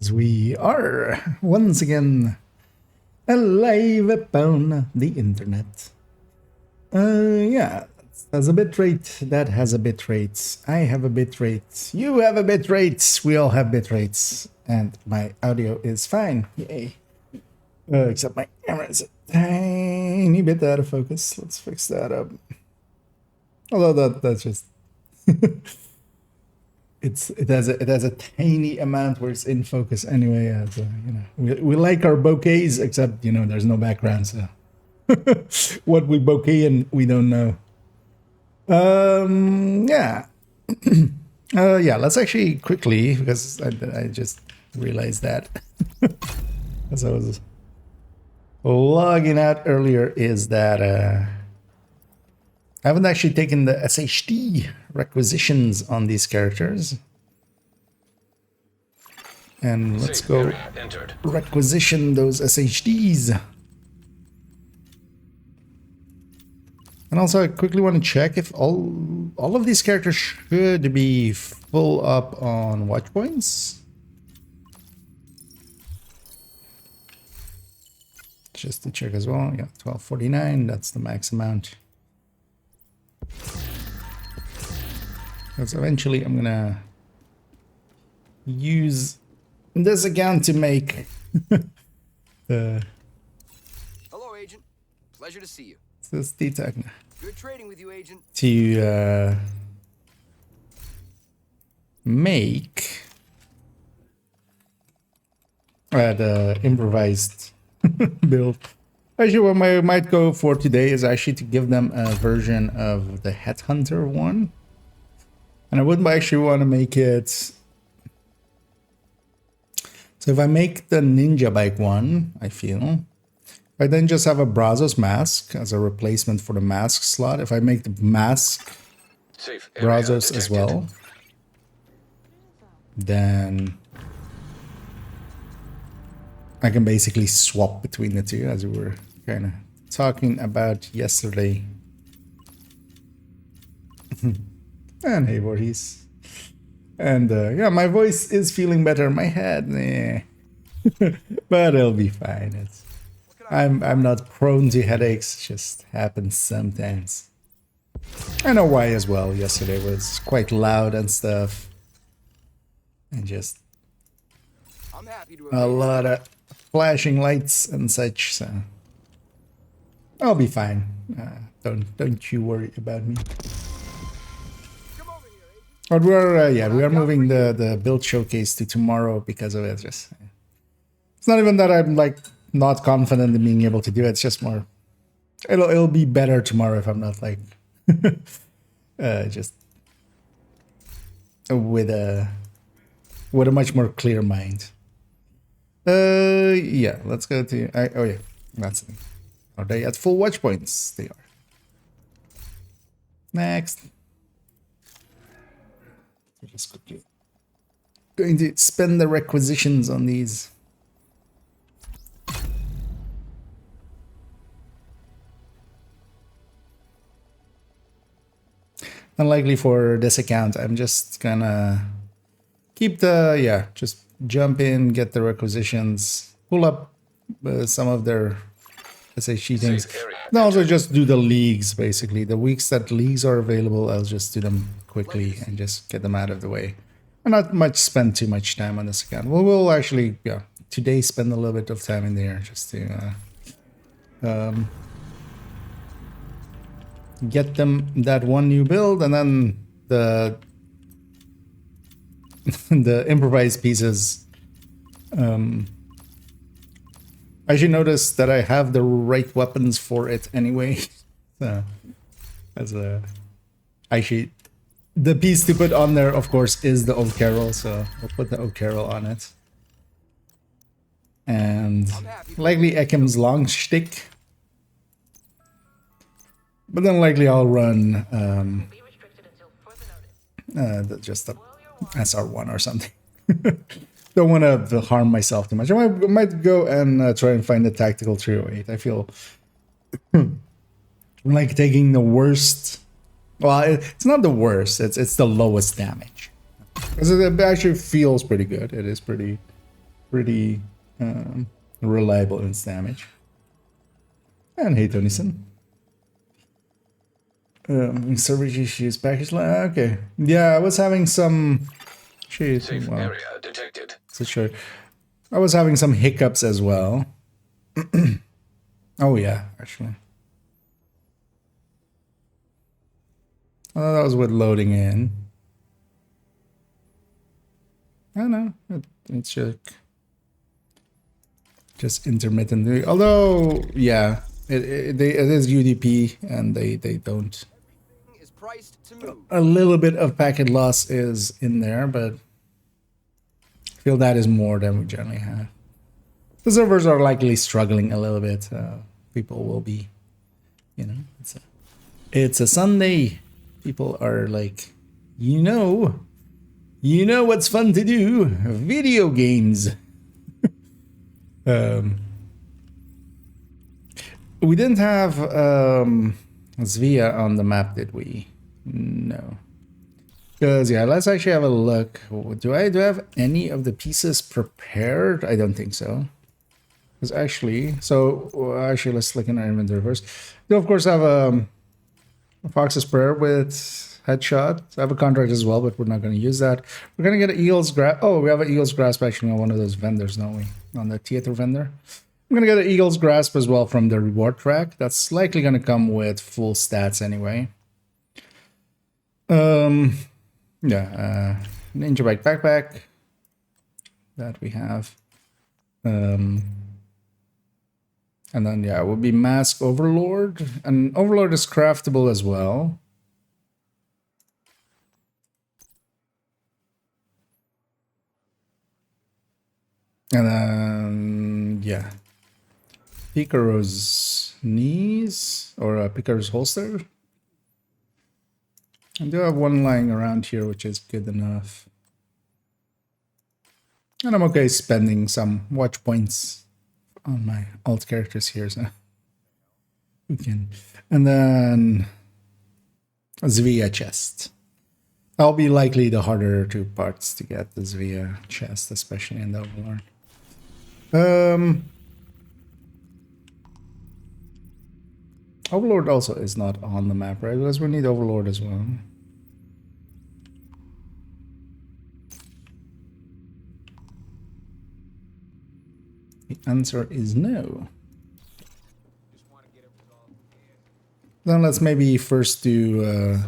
as we are once again alive upon the internet. Yeah, that's a bit rate. That has a bit rate. I have a bit rate. You have a bit rate. We all have bit rates, and my audio is fine. Yay! Except my camera is a tiny bit out of focus. Let's fix that up. Although that's just. It has a tiny amount where it's in focus anyway. So, you know, we like our bokehs, except there's no background, so what we bokeh and we don't know. Yeah, yeah. Let's actually quickly, because I just realized that as I was logging out earlier, is that I haven't actually taken the SHD requisitions on these characters. And let's go requisition those SHDs. And also I quickly want to check if all of these characters should be full up on watch points. Just to check as well. Yeah, 1249, that's the max amount. Because eventually I'm gonna use this account to make the. Hello, Agent. Pleasure to see you. This detail. Good trading with you, Agent. To make the improvised build. Actually, what I might go for today is actually to give them a version of the Headhunter one. And I wouldn't actually want to make it... So if I make the Ninja Bike one, I feel... I then just have a Brazos mask as a replacement for the mask slot. If I make the mask Brazos as well, then I can basically swap between the two, as we were kind of talking about yesterday. And hey, Voorhees. And yeah, my voice is feeling better. My head, but it'll be fine. I'm not prone to headaches. It just happens sometimes. I know why as well. Yesterday was quite loud and stuff, and just a lot of flashing lights and such. So I'll be fine. Don't you worry about me. But we're yeah, we are moving the build showcase to tomorrow because of it. Just it's not even that I'm like not confident in being able to do it. It's just more it'll be better tomorrow if I'm not like just with a much more clear mind. Yeah, let's go to oh yeah, that's it. Are they at full watch points? They are. Next. Just quickly going to spend the requisitions on these. Unlikely for this account. I'm just gonna keep the just jump in, get the requisitions, pull up some of their SHG things. And also just do the leagues, basically. The weeks that leagues are available, I'll just do them quickly and just get them out of the way. And not spend too much time on this account. We'll actually, today spend a little bit of time in there just to get them that one new build, and then the the improvised pieces. I should notice that I have the right weapons for it anyway. So, as a actually, the piece to put on there, of course, is the Oak Carol. So I'll put the Oak Carol on it, and likely Ekim's long stick. But then likely I'll run just the SR1 or something. Don't want to harm myself too much. I might go and try and find the tactical 308. I feel like taking the worst. Well, it's not the worst. It's the lowest damage. Because it actually feels pretty good. It is pretty pretty reliable in its damage. And hey, Tonyson. Service issues, package line. Okay. Yeah, I was having some. Jeez, Safe well, area detected. so sure. I was having some hiccups as well. Oh yeah, actually. That was with loading in. I don't know. It's just intermittently. Although, yeah, it is UDP, and they don't. Is priced to move. A little bit of packet loss is in there, but I feel that is more than we generally have. The servers are likely struggling a little bit. People will be, you know, it's a Sunday. People are like, you know what's fun to do? Video games. We didn't have Zvia on the map, did we? No. Because, yeah, let's actually have a look. Do I have any of the pieces prepared? I don't think so. Because actually, actually, let's look in our inventory first. We, of course, have a Fox's Prayer with Headshot. I have a contract as well, but we're not going to use that. We're going to get an Eagle's Grasp. Oh, we have an Eagle's Grasp actually on one of those vendors, don't we? On the theater vendor. I'm going to get an Eagle's Grasp as well from the reward track. That's likely going to come with full stats anyway. Yeah, Ninja Bike Backpack that we have. And then, yeah, it will be Mask Overlord. And Overlord is craftable as well. And then, yeah. Picaro's knees, or Picaro's holster. I do have one lying around here, which is good enough. And I'm okay spending some watch points on my alt characters here, so we can. And then Zvia chest. That'll be likely the harder two parts to get, the Zvia chest, especially in the Overlord. Overlord also is not on the map, right? Because we need Overlord as well. The answer is no. Then let's maybe first do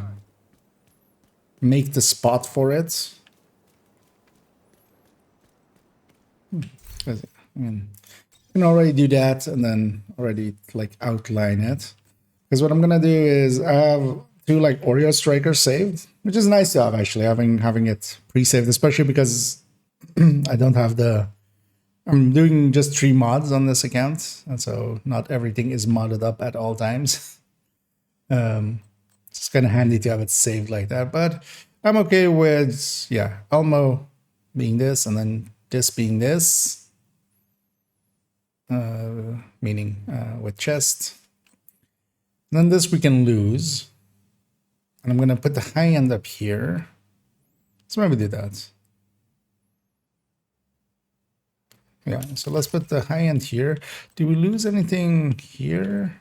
make the spot for it. I mean, you can already do that and then already like outline it. Because what I'm gonna do is I have two like Oreo Strikers saved, which is nice to have actually, having it pre-saved, especially because I don't have the. I'm doing just 3 mods on this account, and so not everything is modded up at all times. It's kind of handy to have it saved like that, but I'm okay with, yeah, Elmo being this and then this being this, meaning with chest. And then this we can lose, and I'm gonna put the high end up here. So maybe do that. Yeah, so let's put the high end here. Do we lose anything here?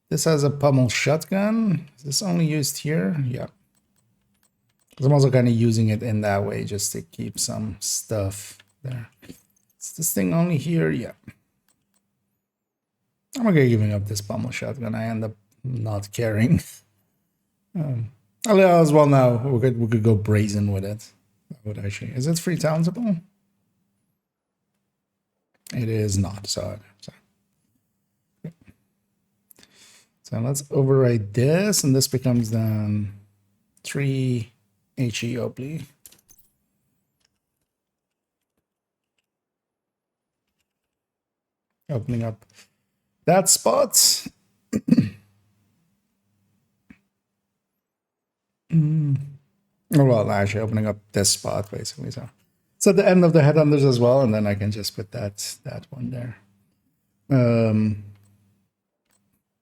This has a pummel shotgun. Is this only used here? Yeah. Because I'm also kind of using it in that way just to keep some stuff there. Is this thing only here? Yeah. I'm okay giving up this pummel shotgun. I end up not caring. As well now, we could go brazen with it. That would actually. Is it free townsable? It is not, so let's override this, and this becomes then 3 HE Oakley. Opening up that spot. Well, actually opening up this spot basically, so. It's at the end of the headhunters as well, and then I can just put that one there. And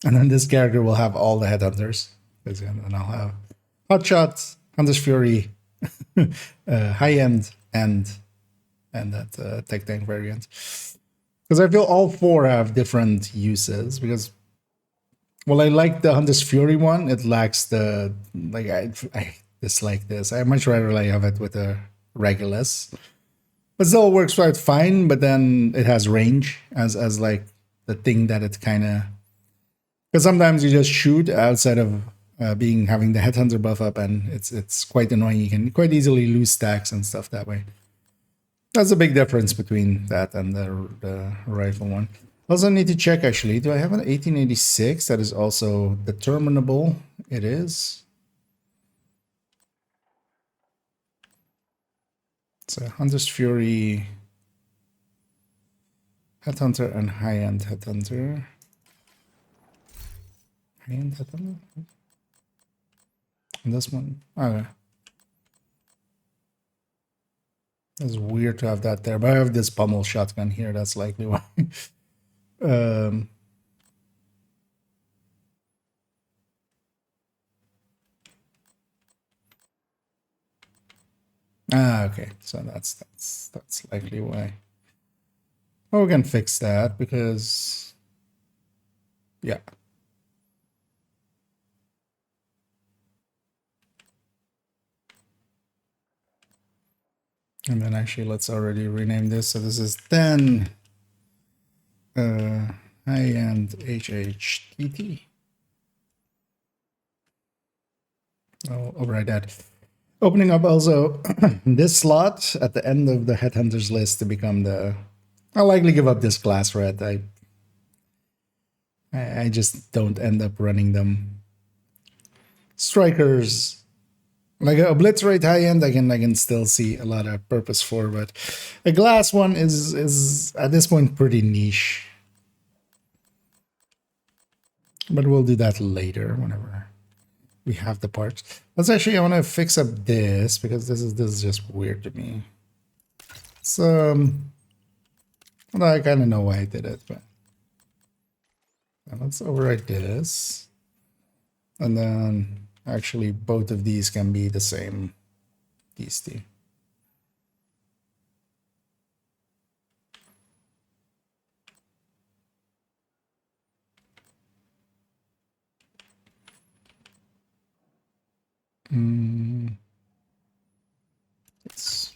then this character will have all the headhunters. And then I'll have Hotshot, Hunter's Fury, High End, and and that tech tank variant. Because I feel all four have different uses. Because well, I like the Hunter's Fury one. It lacks the like I dislike this. I much rather like have it with a Regulus, but still works quite fine. But then it has range as like the thing that it kind of, because sometimes you just shoot outside of having the Headhunter buff up, and it's quite annoying. You can quite easily lose stacks and stuff that way. That's a big difference between that and the rifle one. Also need to check actually, do I have an 1886 that is also determinable? It is. It's a Hunter's Fury, Headhunter, and high-end Headhunter. High-end Headhunter? And this one? Okay. It's weird to have that there, but I have this pummel shotgun here, that's likely why. Okay, so that's likely why. Well, we can fix that because, yeah. And then actually, let's already rename this. So this is 10 high-end HHTT. I'll override that. Opening up also this slot at the end of the Headhunters list to become the... I'll likely give up this class red. I just don't end up running them. Strikers... Like a blitz rate high end, I can still see a lot of purpose for, but a glass one is at this point pretty niche. But we'll do that later whenever we have the parts. Let's actually, I want to fix up this because this is just weird to me. So well, I kind of know why I did it, but let's overwrite this, and then. Actually, both of these can be the same, these two. Yes.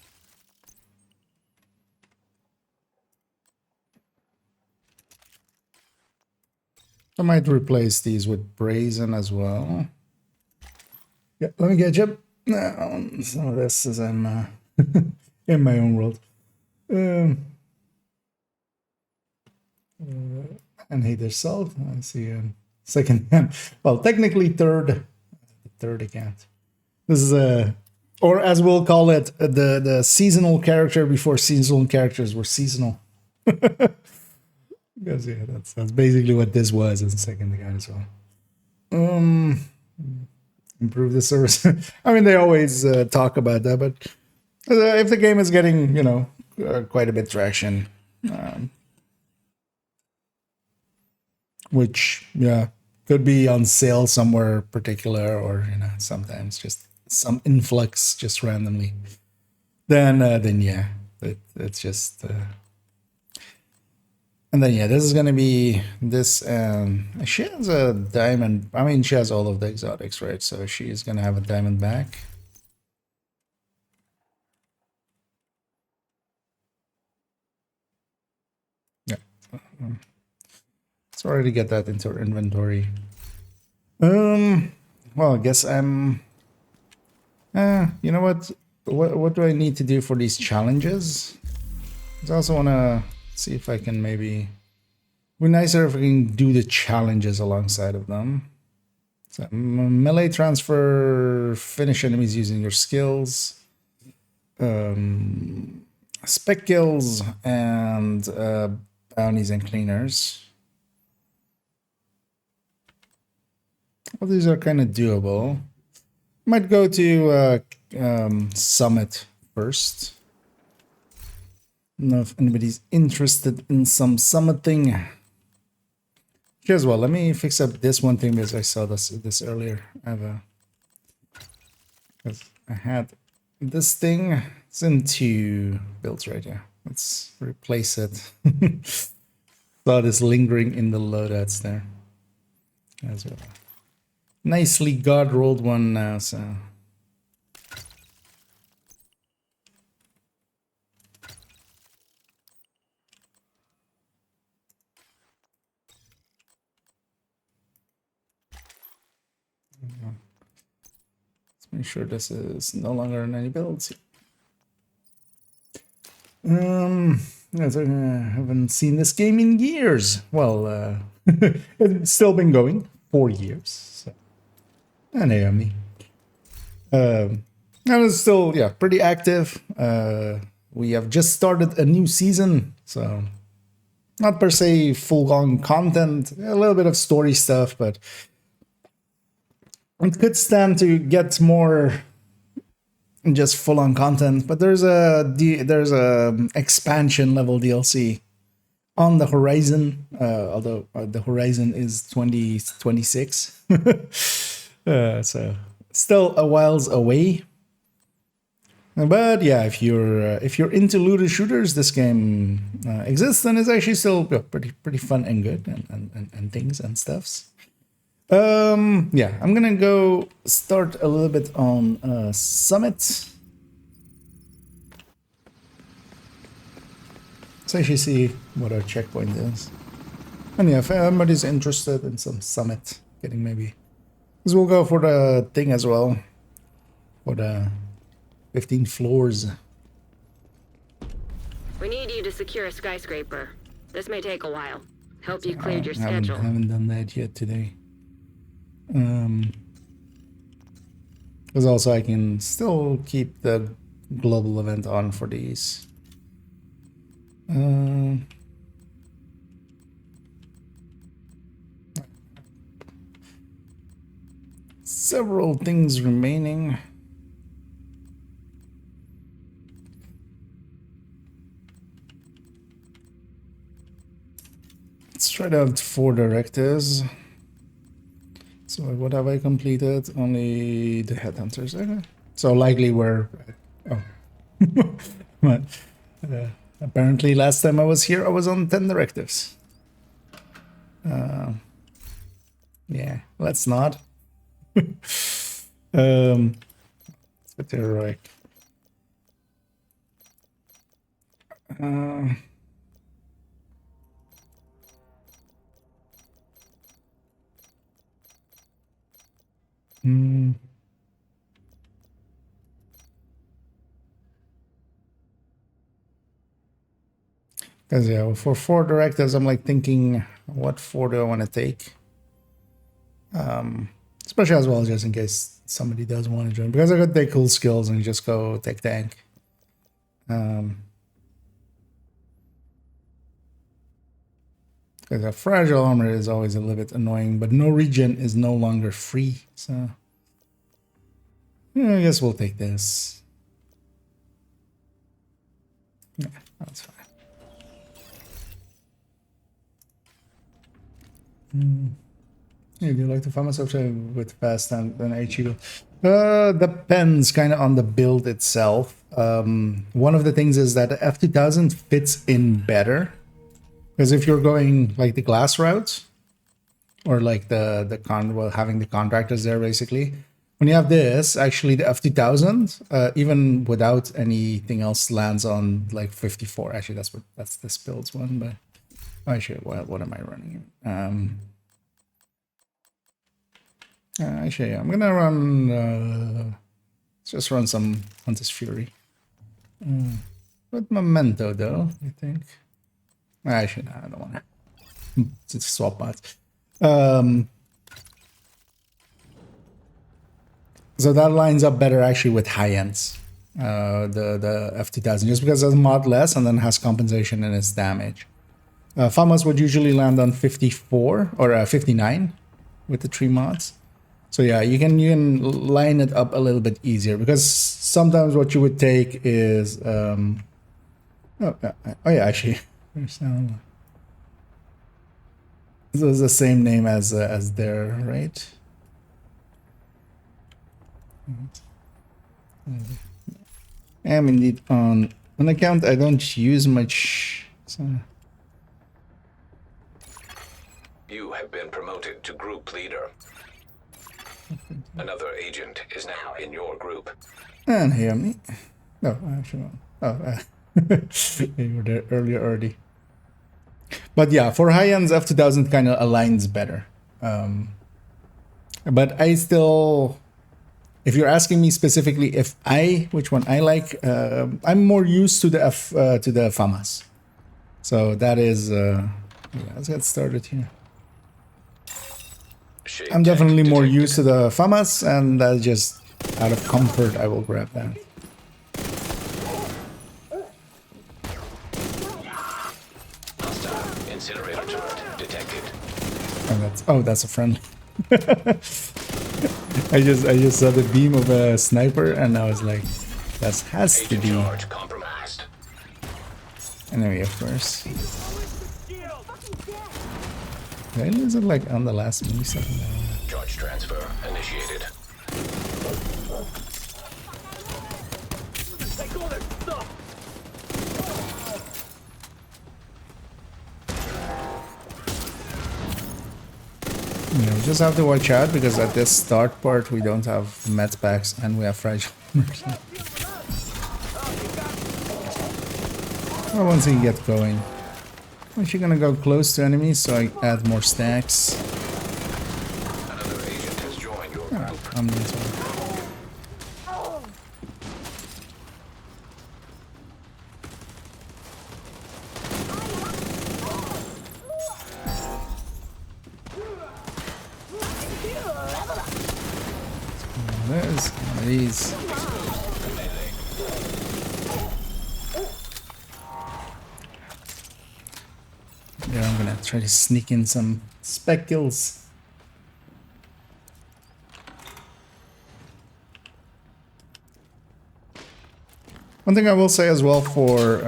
I might replace these with brazen as well. Yeah, let me get you. Some of this is in my own world. And Hater Salt. I see second hand. Well, technically third account. This is or as we'll call it, the seasonal character before seasonal characters were seasonal. Because yeah, that's basically what this was as a second account as well. Improve the service. I mean, they always talk about that, but if the game is getting, quite a bit traction, which, yeah, could be on sale somewhere particular, or, sometimes just some influx just randomly, then yeah, it's just... And then, yeah, this is going to be this. She has a diamond. I mean, she has all of the exotics, right? So she's going to have a diamond back. Yeah. Let's already get that into our inventory. Well, I guess I'm... you know what? What do I need to do for these challenges? I also want to... see if I can maybe... It'd be nicer if I can do the challenges alongside of them. So melee transfer, finish enemies using your skills, spec kills, and bounties and cleaners. Well, these are kind of doable. Might go to Summit first. I don't know if anybody's interested in some thing. Here's well, let me fix up this one thing because I saw this earlier. I had this thing. It's in 2 builds right here. Let's replace it. Thought it's lingering in the loadouts there as well. Nicely god rolled one now, so. Let's make sure this is no longer in any builds. Yes, I haven't seen this game in years. Well, it's still been going 4 years. So. And Naomi. And it's still, yeah, pretty active. We have just started a new season, so not per se full-on content, a little bit of story stuff, but it could stand to get more just full-on content. But there's a expansion level DLC on the horizon, although the horizon is 2026, so still a whiles away. But yeah, if you're into looter shooters, this game exists and is actually still pretty fun and good and things and stuffs. Yeah, I'm gonna go start a little bit on Summit. Let's actually see what our checkpoint is. And yeah, if anybody's interested in some Summit, getting maybe, because we'll go for the thing as well, for the 15 floors. We need you to secure a skyscraper. This may take a while. Hope you cleared your schedule. Haven't done that yet today. Because also I can still keep the global event on for these. Several things remaining. Let's try out 4 directives. So what have I completed? Only the headhunters. Okay. So likely we're... Oh. But, apparently last time I was here, I was on 10 directives. Yeah, let's not. It's a bit heroic. Because yeah, for 4 directives, I'm like thinking, what 4 do I want to take? Especially as well, just in case somebody does want to join, because I could take cool skills and just go take tank. Because a fragile armor is always a little bit annoying, but no regen is no longer free, so yeah, I guess we'll take this. Yeah, that's fine. Yeah, do you like to find myself with fast and HE? Depends kind of on the build itself. One of the things is that the F2000 fits in better, because if you're going like the glass route, or like having the contractors there basically, when you have this, actually the F2000, even without anything else, lands on like 54. Actually, that's this build's one, but actually, what am I running? Actually, I'm gonna run. Let's just run some Hunter's Fury. With Memento, though, I think. Actually, no, I don't want to. It's swap bots. So that lines up better actually with high ends. The F2000, just because it's mod less and then has compensation in its damage. FAMAS would usually land on 54 or 59 with the 3 mods. So yeah, you can line it up a little bit easier, because sometimes what you would take is oh yeah, actually this is the same name as there, right? I'm indeed on On account I don't use much. So. You have been promoted to group leader. Another agent is now in your group. And hear me. No, actually, oh, you were there earlier already. But yeah, for high ends, F2000 kind of aligns better. But I still, if you're asking me specifically if which one I like, I'm more used to the FAMAS. So that is, yeah, let's get started here. I'm definitely more used to the FAMAS, and that's just out of comfort, I will grab that. Incinerator turret detected. Oh, that's a friend. I just saw the beam of a sniper, and I was like, that has to be. Compromised. Anyway, of course. Really, is it like on the last millisecond? Charge transfer initiated. You know, just have to watch out because at this start part we don't have med packs and we have fragile armors. Well, once you get going. I'm actually gonna go close to enemies so I add more stacks. Another agent has joined your group. I'm this one. There's one of these. Yeah, I'm gonna try to sneak in some speckles. One thing I will say as well for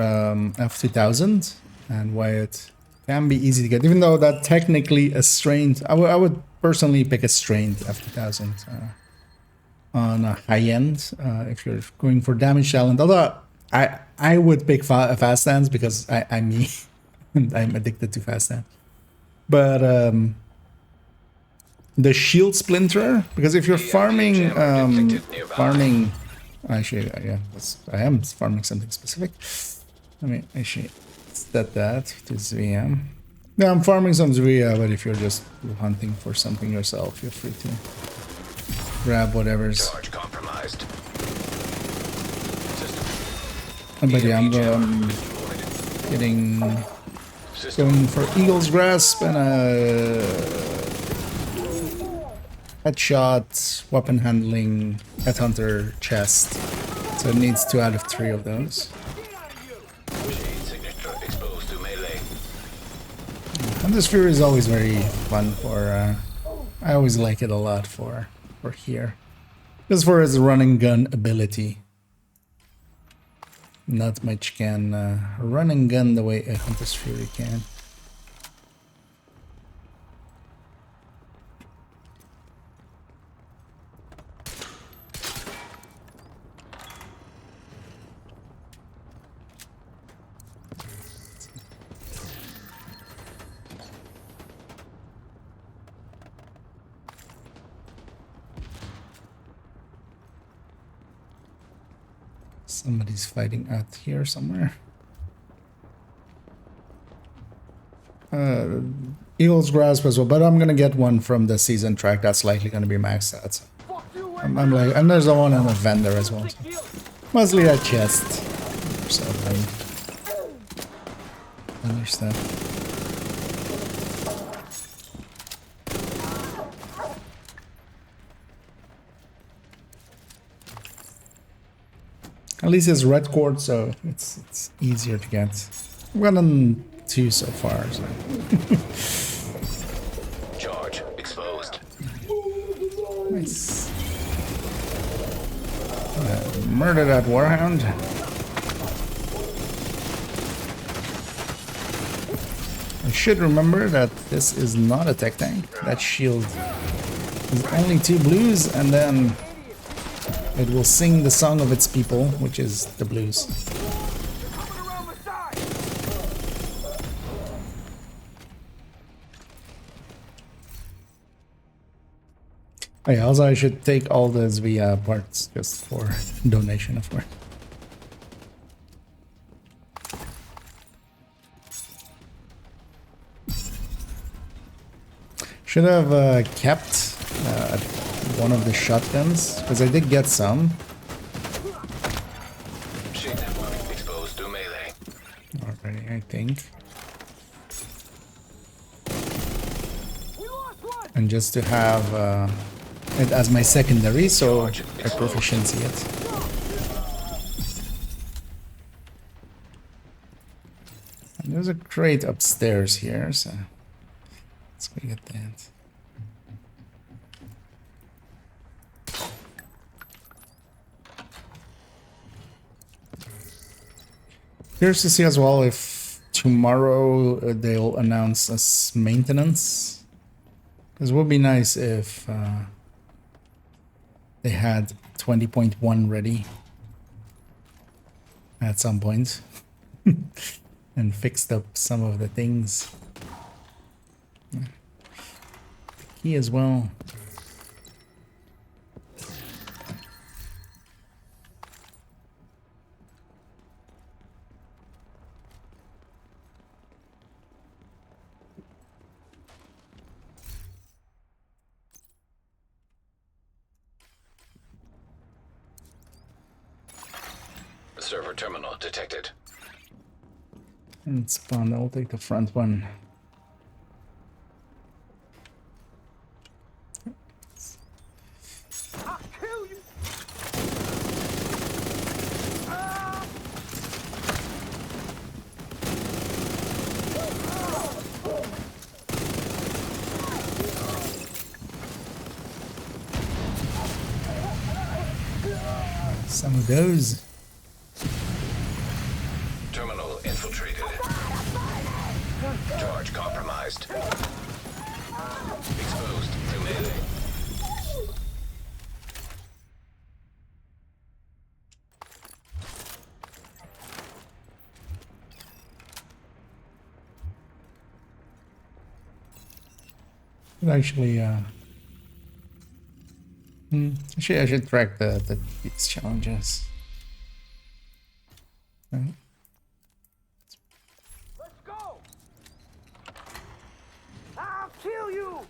F2000 and why it can be easy to get, even though that technically a strained, I would personally pick a strained F2000 on a high end if you're going for damage talent. Although I would pick fast hands because I'm me and I'm addicted to fast hands. But the shield splinter, because if you're farming actually, yeah, I am farming something specific. Let me actually set that to ZVM. Yeah, I'm farming some Zvia, but if you're just hunting for something yourself, feel free to grab whatever's. Charge compromised. But yeah, I'm going for Eagle's Grasp and a headshot, weapon handling, headhunter, chest. So it needs 2 out of 3 of those. Signature exposed to melee. And this Fury is always very fun for. I always like it a lot for here, just for its running gun ability. Not much can run and gun the way a Hunter's Fury can. Somebody's fighting out here somewhere. Eagle's Grasp as well, but I'm gonna get one from the season track that's likely gonna be maxed out. So I'm like, and there's the one on the vendor as well. So mostly that chest. So other stuff. At least it's red cord, so it's easier to get. I've gotten 2 so far. So. Charge exposed. Nice. Murder that Warhound. I should remember that this is not a tech tank. That shield is only 2 blues, and then it will sing the song of its people, which is the blues. Oh yeah, also I should take all those via parts just for donation, of course. Should have kept one of the shotguns, because I did get some. Ship network exposed to melee. Already, I think. And just to have it as my secondary, so I proficiency it. And there's a crate upstairs here, so let's go get that. Curious to see as well if tomorrow they'll announce us maintenance. Because it would be nice if they had 20.1 ready at some point and fixed up some of the things. The key as well. Server terminal detected. And spawn, I'll take the front one. I'll kill you. Some of those. Terminal infiltrated. Charge compromised. Exposed to melee. Actually, actually, I should track these challenges. Right. Let's go. I'll kill you.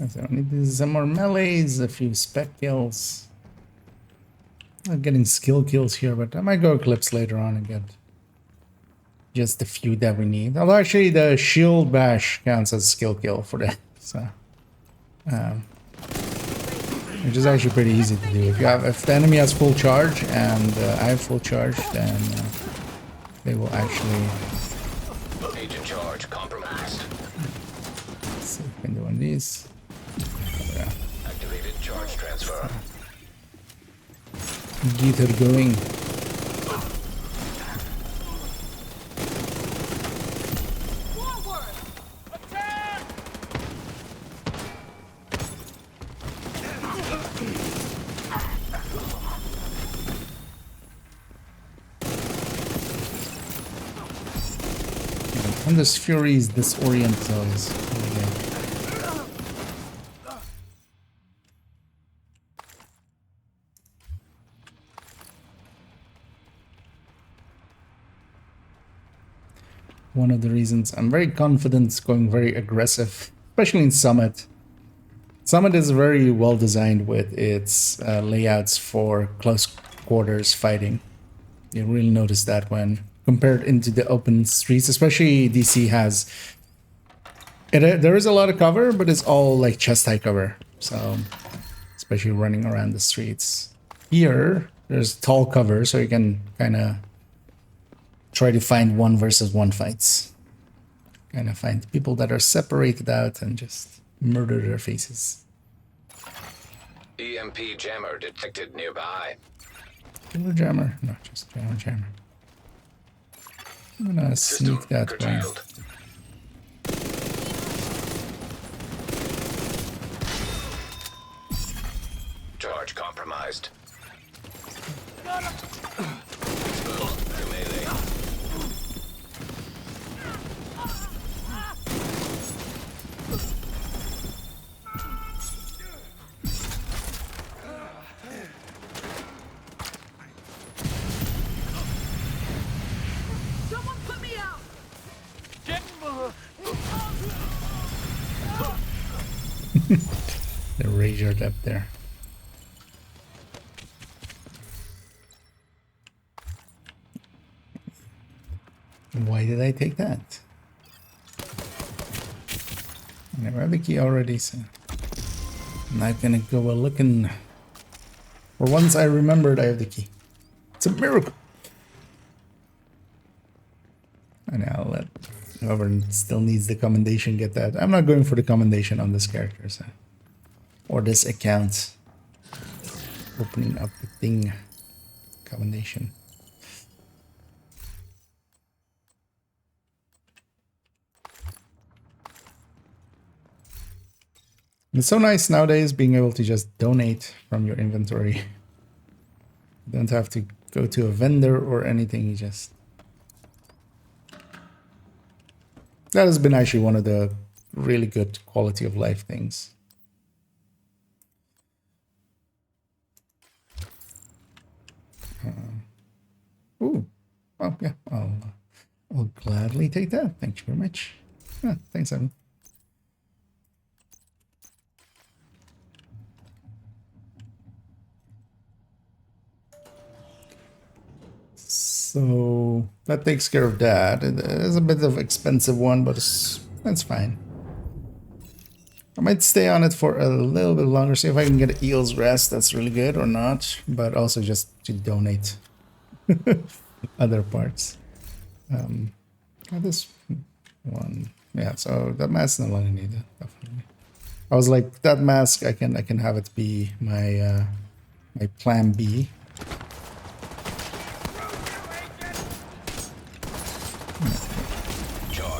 So I need some more melees, a few spec kills. Not getting skill kills here, but I might go Eclipse later on and get just the few that we need. Although actually the shield bash counts as skill kill for that, so which is actually pretty easy to do. If the enemy has full charge and I have full charge, then they will actually. Agent charge compromised. Let's see if we can do one of these. Yeah. Activated charge transfer. Get her going. And this Fury is disoriented. One of the reasons I'm very confident going very aggressive, especially in Summit. Summit is very well designed with its layouts for close quarters fighting. You really notice that when compared into the open streets, especially DC has. There is a lot of cover, but it's all like chest high cover. So, especially running around the streets. Here, there's tall cover, so you can kind of try to find 1v1 fights. Kind of find people that are separated out and just murder their faces. EMP jammer detected nearby. Killer jammer? No, just jammer. I'm gonna sneak that way. Curtailed. Charge compromised. compromised. Exposed to melee. Someone put me out! The Rager up there. Why did I take that? I never have the key already, so I'm not gonna go a looking. For once I remembered I have the key. It's a miracle. And I'll let whoever still needs the commendation get that. I'm not going for the commendation on this character, so. Or this account. Opening up the thing. Commendation. It's so nice nowadays being able to just donate from your inventory. You don't have to go to a vendor or anything, you just... That has been actually one of the really good quality of life things. Ooh, oh yeah, I'll gladly take that. Thank you very much. Yeah, thanks, Evan. So that takes care of that. It is a bit of an expensive one, but that's fine. I might stay on it for a little bit longer, see if I can get Eel's Rest. That's really good or not, but also just to donate other parts. This one, yeah. So that mask no longer needed. Definitely. I was like, that mask, I can have it be my my plan B.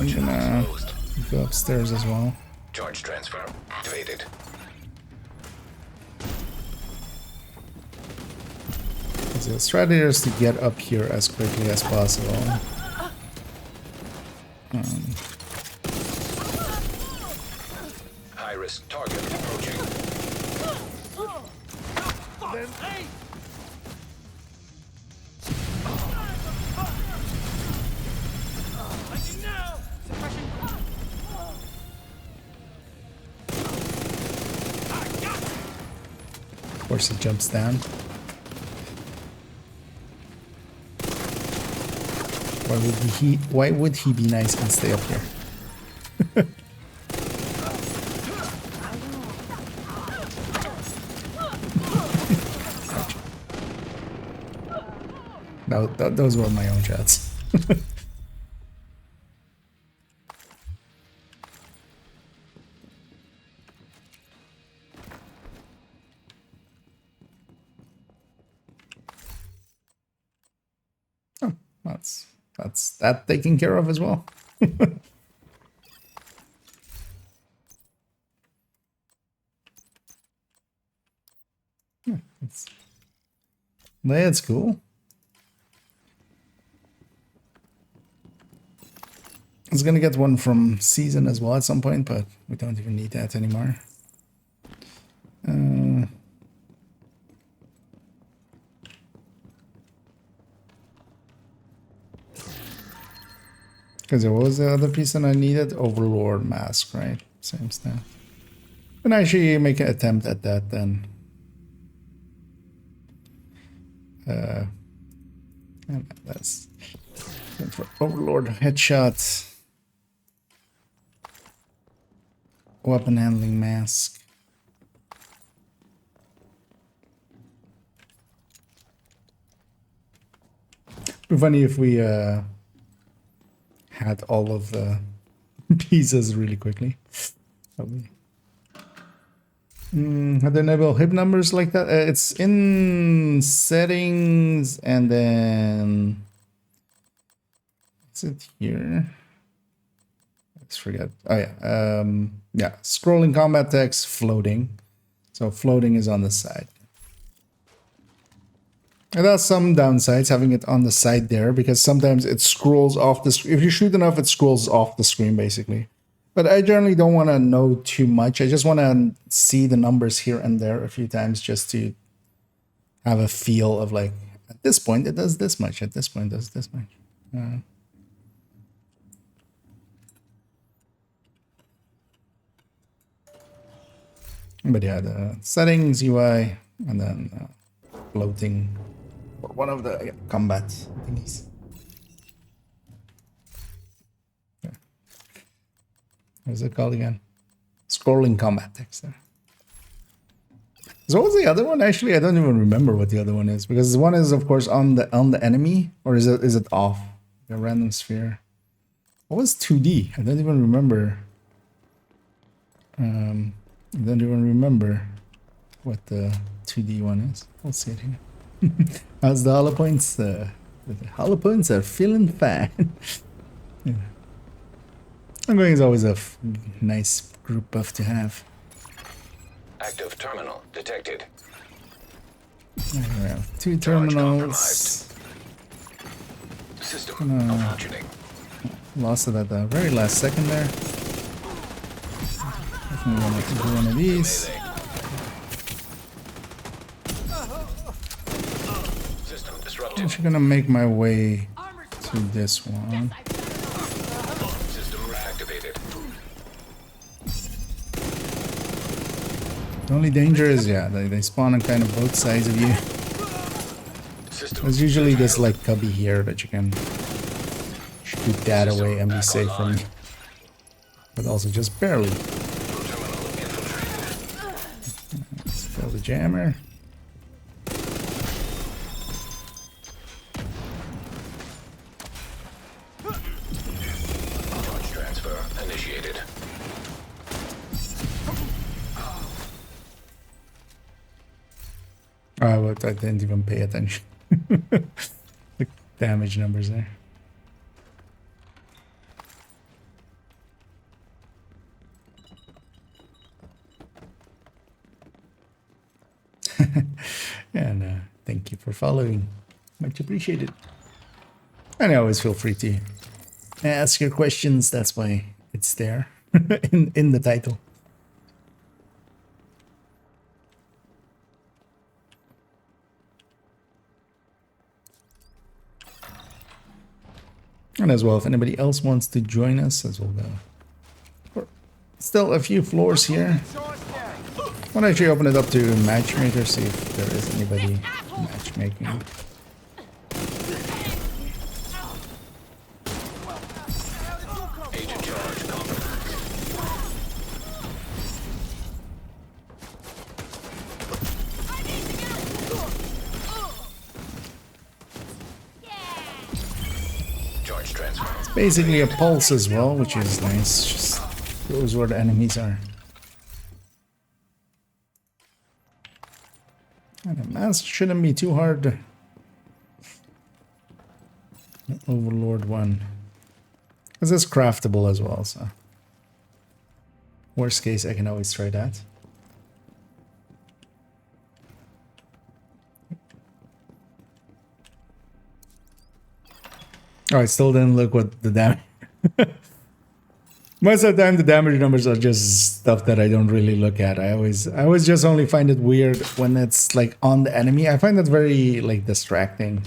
I'm gonna go upstairs as well. Charge transfer activated. So the strategy is to get up here as quickly as possible. High risk target approaching. Of course, he jumps down. Why would he be nice and stay up here? No, those were my own shots. Oh, that's that taken care of as well. That's cool. I was gonna get one from Season as well at some point, but we don't even need that anymore. Because there was the other piece that I needed, Overlord Mask, right? Same stuff. And actually make an attempt at that then. And that's for Overlord headshots. Weapon handling mask. It'd be funny if we had all of the pieces really quickly. Probably. How do I enable hip numbers like that? It's in settings and then is it here? Let's forget. Oh yeah. Yeah. Scrolling combat text, floating. So floating is on the side. It has some downsides having it on the side there because sometimes it scrolls off the screen. If you shoot enough, it scrolls off the screen basically. But I generally don't want to know too much. I just want to see the numbers here and there a few times just to have a feel of like, at this point it does this much, at this point it does this much. But yeah, the settings, UI, and then floating for one of the combat thingies. Yeah. What's it called again? Scrolling combat text there. So what's the other one? Actually, I don't even remember what the other one is because one is of course on the enemy, or is it off? The random sphere. What was 2D? I don't even remember. I don't even remember what the 2D one is. Let's see it here. How's the hollow points? The hollow points are feeling fine. Yeah. Ongoing is always a nice group buff to have. Active terminal detected. There we have 2 terminals. System malfunctioning. Lost it at the very last second there. Definitely want to do one of these. System I'm disrupted. actually gonna make my way to this one. System reactivated. The only danger is, yeah, they spawn on kind of both sides of you. System There's usually this like cubby here that you can shoot that away and be safe from. But also just barely. terminal infiltrated. Let's fill the jammer. Charge transfer initiated. Oh, but I didn't even pay attention. The damage numbers there. And thank you for following. Much appreciated. And always feel free to ask your questions. That's why it's there in the title. And as well, if anybody else wants to join us, as well go. Still a few floors here. I want to actually open it up to matchmaker, see if there is anybody matchmaking. Agent charge compromised. Charge transfer. Basically a pulse as well, which is nice. Just goes where the enemies are. And the mask shouldn't be too hard. The Overlord one. This is craftable as well, so. Worst case, I can always try that. Oh, I still didn't look what the damage. Most of the time, the damage numbers are just stuff that I don't really look at. I always just only find it weird when it's like on the enemy. I find that very like distracting.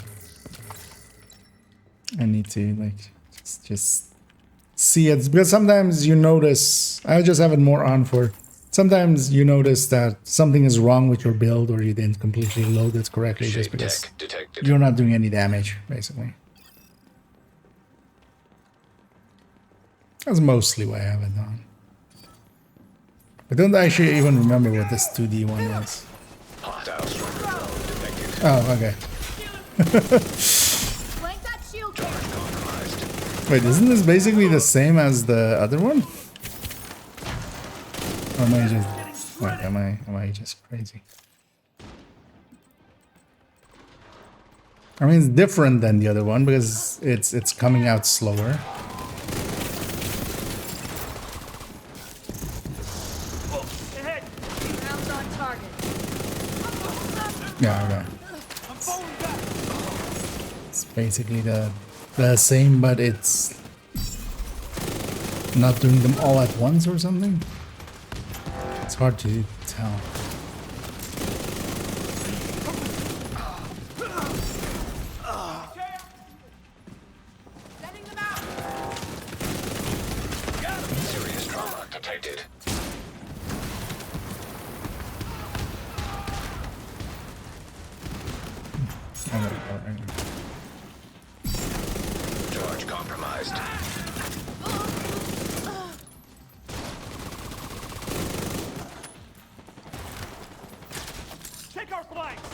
I need to like just see it because sometimes you notice. I just have it more on for. Sometimes you notice that something is wrong with your build or you didn't completely load it correctly just because detected. you're not doing any damage, basically. That's mostly why I have it on. I don't actually even remember what this 2D one was. Hostile striker drone detected. Oh, okay. Charge compromised. Wait, isn't this basically the same as the other one? Or am I just... Wait, am I just crazy? I mean, it's different than the other one because it's coming out slower. Yeah, okay. It's basically the same, but it's not doing them all at once or something. It's hard to tell. Serious trauma detected. Charge compromised. Take our flanks!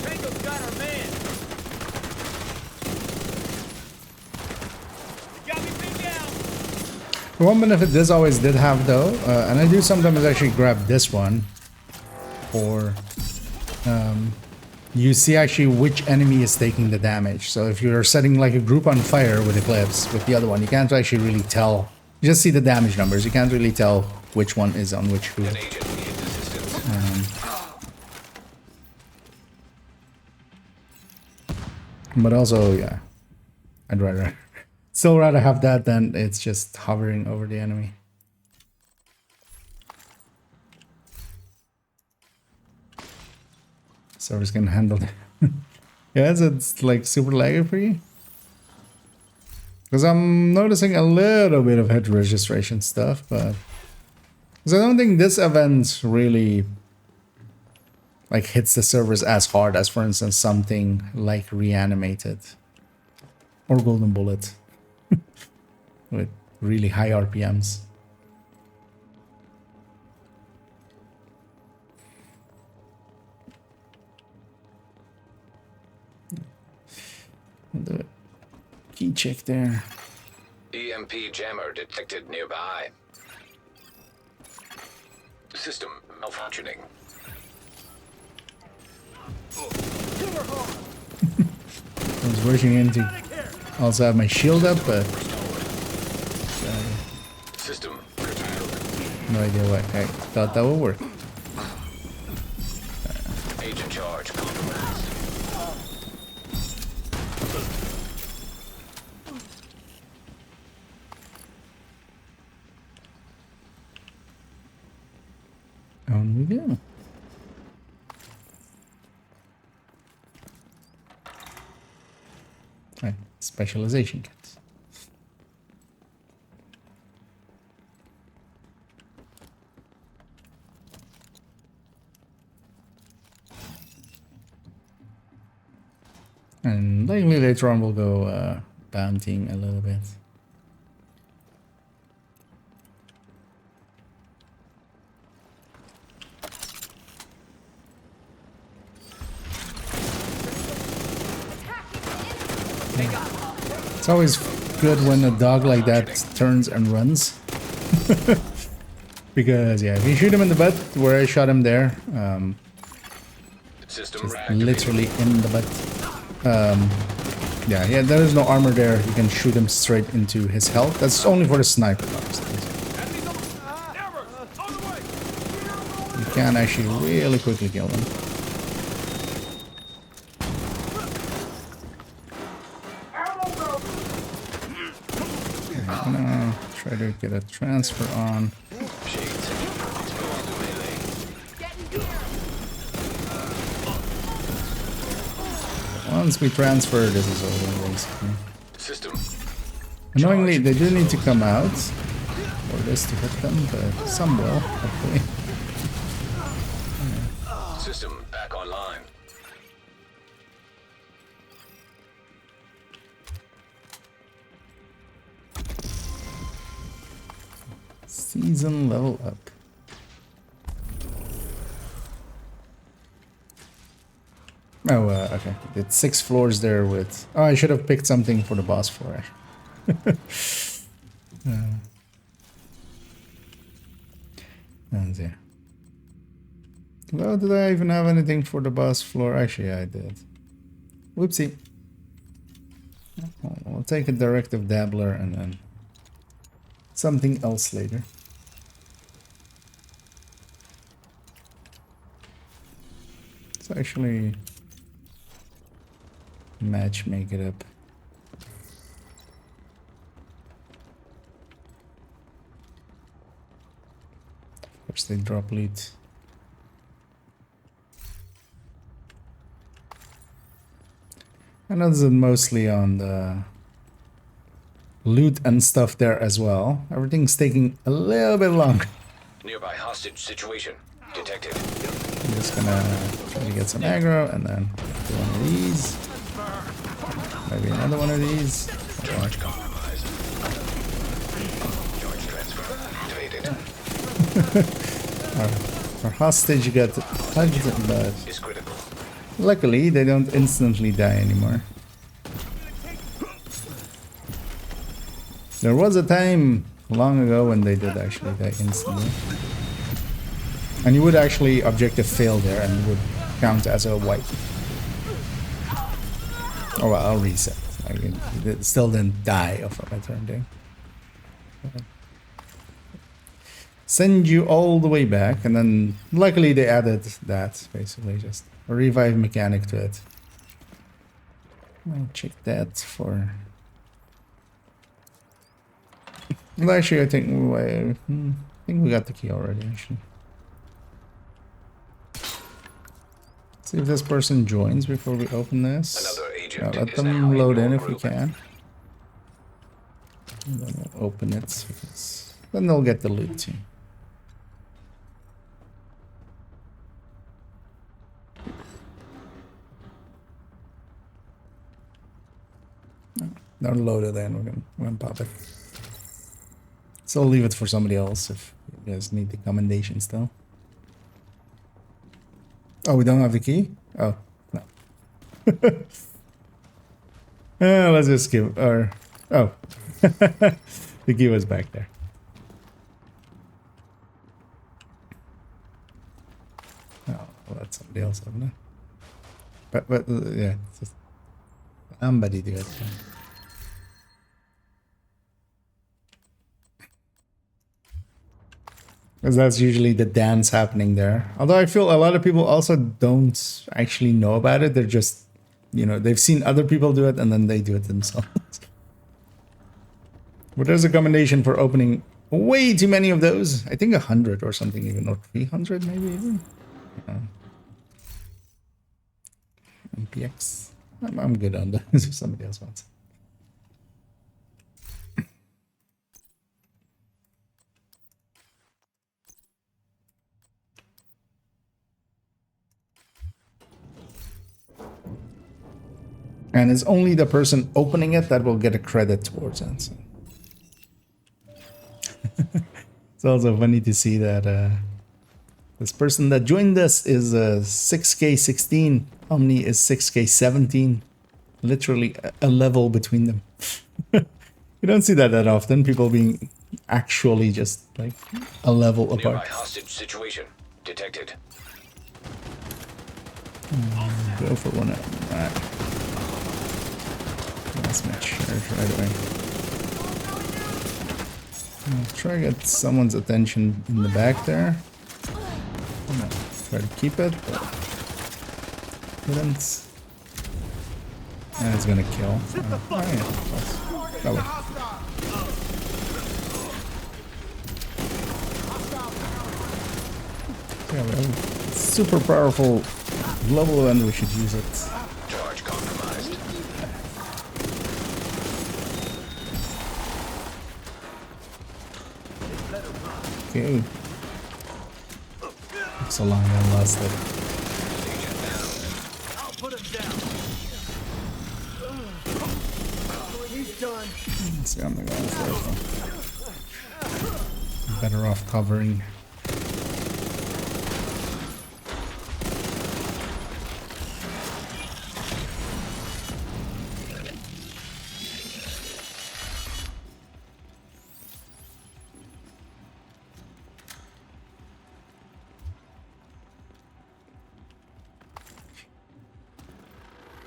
Tango's got our man! You got me pinned down! The one benefit this always did have though, and I do sometimes actually grab this one, or you see actually which enemy is taking the damage. So if you're setting like a group on fire with Eclipse, with the other one, you can't actually really tell. You just see the damage numbers. You can't really tell which one is on which who. An agent needs assistance. But also, yeah, I'd still rather have that than it's just hovering over the enemy. Servers can handle it. Yeah, it's like super laggy for you. Because I'm noticing a little bit of head registration stuff, but because I don't think this event really like hits the servers as hard as, for instance, something like Reanimated or Golden Bullet with really high RPMs. The key check there. EMP jammer detected nearby. System malfunctioning. I was rushing in to also have my shield up, but System curtailed. no idea why I thought that would work. Agent charge compromised. On we go. Right, specialization kits. And likely later on we'll go bountying a little bit. It's always good when a dog like that turns and runs. Because, yeah, if you shoot him in the butt, where I shot him there, System just reactivated. literally in the butt. Yeah, there is no armor there. You can shoot him straight into his health. That's only for the sniper, obviously. You can actually really quickly kill him. I'm gonna try to get a transfer on. Once we transfer, this is over, basically. System Annoyingly, they do need to come out for this to hit them, but some will, hopefully. system back online. Season level up. Oh, okay. Did 6 floors there with... Oh, I should have picked something for the boss floor, actually. And yeah. Well, did I even have anything for the boss floor? Actually, I did. Whoopsie. I'll take a directive dabbler and then something else later. Let's actually match make it up. Of course they drop loot. I know this is mostly on the loot and stuff there as well. Everything's taking a little bit longer. Nearby hostage situation detected. I'm just gonna try to get some aggro and then do one of these. Maybe another one of these. Charge compromised. Charge transfer activated. Our hostage got touched, but Is critical. luckily they don't instantly die anymore. There was a time long ago when they did actually die instantly. And you would actually objective fail there and would count as a wipe. Oh well, I'll reset. I mean, it still didn't die of a turn thing. Send you all the way back, and then luckily they added that, basically just a revive mechanic to it. I'll check that for... Well, actually, I think we got the key already, actually. See if this person joins before we open this. Another agent Yeah, let is them now in load your in if we group. can. And then we'll open it. Because then they'll get the loot too. They're loaded in. We're gonna pop it. So I'll leave it for somebody else if you guys need the commendation still. Oh, we don't have the key? Oh, no. Let's just give our... Oh. The key was back there. Oh, well, that's somebody else, isn't it? But yeah, it's just somebody do it. Because that's usually the dance happening there. Although I feel a lot of people also don't actually know about it. They're just, you know, they've seen other people do it and then they do it themselves. But there's a commendation for opening way too many of those. I think 100 or something even, or 300 maybe even. MPX. I'm good on those if somebody else wants. And it's only the person opening it that will get a credit towards it. So. It's also funny to see that this person that joined us is 6K16. Omni is 6K17. Literally a level between them. You don't see that often. People being actually just like a level Nearby apart. hostage situation detected. Go for one. Right. Last match right away. I'll try to get someone's attention in the back there. I'm gonna try to keep it, but didn't. And it's gonna kill. Oh yeah. Oh, well. Yeah, we have a super powerful level and we should use it. Charge compromised. Okay. So long I lost it. I'll put him down. He's done. Let's see, I'm gonna go for it. Better off covering.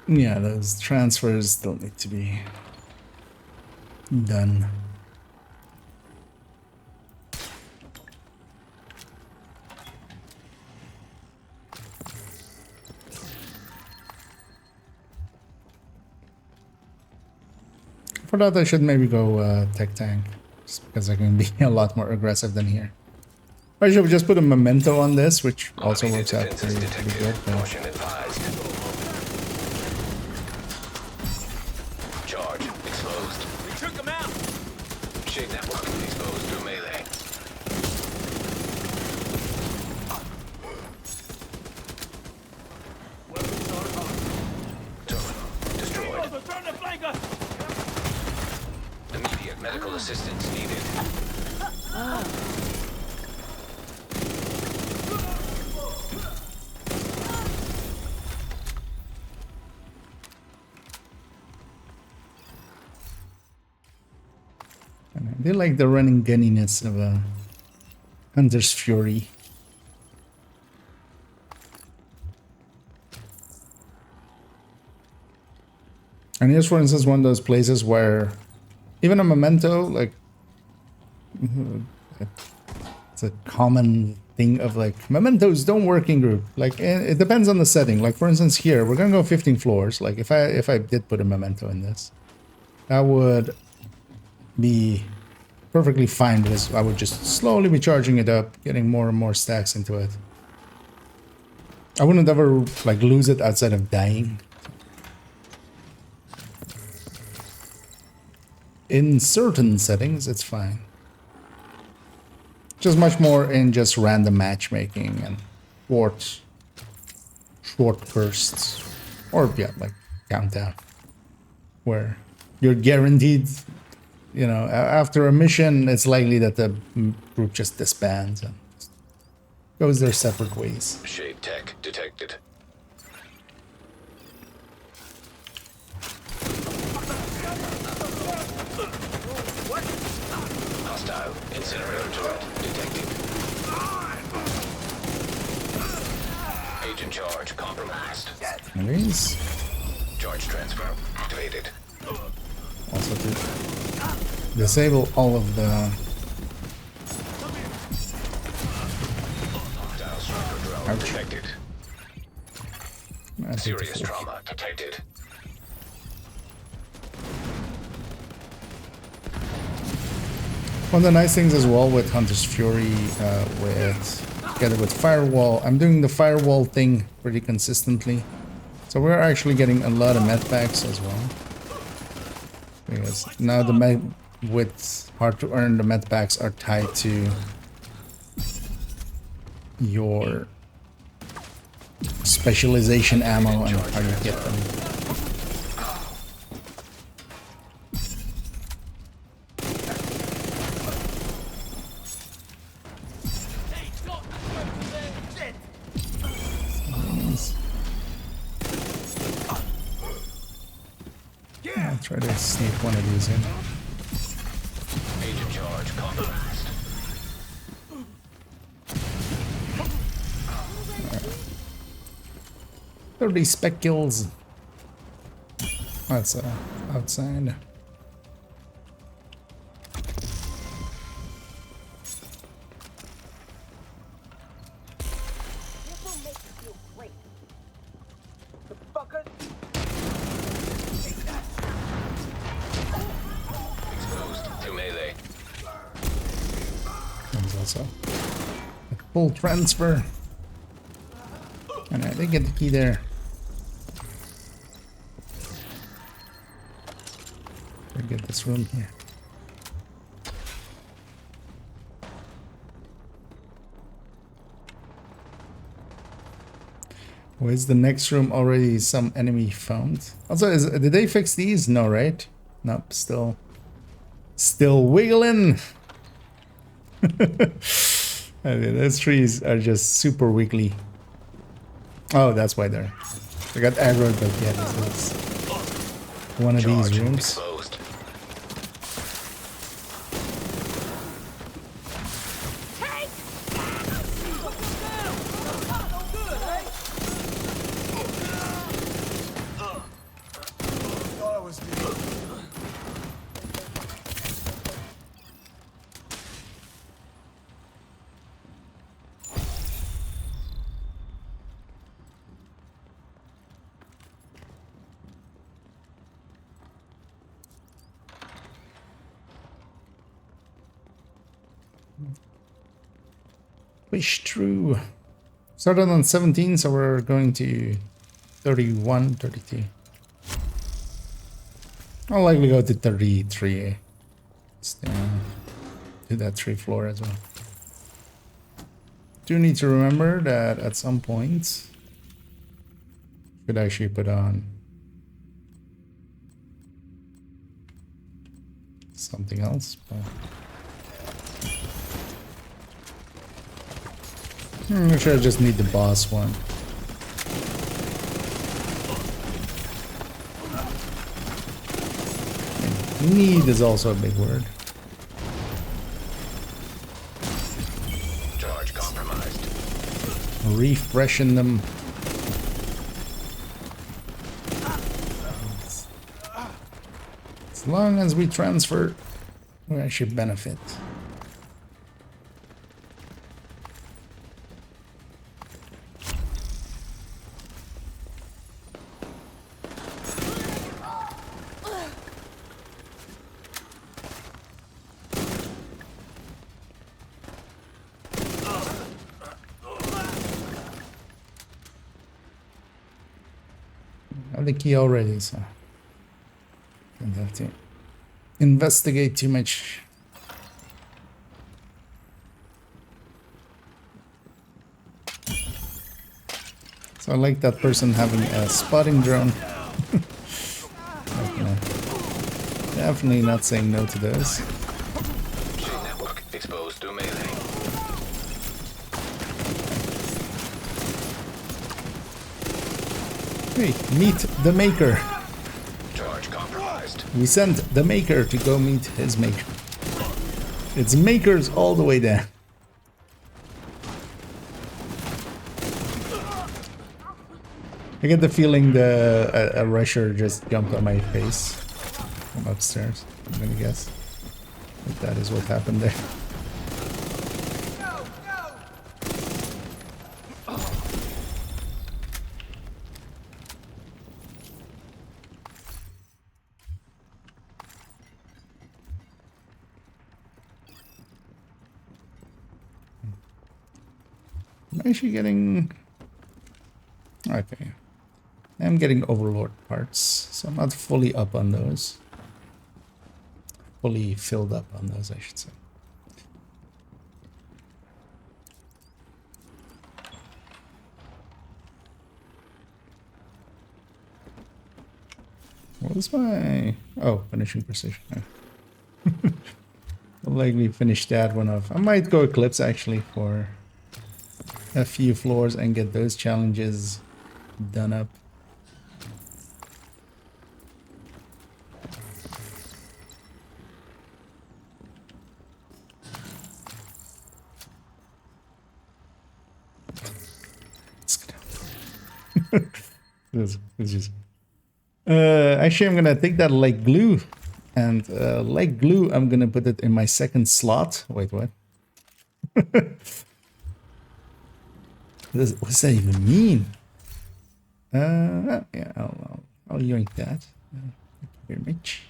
Yeah, those transfers still need to be done. For that, I should maybe go tech tank, just because I can be a lot more aggressive than here. I should just put a memento on this, which also works out pretty good. But Caution advised. Charge exposed. We took him out. Shade network exposed through melee. Weapons are on. Terminal destroyed. Turn the flanker. Immediate medical assistance needed. I do like the running gunniness of a Hunter's Fury. And here's, for instance, one of those places where even a memento, like, it's a common thing of like, mementos don't work in group. Like, it depends on the setting. Like, for instance, here, we're gonna go 15 floors. Like, if I did put a memento in this, that would be perfectly fine, because I would just slowly be charging it up, getting more and more stacks into it. I wouldn't ever, like, lose it outside of dying. In certain settings, it's fine. Just much more in just random matchmaking and short bursts. Or, yeah, like countdown. Where you're guaranteed, you know, after a mission, it's likely that the group just disbands and goes their separate ways. Shade tech detected. Hostile incinerator turret detected. Agent charge compromised. Anyways, Charge transfer activated. also to disable all of the Hostile striker drone detected. Serious trauma detected. One of the nice things as well with Hunter's Fury, together with Firewall, I'm doing the Firewall thing pretty consistently. So we're actually getting a lot of medpacks as well. Because now the with hard to earn, the medpacks are tied to your specialization ammo and how you get them. I'll try to sneak one of these in. Agent charge compromised. 30 spec kills. That's outside. Exposed to melee. There's also a full transfer. And I did get the key there. Get this room here. Where's the next room? Already some enemy found. Also, did they fix these? No, right? Nope, still wiggling. I mean, those trees are just super wiggly. Oh, that's why they got aggroed, but yeah, this is one of these rooms. Exposed. Push through. Started on 17, so we're going to 31, 32. I'll likely go to 33. Do that 3 floor as well. Do need to remember that at some point should actually put on something else, but I'm sure I just need the boss one. And need is also a big word. Charge compromised. Refreshing them. As long as we transfer, we actually benefit. I have the key already, so don't have to investigate too much. So I like that person having a spotting drone. Okay. Definitely not saying no to those. Chain network exposed to melee. Hey, meet the maker. Charge compromised. We sent the maker to go meet his maker. It's makers all the way there. I get the feeling a rusher just jumped on my face from upstairs. I'm gonna guess that is what happened there. I'm actually getting... Okay. I'm getting Overlord parts, so I'm not fully up on those. Fully filled up on those, I should say. What was my... Oh, finishing precision. I'll likely finish that one off. I might go Eclipse, actually, for a few floors and get those challenges done up. This is just... actually, I'm gonna take that like glue, and like glue, I'm gonna put it in my second slot. Wait, what? What does that even mean? Yeah, I'll yoink that. Thank you very much.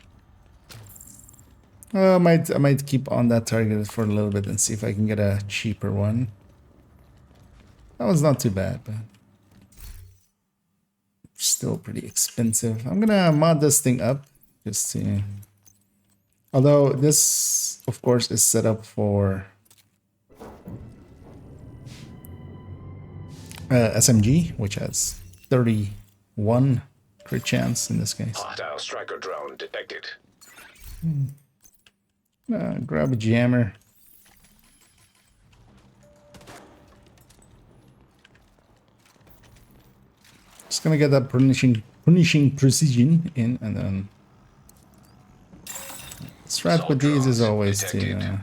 I might keep on that target for a little bit and see if I can get a cheaper one. That was not too bad, but still pretty expensive. I'm gonna mod this thing up just to... Although this, of course, is set up for SMG, which has 31 crit chance in this case. Hostile striker drone detected. Grab a jammer. Just gonna get that punishing precision in, and then strat with these is always to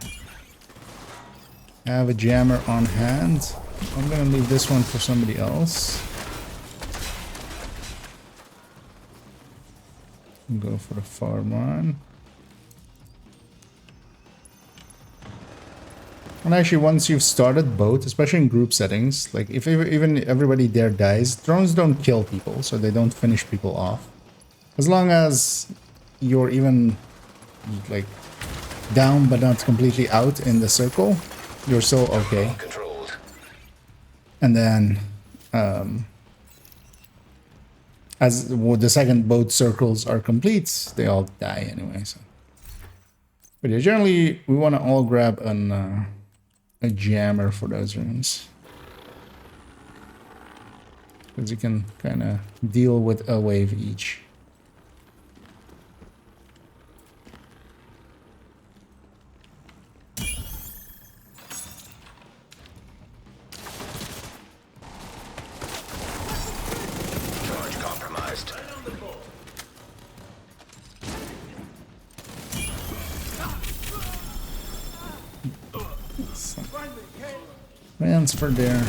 have a jammer on hand. I'm gonna leave this one for somebody else. Go for the farm one. And actually, once you've started both, especially in group settings, like if even everybody there dies, drones don't kill people, so they don't finish people off. As long as you're even like down but not completely out in the circle, you're still okay. Controlled. And then as the second both circles are complete, they all die anyway. So, but yeah, generally we want to all grab a jammer for those rooms, because you can kind of deal with a wave each. Charge compromised. Transfer there.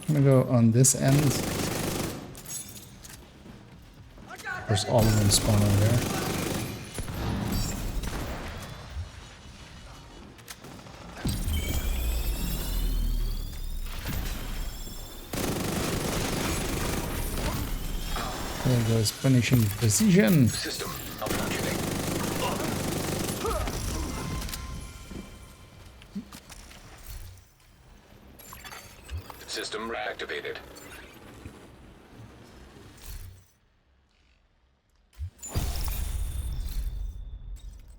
I'm gonna go on this end. There's all of them spawn over there. There goes punishing precision. System malfunctioning. System reactivated.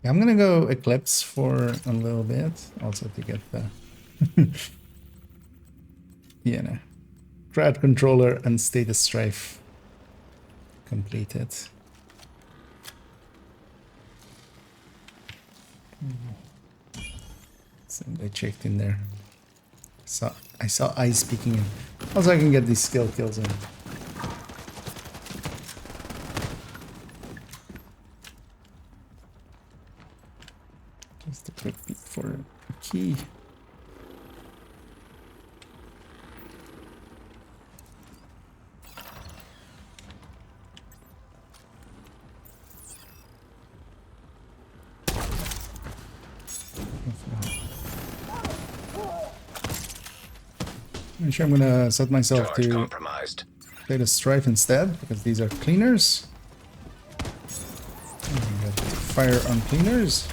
I'm gonna go Eclipse for a little bit, also to get the Crowd Controller and Status Strife completed. So they checked in there. So I saw eyes peeking in. Also, I can get these skill kills in. Just a quick peek for a key. Actually, I'm gonna set myself Charge to compromised. play the Strife instead, because these are cleaners. And we got fire on cleaners.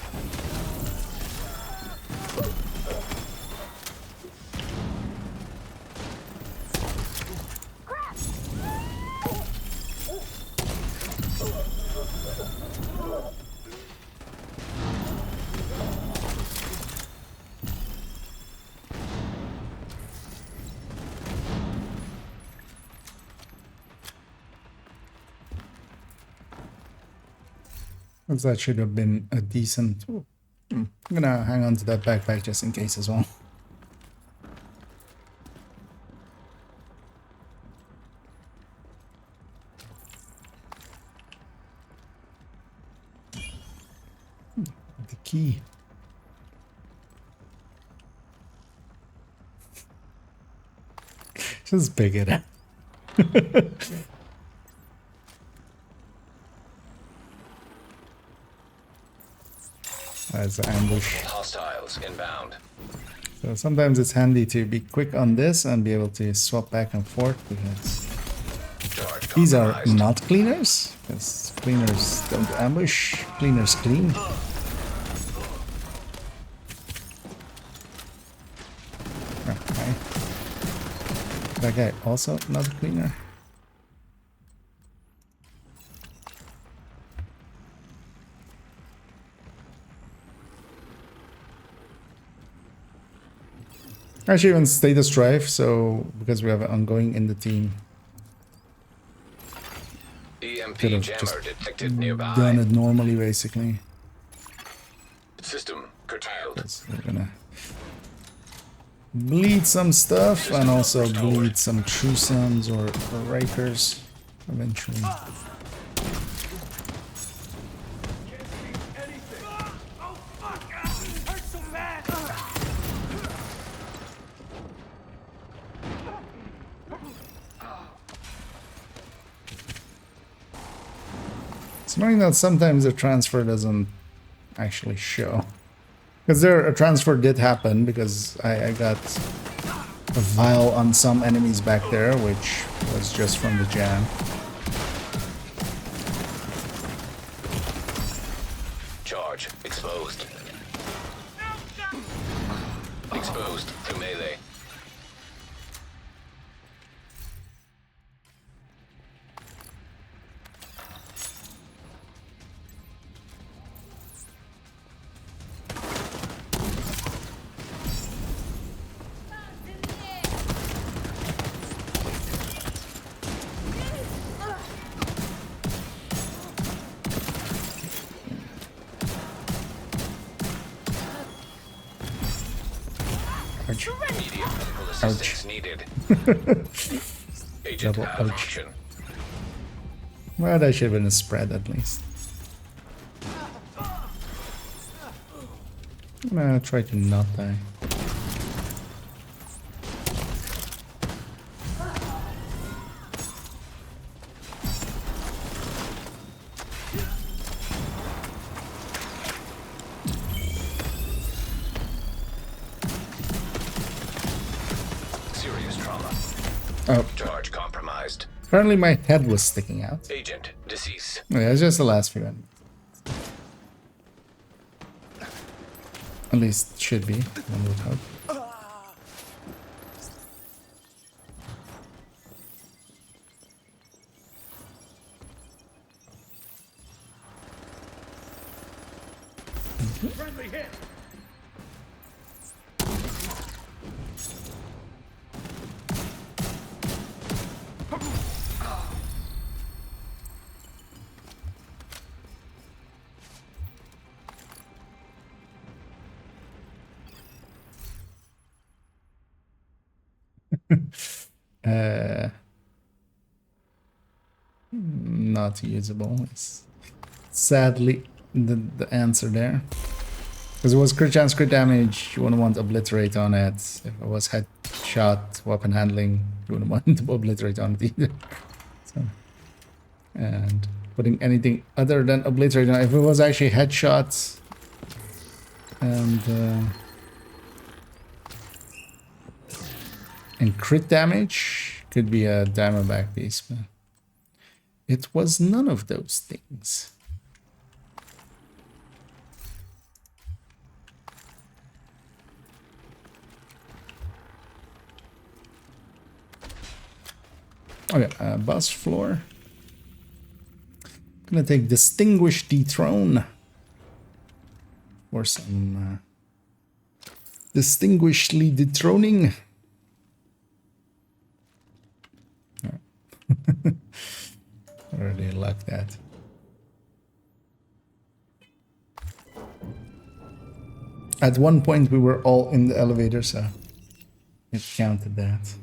That should have been a decent... I'm gonna hang on to that backpack just in case as well. The key. Just pick it up. That's an ambush. Hostiles inbound. So sometimes it's handy to be quick on this and be able to swap back and forth, because Charge these are compromised. not cleaners, because cleaners don't ambush, cleaners clean. Okay. That guy also not a cleaner. Actually, even Status Strife, so because we have an ongoing in the team, EMP could have jammer just detected nearby. done it normally, basically. System curtailed. Because we're gonna bleed some stuff and also bleed some True Sons or Rikers eventually. It's annoying that sometimes the transfer doesn't actually show. Because a transfer did happen, because I got a vial on some enemies back there, which was just from the jam. Charge exposed. Exposed to melee. Ouch. Immediate medical assistance needed. Agent Double ouch. malfunction. Well, that should have been a spread at least. I'm gonna try to not die. Serious trauma. Oh, Charge compromised. apparently my head was sticking out. Agent deceased. Yeah, it's just the last few. At least should be. One would hope. Friendly hit. Not usable. It's sadly the answer there. Because it was crit chance, crit damage, you wouldn't want to obliterate on it. If it was headshot, weapon handling, you wouldn't want to obliterate on it either. So, and putting anything other than obliterate on it, if it was actually headshots and crit damage, could be a diamondback piece, but it was none of those things. Okay, boss floor. Gonna take Distinguished Dethrone for some distinguishedly dethroning. Already like that. At one point we were all in the elevator, so it counted that.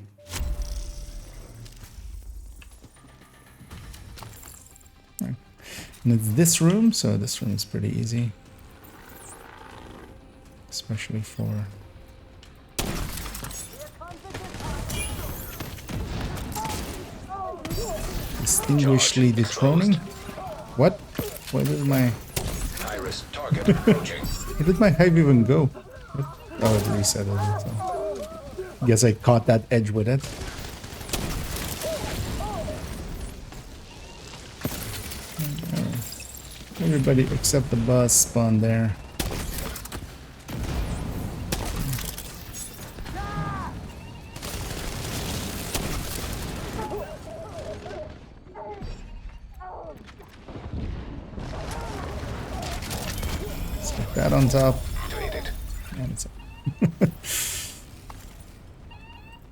And it's this room, so this room is pretty easy. Especially for... distinguishedly dethroning? What? Where did my... Iris target approaching. Where did my hive even go? Oh, it reset it. So. Guess I caught that edge with it. Everybody except the boss spawn there. Let's get that on top. And so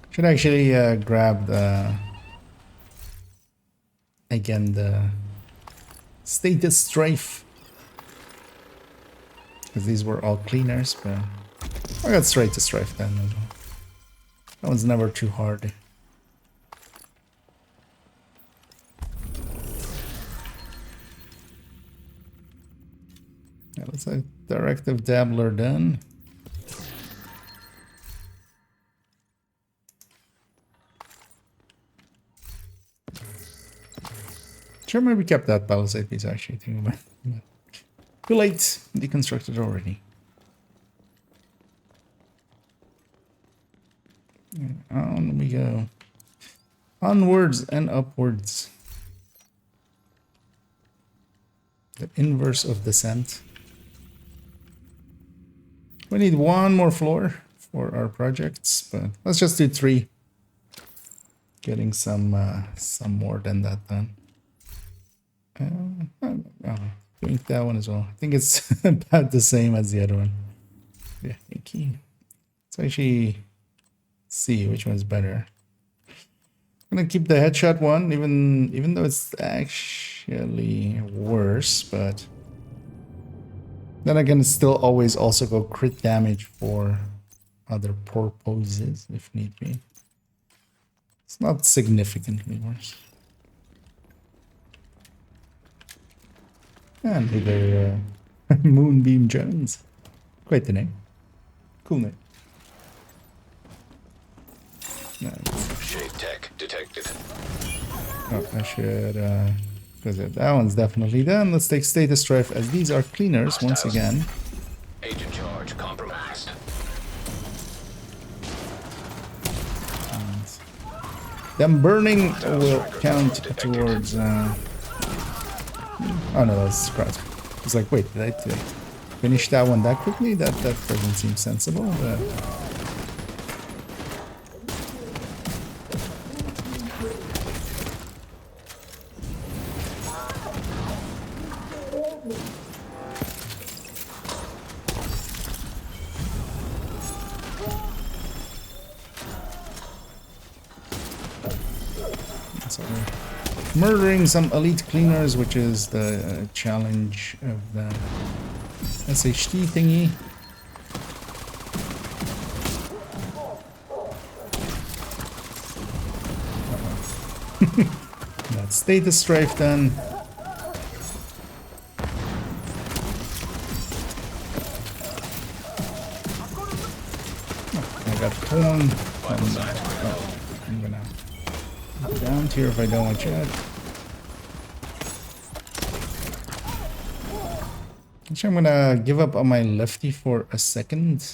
should actually grab the again the status strafe, because these were all cleaners, but I got straight to strafe then as well. That one's never too hard. Yeah, looks like Directive Dabbler done. Sure, maybe kept that palisade piece actually. Thinking about it. Too late. Deconstructed already. And on we go. Onwards and upwards. The inverse of descent. we need one more floor for our projects, but let's just do 3. Getting some more than that done. Drink that one as well. I think it's about the same as the other one. Yeah, key. Let's actually see which one's better. I'm gonna keep the headshot one, even though it's actually worse, but then I can still always also go crit damage for other purposes if need be. It's not significantly worse. And either Moonbeam Jones. Quite the name. Cool name. Nice. Shade tech detected. Oh, I should, because that one's definitely done. Let's take status strife as these are cleaners once again. Agent charge compromised. Them burning will count towards. Oh no, that's correct. It's like, wait, did I finish that one that quickly? That doesn't seem sensible. But... murdering some elite cleaners, which is the challenge of the SHT thingy. That's status strife done. Oh, I got torn. I'm gonna down here if I don't want chat. Actually, I'm gonna give up on my lefty for a second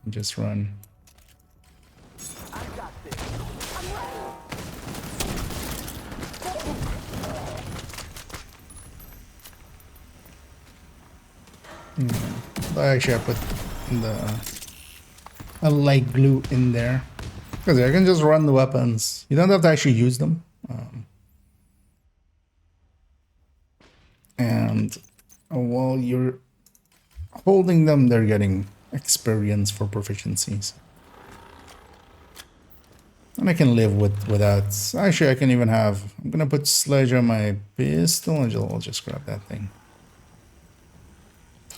and just run. Actually, I put a light glue in there because I can just run the weapons. You don't have to actually use them. And while you're holding them, they're getting experience for proficiencies. And I can live without. Actually, I can even have. I'm gonna put sledge on my pistol, and I'll just grab that thing.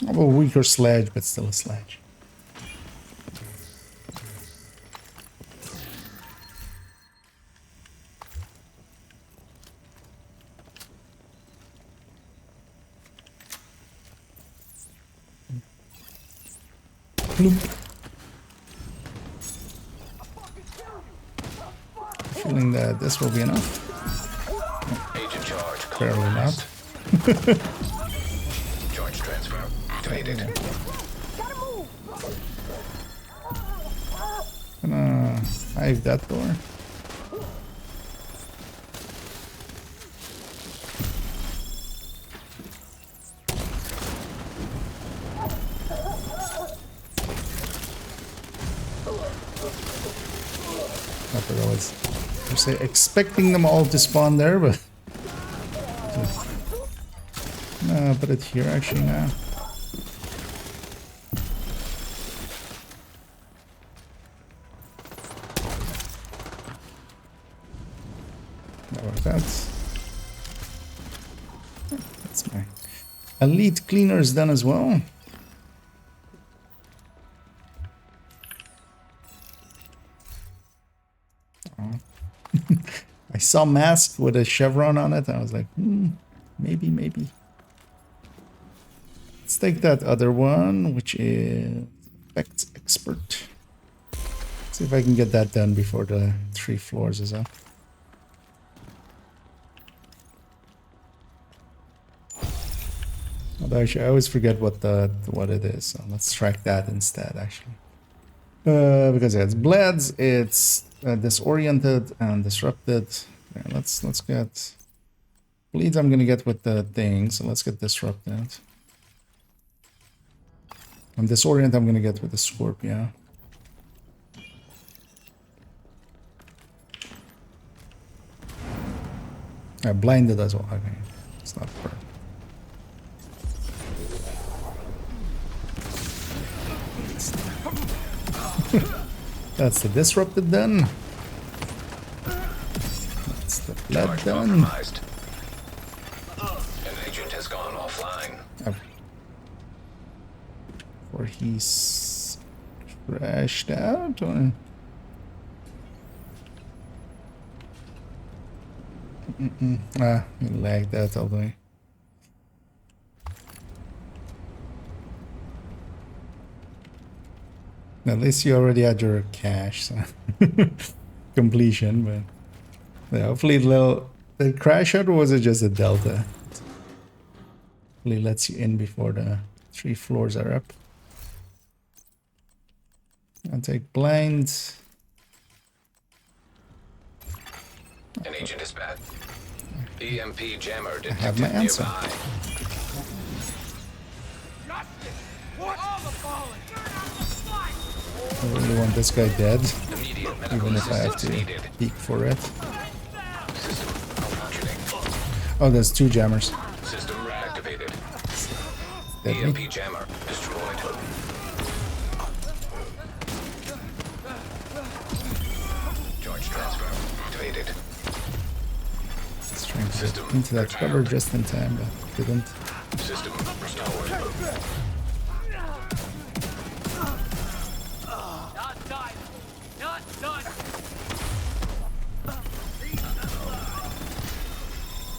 I have a weaker sledge, but still a sledge. Feeling that this will be enough. Agent charge Apparently not. Charge transfer activated. Gonna hive that door. I was expecting them all to spawn there, but put it here actually now. That's my elite cleaners done as well. I saw mask with a chevron on it. I was like, maybe. Let's take that other one, which is effects expert. See if I can get that done before the 3 floors is up. Although actually, I always forget what it is. So let's track that instead, actually. Because yeah, it's bleds, it's disoriented and disrupted. Yeah, let's get bleeds. I'm gonna get with the thing, so let's get disrupted. On this orient, I'm gonna get with the Scorpio. I blinded as well. Okay, it's not perfect. That's the disrupted done. That's the blood Charge done. compromised. An agent has gone offline. Or he's crashed out, or he lagged out all the way. At least you already had your cache, so completion, but yeah, hopefully the crash out, or was it just a delta? Hopefully lets you in before the 3 floors are up. I'll take blind. An agent is bad. EMP jammer have detected my answer. nearby. I really want this guy dead, Immediate medical even if I have assistance to needed. peek for it. System malfunctioning. Oh, there's 2 jammers. System reactivated. Deadly. EMP jammer destroyed. Charge transfer activated. It's trying to System get into that cover returned. just in time, but didn't. System restored. Not done. Not done.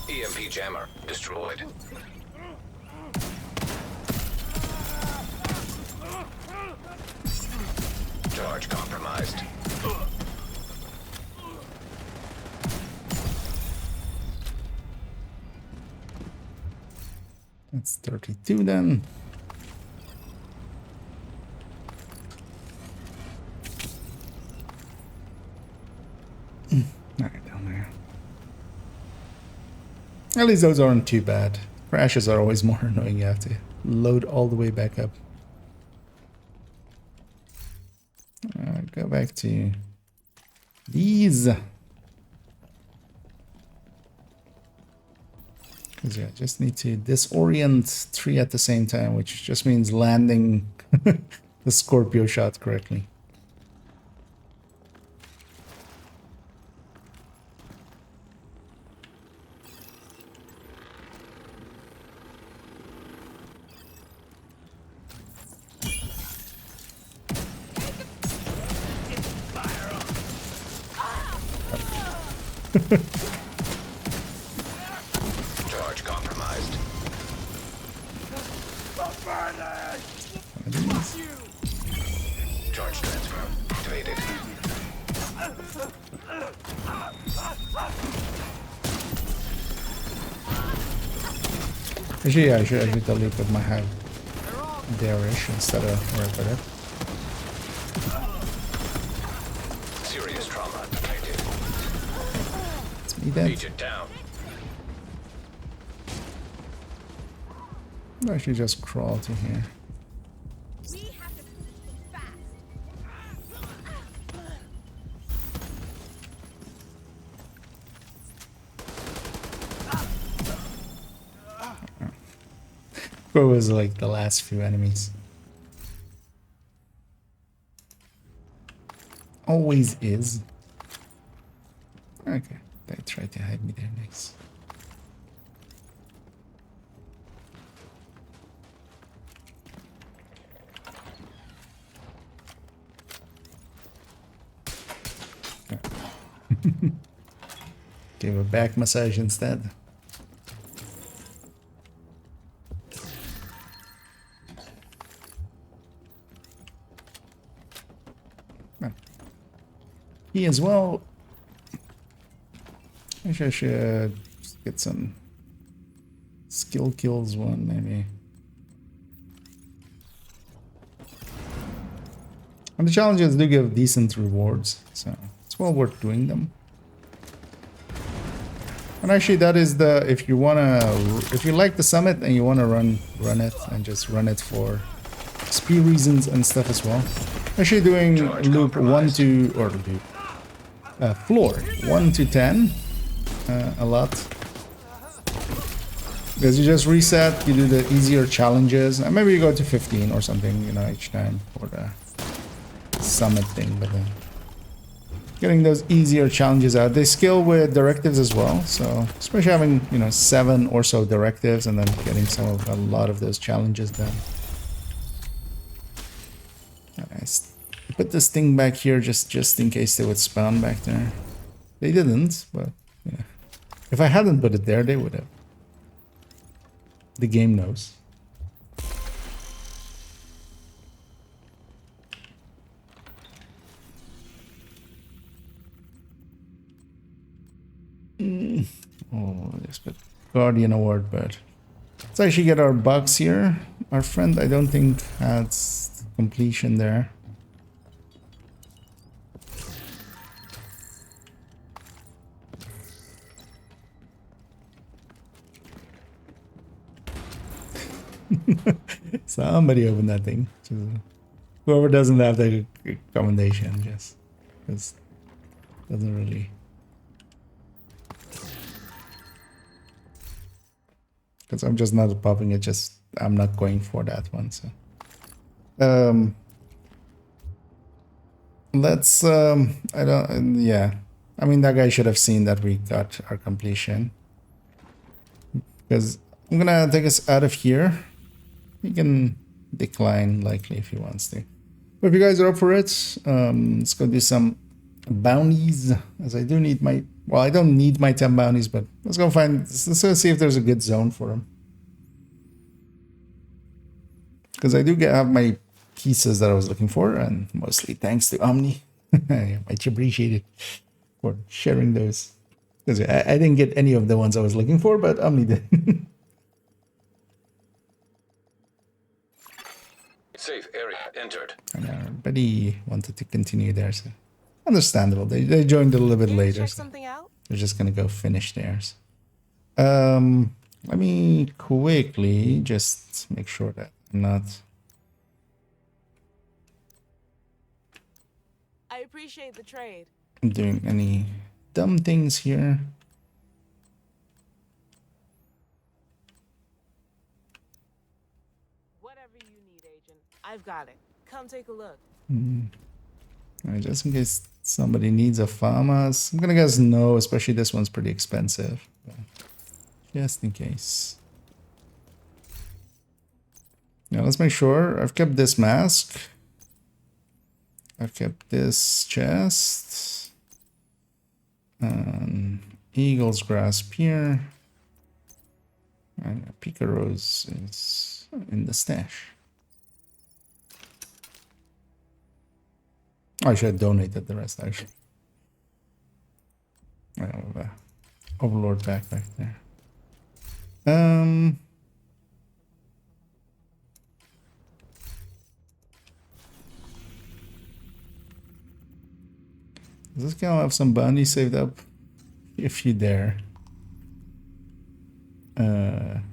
EMP jammer destroyed. Charge compromised. That's 32 then. Alright, down there. At least those aren't too bad. Crashes are always more annoying. You have to load all the way back up. Go back to these. Because yeah, just need to disorient 3 at the same time, which just means landing the Scorpio shot correctly. Charge compromised. Charge transfer activated. Actually, yeah, I should totally put my hand there-ish instead of right there. Serious trauma detected. It's me dead. Agent down. I should just crawl to here. We have to position fast. Where was like the last few enemies? Always is. Okay, they tried to hide me there. Nice. Gave a back massage instead. He as well. Actually, I should just get some skill kills one maybe. And the challenges do give decent rewards, so it's well worth doing them. And actually, that is the if you like the summit and you wanna run it and just run it for XP reasons and stuff as well. Actually doing loop 1 to, or loop, floor 1 to 10 a lot. Because you just reset, you do the easier challenges, and maybe you go to 15 or something, you know, each time for the summit thing, but then getting those easier challenges out. They scale with directives as well, so especially having, you know, 7 or so directives and then getting a lot of those challenges done. Nice. Put this thing back here just in case they would spawn back there. They didn't, but yeah. If I hadn't put it there, they would have. The game knows. Oh, let's put Guardian Award, but let's actually get our bugs here. Our friend, I don't think, has completion there. Somebody open that thing. Whoever doesn't have the commendation, just doesn't really. Because I'm just not popping it. Just I'm not going for that one. So, let's. I don't. Yeah. I mean, that guy should have seen that we got our completion. Because I'm gonna take us out of here. He can decline likely if he wants to. But if you guys are up for it, let's go do some bounties. As I do need my, well, I don't need my 10 bounties, but let's go see if there's a good zone for them. Because I do have my pieces that I was looking for, and mostly thanks to Omni. Much appreciated for sharing those. Because I didn't get any of the ones I was looking for, but Omni did. Safe area entered. I know, but he wanted to continue there, so understandable. They joined a little bit later. Check So something out? they're just gonna go finish theirs. Let me quickly just make sure that I'm not. I appreciate the trade. Doing any dumb things here. Whatever you need, Agent. I've got it. Come take a look. Alright, just in case somebody needs a farmers. I'm gonna guess no, especially this one's pretty expensive. But just in case. Now let's make sure I've kept this mask. I've kept this chest. Eagle's grasp here. And Picaro's is in the stash. I should have donated the rest actually. I have Overlord back there. Does this guy have some bounty saved up? If you dare. And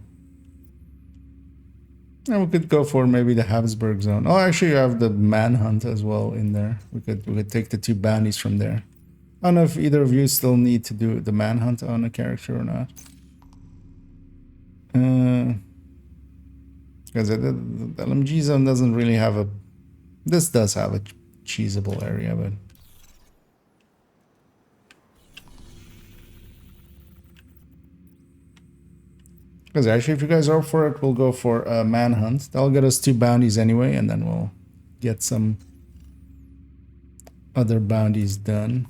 we could go for maybe the Habsburg zone. Oh, actually, you have the manhunt as well in there. We could take the 2 bounties from there. I don't know if either of you still need to do the manhunt on a character or not. Because the LMG zone doesn't really have a. This does have a cheesable area, but. Because actually, if you guys are up for it, we'll go for a manhunt. That'll get us 2 bounties anyway, and then we'll get some other bounties done.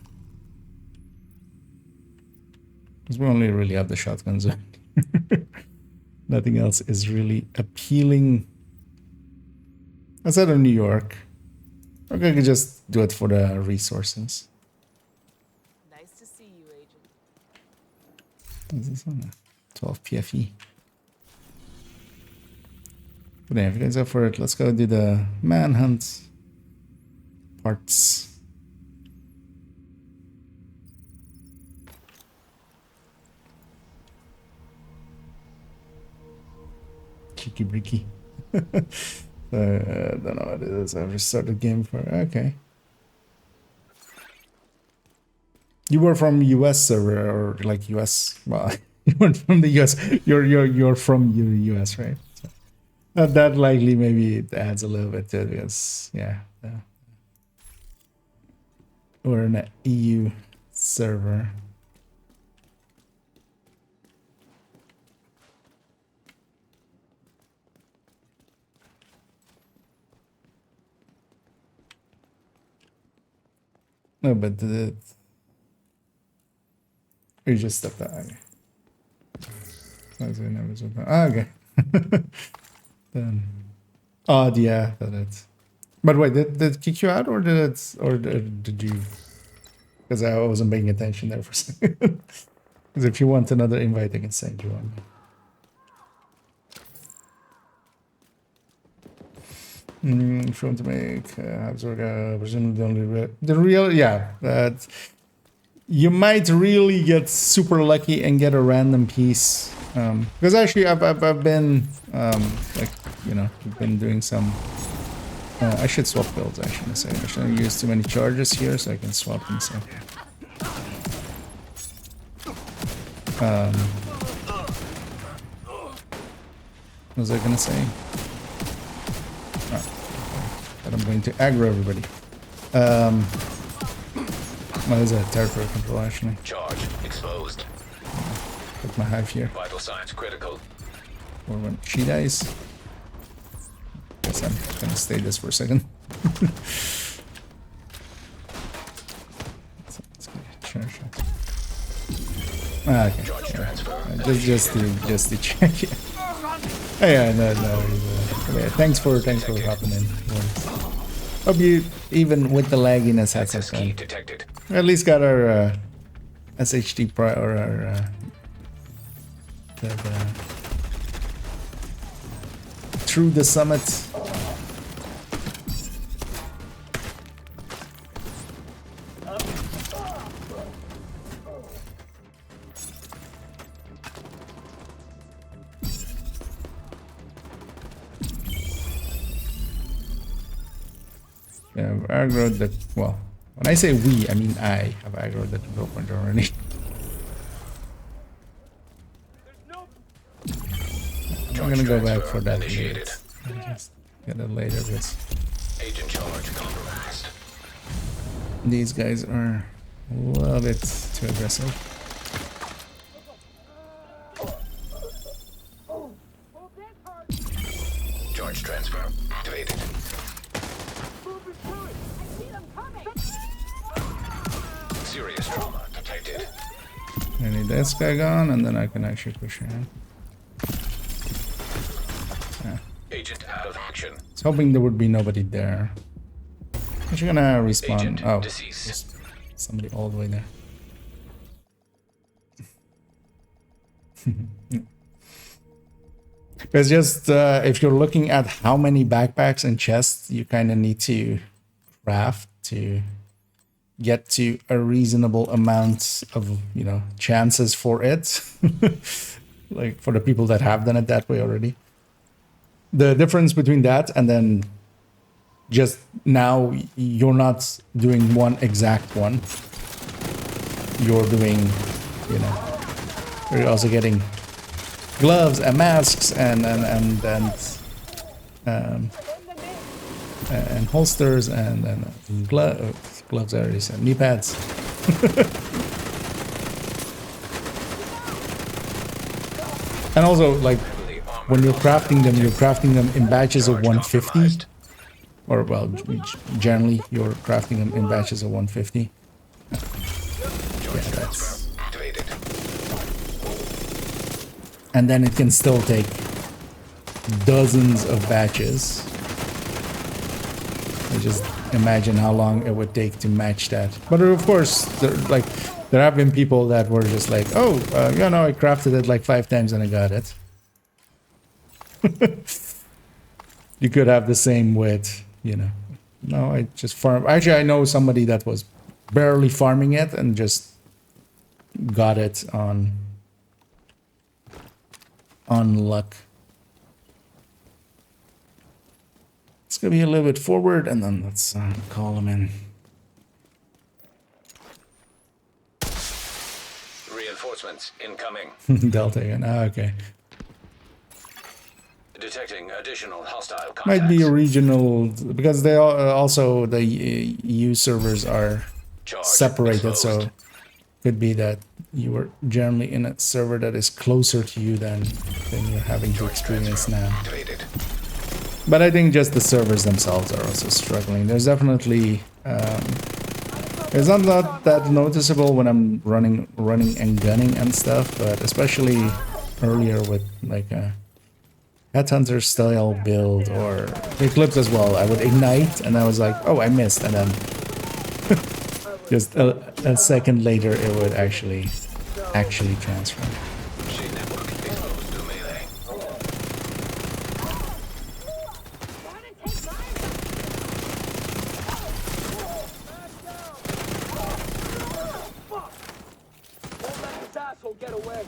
Because we only really have the shotguns. Nothing else is really appealing. Outside of New York. Okay, I could just do it for the resources. Nice to see you, Agent. What's this one? 12 PFE. But yeah, if you guys are for it, let's go do the manhunt parts. Cheeky breaky. I don't know what it is. I restarted the game for okay. You were from US server or like US? Well, you weren't from the US. You're from the US, right? So, that likely maybe it adds a little bit to it because yeah, we're in an EU server. No, but you just stepped out. Okay. Then odd, yeah, that it. But wait, did it kick you out or did you? Because I wasn't paying attention there for a second. Because if you want another invite, I can send you one. If you want to make presumably only the real, yeah, that you might really get super lucky and get a random piece. Because actually, I've been like, you know, we've been doing some. I should swap builds. I shouldn't say. I shouldn't use too many charges here, so I can swap them. So. What was I gonna say? That I'm going to aggro everybody. What is that? Territory control, actually. Charge exposed. Put my hive here. Vital signs critical. Or when she dies. Guess I'm gonna stay this for a second. Okay. Yeah. Just to check it. Oh, yeah, no. Okay, thanks for hopping in. Hope you, even with the lagginess, had some fun. Detected. At least got our SHD Pro or our through the summit. Yeah, I've aggroed that. Well, when I say we, I mean I have aggroed that control point already. I'm gonna go back for that. Initiated. Just get it later because Agent charge compromised. these guys are a little bit too aggressive. Charge transfer activated. Serious trauma detected. I need this guy gone, and then I can actually push in. Agent out of action. I was hoping there would be nobody there. I'm just gonna respawn. Agent Oh, deceased. just somebody all the way there. Because just if you're looking at how many backpacks and chests you kind of need to craft to get to a reasonable amount of, you know, chances for it. Like for the people that have done it that way already. The difference between that and then just now you're not doing one exact one. You're doing, you know, you're also getting gloves and masks and holsters and gloves I already said, knee pads. And also, like, when you're crafting them in batches of 150. Or, well, generally, you're crafting them in batches of 150. Yeah, that's... And then it can still take dozens of batches. I just imagine how long it would take to match that. But of course, there have been people that were just like, oh, you know, I crafted it like 5 times and I got it. You could have the same with, you know, no, I just farm. Actually, I know somebody that was barely farming it and just got it on luck. It's gonna be a little bit forward, and then let's call him in. Reinforcements incoming. Delta again. Ah, okay. Detecting additional hostile contacts. Might be a regional, because they are also the EU servers are Charge separated, exposed. so could be that you were generally in a server that is closer to you than you're having to experience now. Activated. But I think just the servers themselves are also struggling. There's definitely it's not that noticeable when I'm running and gunning and stuff, but especially earlier with like a Headhunter style build or Eclipse as well. I would ignite and I was like, oh, I missed, and then just a second later it would actually transfer. Machine network exposed to melee. Don't let this asshole get away.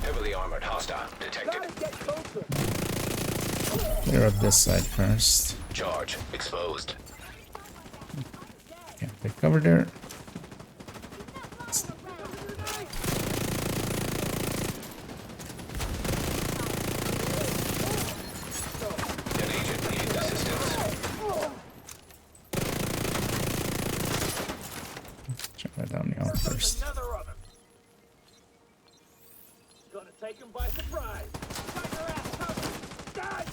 Heavily armored hostile detected. Get closer. Clear up this side first. Charge exposed. Okay, take cover there. An agent needs assistance. Check that down the out first. Another of them. Gonna take him by surprise. Find your ass, cover. Die!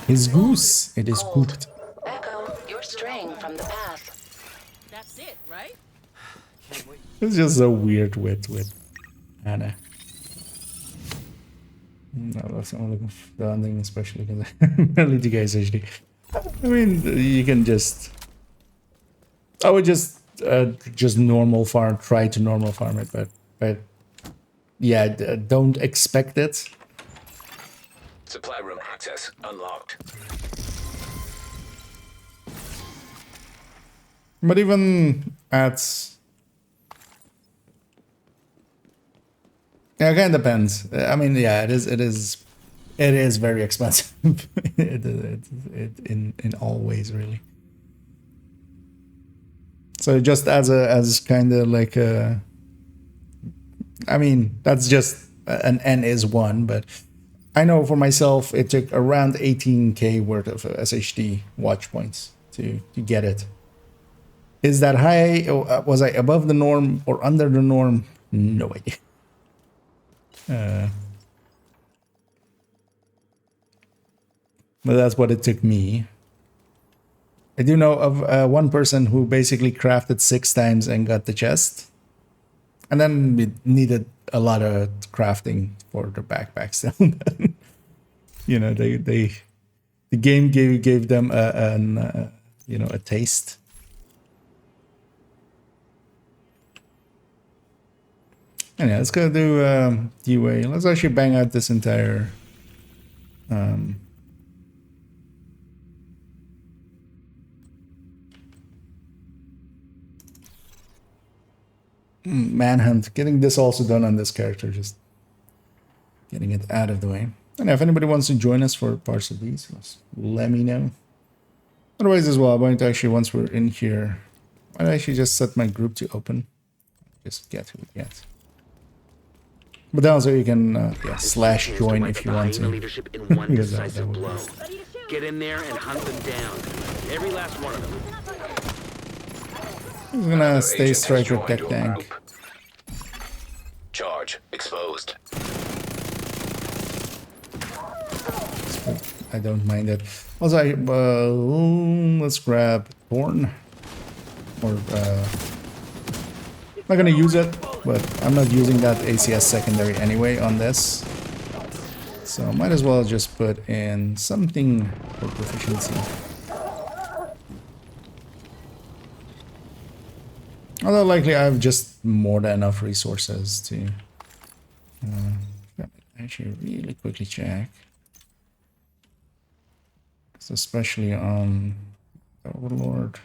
His goose. It is cooked. Echo, you're straying from the path. That's it, right? It's just so weird with Anna. No, that's not looking for the ending, especially because really the guys HD. I mean, you can just. I would just normal farm, try to normal farm it, but yeah, don't expect it. Supply room access unlocked. But even at, yeah, it kind of depends. I mean, yeah, it is very expensive. it in all ways, really. So just as kind of like a, I mean, that's just an N is one, but I know for myself it took around 18k worth of SHD watch points to get it. Is that high? Was I above the norm or under the norm? No idea. But that's what it took me. I do know of one person who basically crafted 6 times and got the chest. And then we needed a lot of crafting for the backpacks. You know, the game gave them a taste. Anyway, let's go do UA. Let's actually bang out this entire manhunt. Getting this also done on this character, just getting it out of the way. And if anybody wants to join us for parts of these, let me know. Otherwise as well, I'm going to actually, once we're in here, I'll actually just set my group to open. Just get who we get. But then also you can slash join if you want to. Leadership in one decisive blow. Get in there and hunt them down. Every last one of them. I'm gonna stay striker tech tank. Charge exposed. I don't mind it. Also, let's grab Thorn. Or not gonna use it, but I'm not using that ACS secondary anyway on this. So might as well just put in something for proficiency. Although likely I have just more than enough resources to... I actually really quickly check. So especially on Overlord.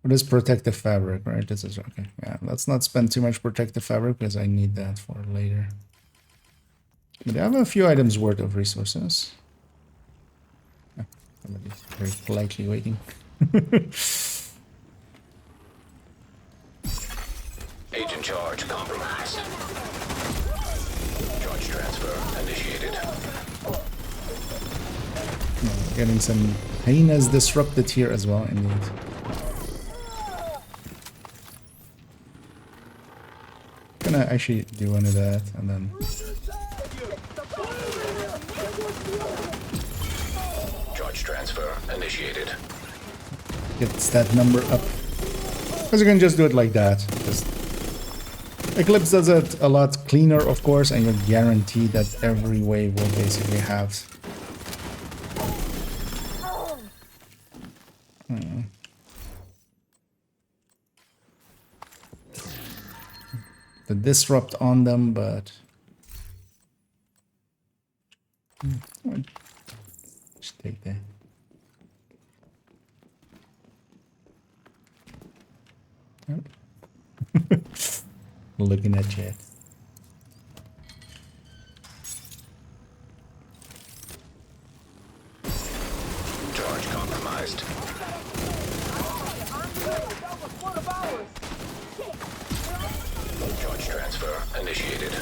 What is protective fabric, right? This is okay. Yeah, let's not spend too much protective fabric because I need that for later. But I have a few items worth of resources. Oh, somebody's very politely waiting. Agent charge compromised. Charge transfer initiated. Getting some hyenas disrupted here as well, indeed. Gonna actually do one of that and then Charge transfer initiated. gets that number up. Because you can just do it like that. Just Eclipse does it a lot cleaner, of course, and you're guaranteed that every wave will basically have. The disrupt on them, but just take that. Yep. Looking at chat. Charge compromised. Charge transfer initiated.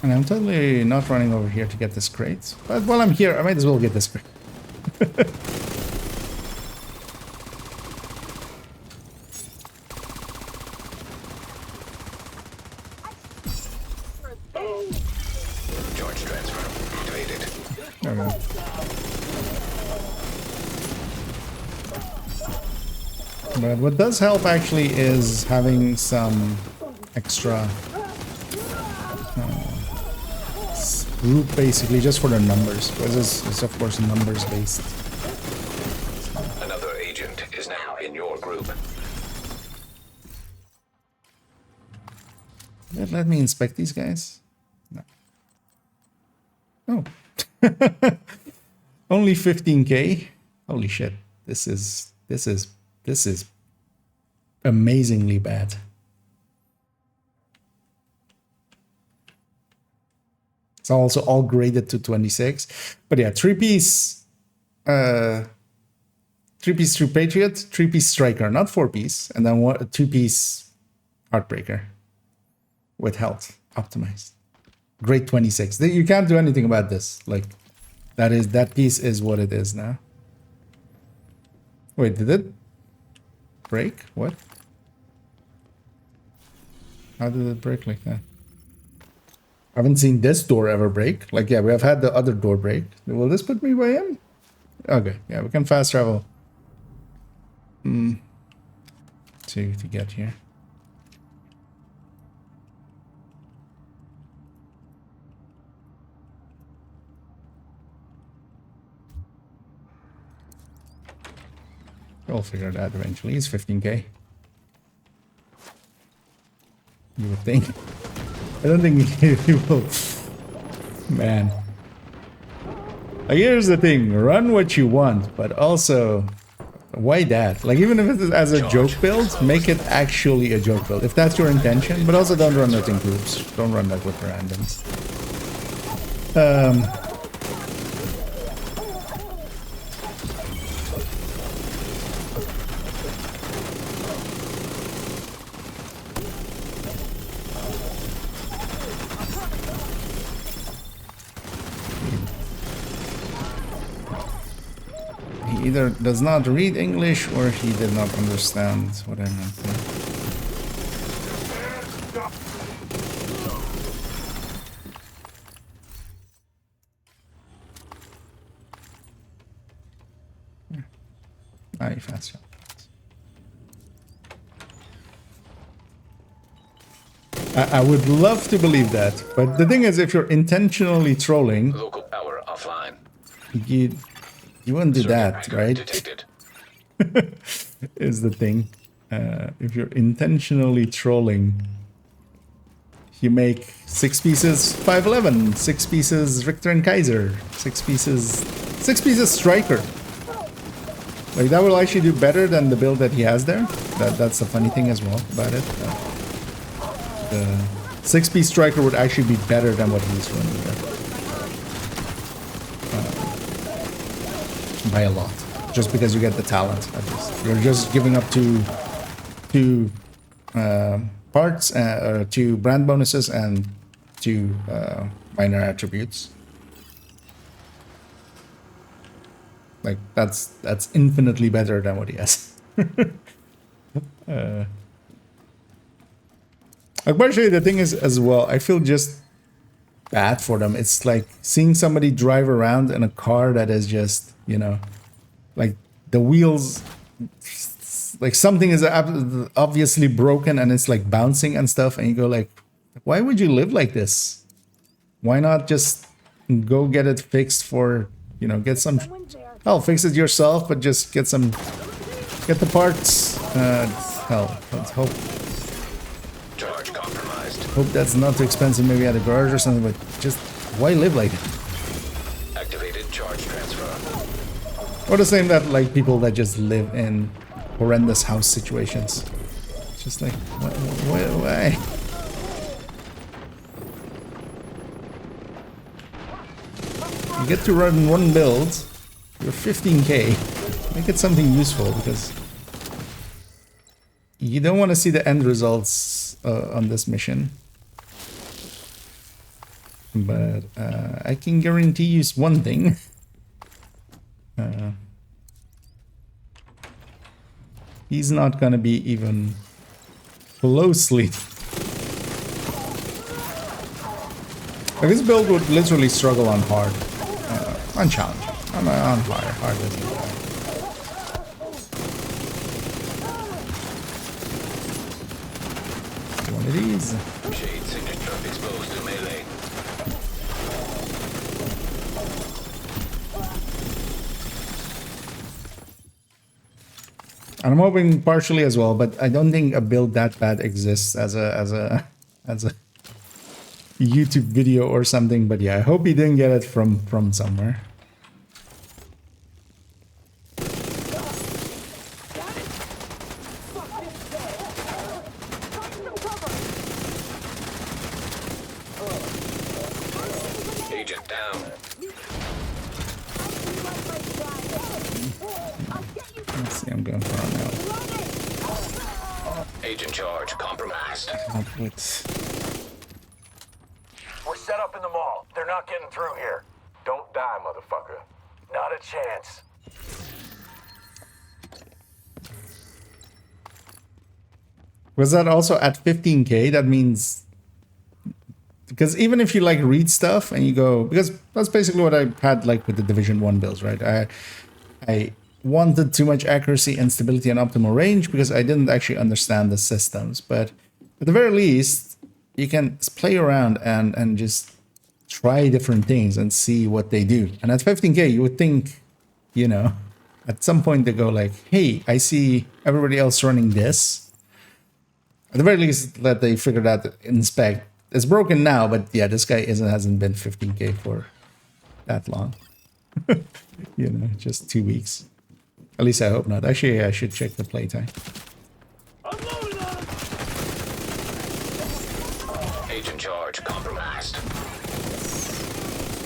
And I'm totally not running over here to get this crate. But while I'm here, I might as well get this crate. Charge transfer activated. There we go. But what does help actually is having some extra group basically just for the numbers, because it's of course numbers based. Another agent is now in your group. Let me inspect these guys. No. Oh. Only 15k. Holy shit. This is amazingly bad. It's also all graded to 26. But yeah, 3-piece 3-piece True Patriot, 3-piece Striker, not 4-piece, and then 2-piece Heartbreaker with health optimized. Grade 26. You can't do anything about this. Like that piece is what it is now. Wait, did it break? What? How did it break like that? I haven't seen this door ever break. Like, yeah, we have had the other door break. Will this put me way in? Okay, yeah, we can fast travel. To get here. We'll figure it out eventually. It's 15k. You would think. I don't think he will. Man. Like, here's the thing. Run what you want, but also, why that? Like, even if it's as a joke build, make it actually a joke build. If that's your intention, but also don't run that in groups. Don't run that with randoms. Either does not read English or he did not understand what I meant. Very fast. I would love to believe that, but the thing is, if you're intentionally trolling, Local power offline. you wouldn't do that, right? Detected. is the thing. If you're intentionally trolling, you make 6 pieces 511, 6 pieces Richter and Kaiser, 6 pieces Striker. Like that will actually do better than the build that he has there. That's the funny thing as well about it. The 6-piece Striker would actually be better than what he's running there. By a lot. Just because you get the talent. You're just giving up two parts, 2 brand bonuses and 2 minor attributes. Like that's infinitely better than what he has. Like partially the thing is as well, I feel just bad for them. It's like seeing somebody drive around in a car that is just, you know, like the wheels, like something is obviously broken and it's like bouncing and stuff, and you go like, why would you live like this? Why not just go get it fixed for, you know, get some, hell, fix it yourself, but just get the parts. Hell, let's hope. Charge compromised. Hope that's not too expensive, maybe at a garage or something, but just why live like that? Activated charge transfer. Or the same that like people that just live in horrendous house situations. It's just like, why? You get to run one build, you're 15k. Make it something useful, because you don't want to see the end results on this mission. But I can guarantee you one thing. He's not gonna be even closely. Like this build would literally struggle on hard, on challenge, on hard isn't hard. One of these. Shade signature exposed to melee. And I'm hoping partially as well, but I don't think a build that bad exists as a YouTube video or something. But yeah, I hope he didn't get it from somewhere. Agent down. Let's see, I'm going for it now. Agent charge compromised. We're set up in the mall. They're not getting through here. Don't die, motherfucker. Not a chance. Was that also at 15k? That means, because even if you like read stuff and you go, because that's basically what I had like with the Division 1 builds, right? I wanted too much accuracy and stability and optimal range because I didn't actually understand the systems. But at the very least, you can play around and just try different things and see what they do. And at 15k, you would think, you know, at some point they go like, hey, I see everybody else running this. At the very least, that they figured out to inspect. It's broken now, but yeah, this guy hasn't been 15k for that long. You know, just 2 weeks. At least I hope not. Actually, I should check the playtime. Agent charge compromised.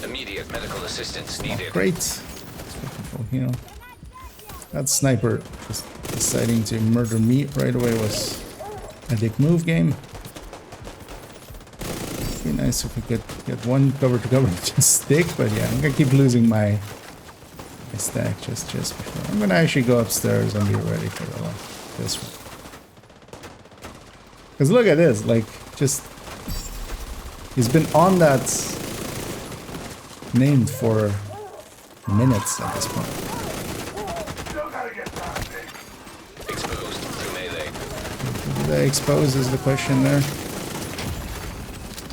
Immediate medical assistance needed. Great. You know, that sniper just deciding to murder me right away was a dick move, game. Be nice if we could get one cover to cover just stick, but yeah, I'm gonna keep losing my stack just before. I'm gonna actually go upstairs and be ready for this one. Because look at this, like, just he's been on that named for minutes at this point. Exposed to melee. Did I expose is the question there?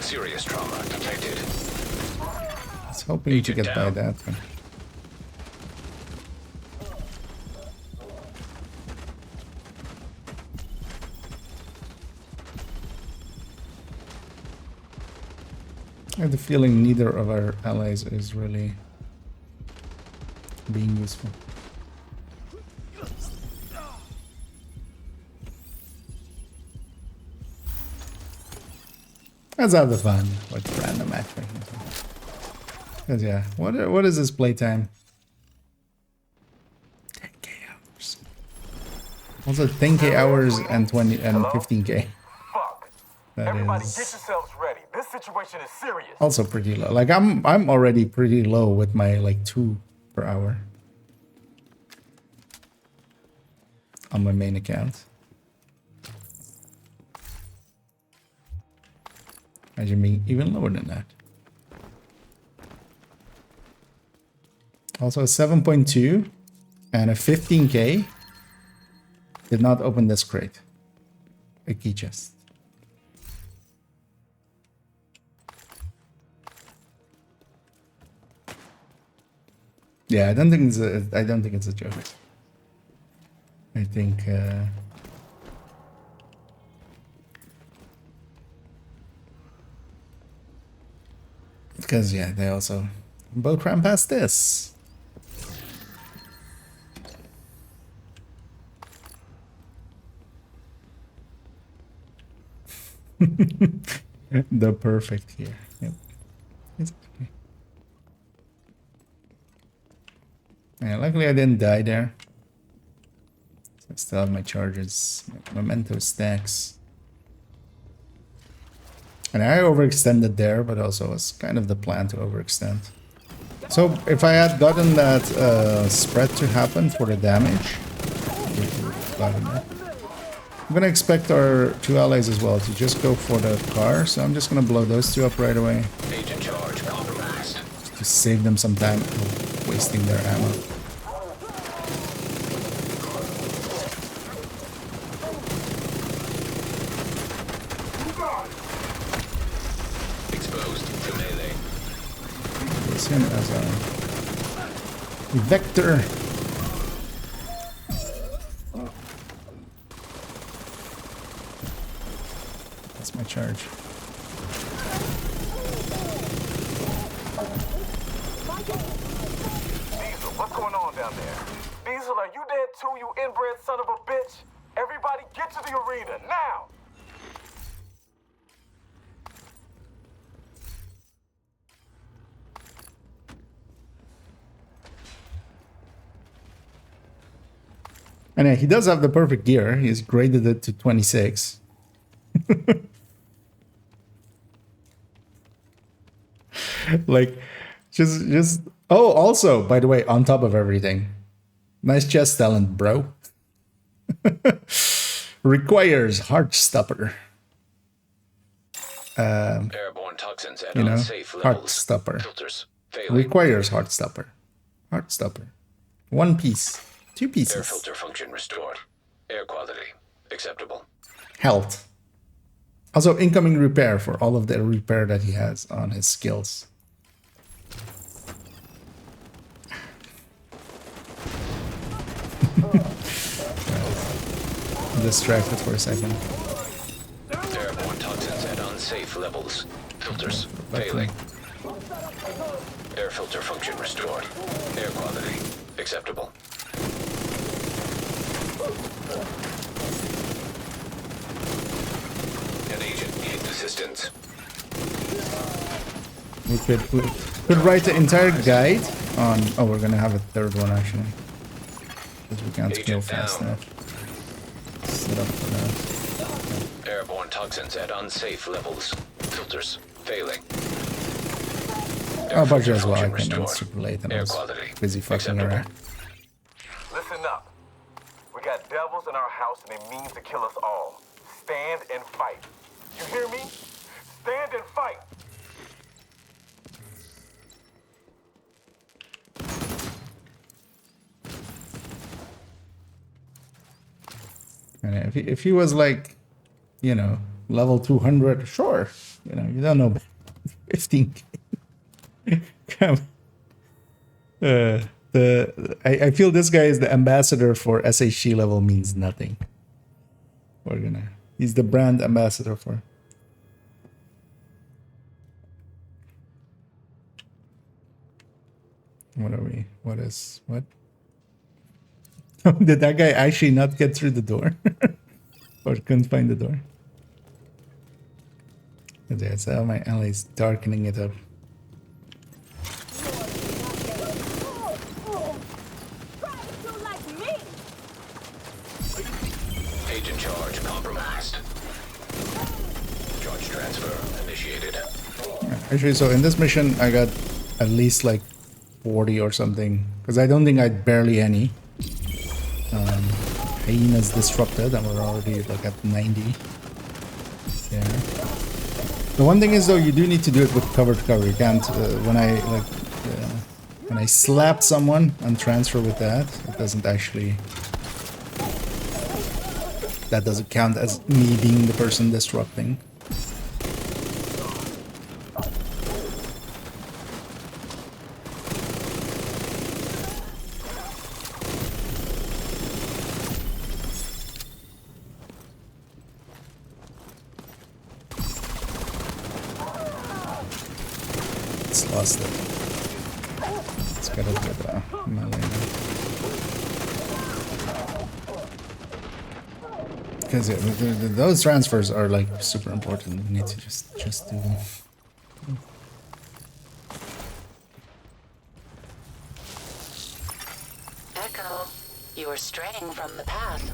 Serious trauma detected. I was hoping to get by that one. I have the feeling neither of our allies is really being useful. Let's have the fun with random matchmaking. Because yeah, what is this playtime? 10k hours. Also 10k hours and 20 and 15k. Fuck. That Everybody is get yourselves ready. This situation is serious. also pretty low. Like I'm already pretty low with my like 2 per hour on my main account. Imagine being even lower than that. Also a 7.2 and a 15k did not open this crate. A key chest. Yeah, I don't think it's a joke. I think because yeah, they also boat ran past this. The perfect here. Yep. Exactly. Yeah, luckily I didn't die there. So I still have my charges, my memento stacks. And I overextended there, but also was kind of the plan to overextend. So if I had gotten that spread to happen for the damage, I'm gonna expect our 2 allies as well to just go for the car, so I'm just gonna blow those 2 up right away. Agent charge compromised. To save them some time wasting their ammo. Exposed to melee. Use him as a vector. That's my charge. Diesel, what's going on down there? Diesel, are you dead too, you inbred son of a bitch? Everybody get to the arena, now! And yeah, he does have the perfect gear. He's graded it to 26. Like, just. Oh, also, by the way, on top of everything, nice chest talent, bro. Requires heart stopper. Airborne toxins at You know, unsafe heart levels. stopper. Filters failing. Requires heart stopper. Heart stopper. 1 piece. 2 Air pieces. filter function restored. Air quality acceptable. Health. Also, incoming repair for all of the repair that he has on his skills. I'm distracted for a second. Airborne toxins at unsafe levels. Filters failing. Air filter function restored. Air quality acceptable. An agent needs assistance. We could write the entire guide on. Oh, we're gonna have a 3rd one actually. Because we can't Agent kill fast down. enough. Set up for that. Airborne toxins at unsafe levels. Filters failing. Oh, but filter as well, I function came in restored. super late and I Air was quality busy fucking acceptable. around. Listen up. We got devils in our house and they mean to kill us all. Stand and fight. You hear me? Stand and fight. And if he was like, you know, level 200, sure. You know, you don't know. 15k. Come. I feel this guy is the ambassador for SHG level means nothing. He's the brand ambassador for. What are we? What is what? Did that guy actually not get through the door? Or couldn't find the door? Okay, so my ally is darkening it up. Agent charge compromised. Charge transfer initiated. Actually, so in this mission, I got at least like 40 or something. Because I don't think I had barely any. Hyena's disrupted, and we're already like at 90. Yeah. The one thing is though, you do need to do it with cover to cover. You can't when I slap someone and transfer with that, it doesn't actually. That doesn't count as me being the person disrupting. It's lost it. It's got a bit of melee now. Because yeah, those transfers are like super important. You need to just do them. Echo, you are straying from the path.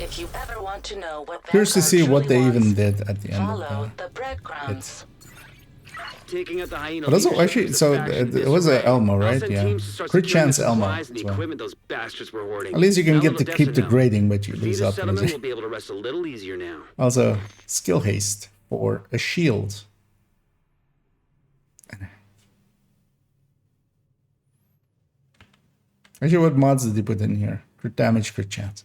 If you ever want to know what Curious to see what they wants, even did at the end follow of the breadcrumbs. Taking out the hyena. But also, leadership actually, was a so faction it was a disarray. Elmo, I'll right? send Yeah. teams to start Crit securing chance the Elmo. supplies and the as well. equipment those bastards were hoarding. At least you can Now get they'll to keep the desert grading, but you now. lose Feeder up. settlement will be able to rest a little easier now. Also, skill haste for a shield. Actually, what mods did they put in here? Crit damage, crit chance.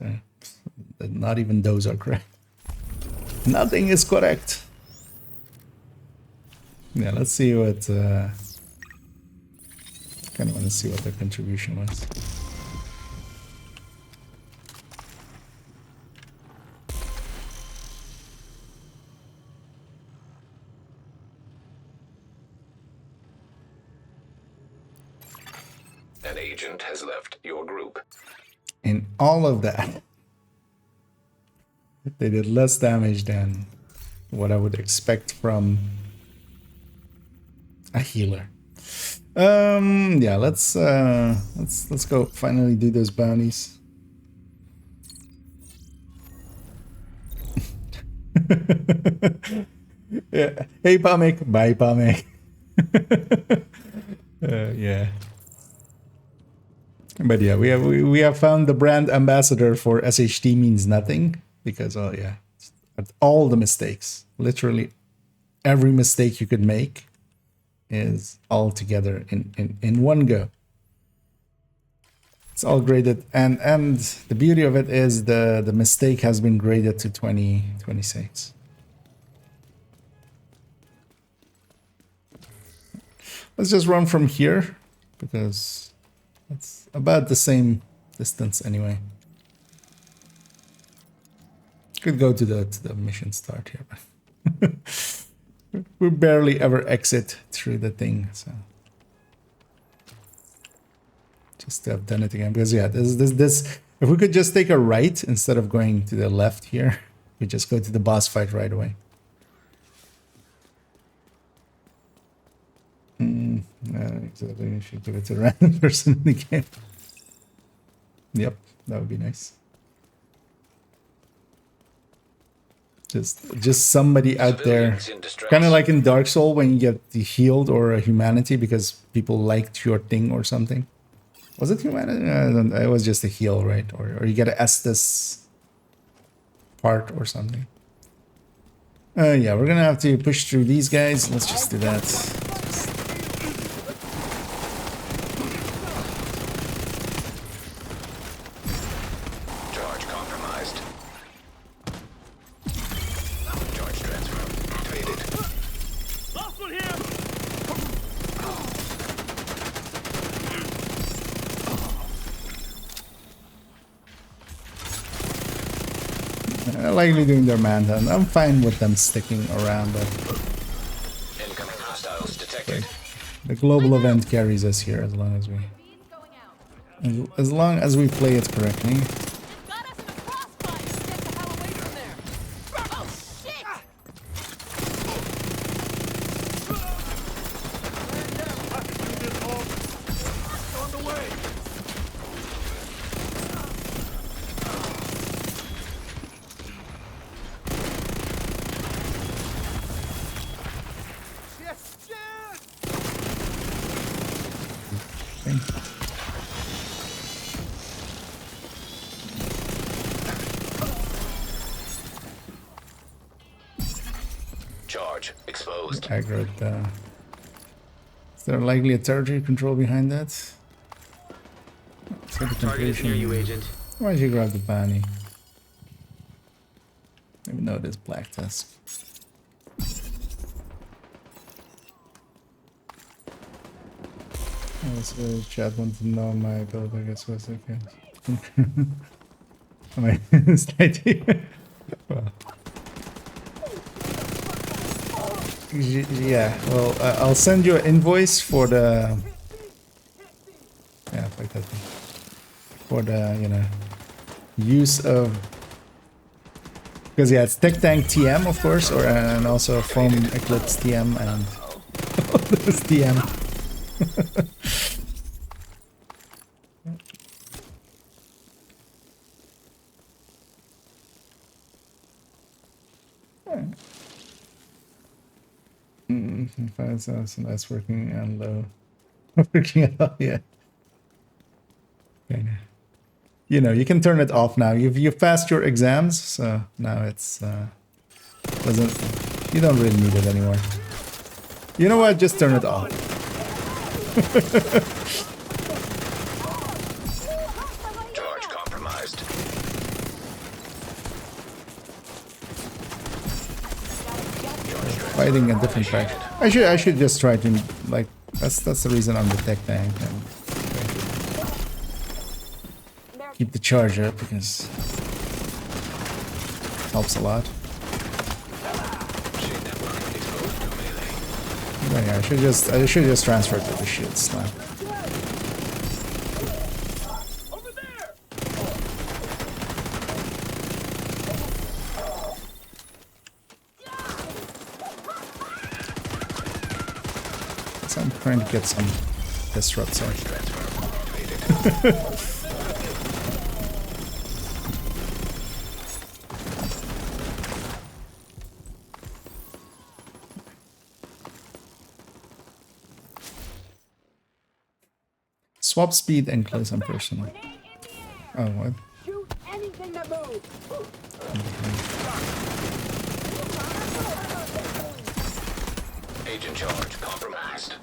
Not even those are correct. Nothing is correct. Yeah, let's see what. Kind of want to see what their contribution was. An agent has left your group. In all of that, they did less damage than what I would expect from a healer. Yeah, let's go finally do those bounties. Yeah. Hey Pamek, bye Pamek. Yeah. But yeah, we have found the brand ambassador for SHT means nothing because oh yeah, all the mistakes, literally every mistake you could make is all together in one go. It's all graded, and the beauty of it is the mistake has been graded to 26. Let's just run from here because it's about the same distance anyway. Could go to the mission start here, but we barely ever exit through the thing, so just to have done it again. Because yeah, this if we could just take a right instead of going to the left here, we just go to the boss fight right away. Exactly. You should give it to a random person in the game. Yep, that would be nice. Just somebody out there, kind of like in Dark Souls when you get the healed or a humanity because people liked your thing or something. Was it humanity? It was just a heal, right? Or you get an Estus part or something. Yeah, we're gonna have to push through these guys. Let's just do that. Likely doing their manhunt. I'm fine with them sticking around. Incoming hostiles detected. The global event carries us here as long as we As long as we play it correctly. Got us in a crossfire. Get the hell away from there. Oh shit! On the way. Charge exposed. Aggroed. Is there likely a territory control behind that? So the Target is near you, Agent. Why'd you grab the bounty? Even though it is Black Tusk. Also, chat wants to know my build, I guess was okay. I mean, slightly. Well. Yeah, well, I'll send you an invoice for the... Yeah, like that. For the, you know, use of... Because yeah, it's Tech Tank TM, of course, or and also Foam Eclipse TM and this TM. So that's working and low. Working at all, yeah. Okay. You know, you can turn it off now. You've passed your exams, so now it's doesn't. You don't really need it anymore. You know what? Just turn it off. Charge compromised. Fighting a different track. I should just try to like that's the reason I'm the Tech Tank and keep the charge up because it helps a lot. But yeah, I should just transfer to the shield slap. So I'm trying to get some disrupts here. Swap speed and close and personal. Oh, what? Shoot anything that moves. Agent charge compromised.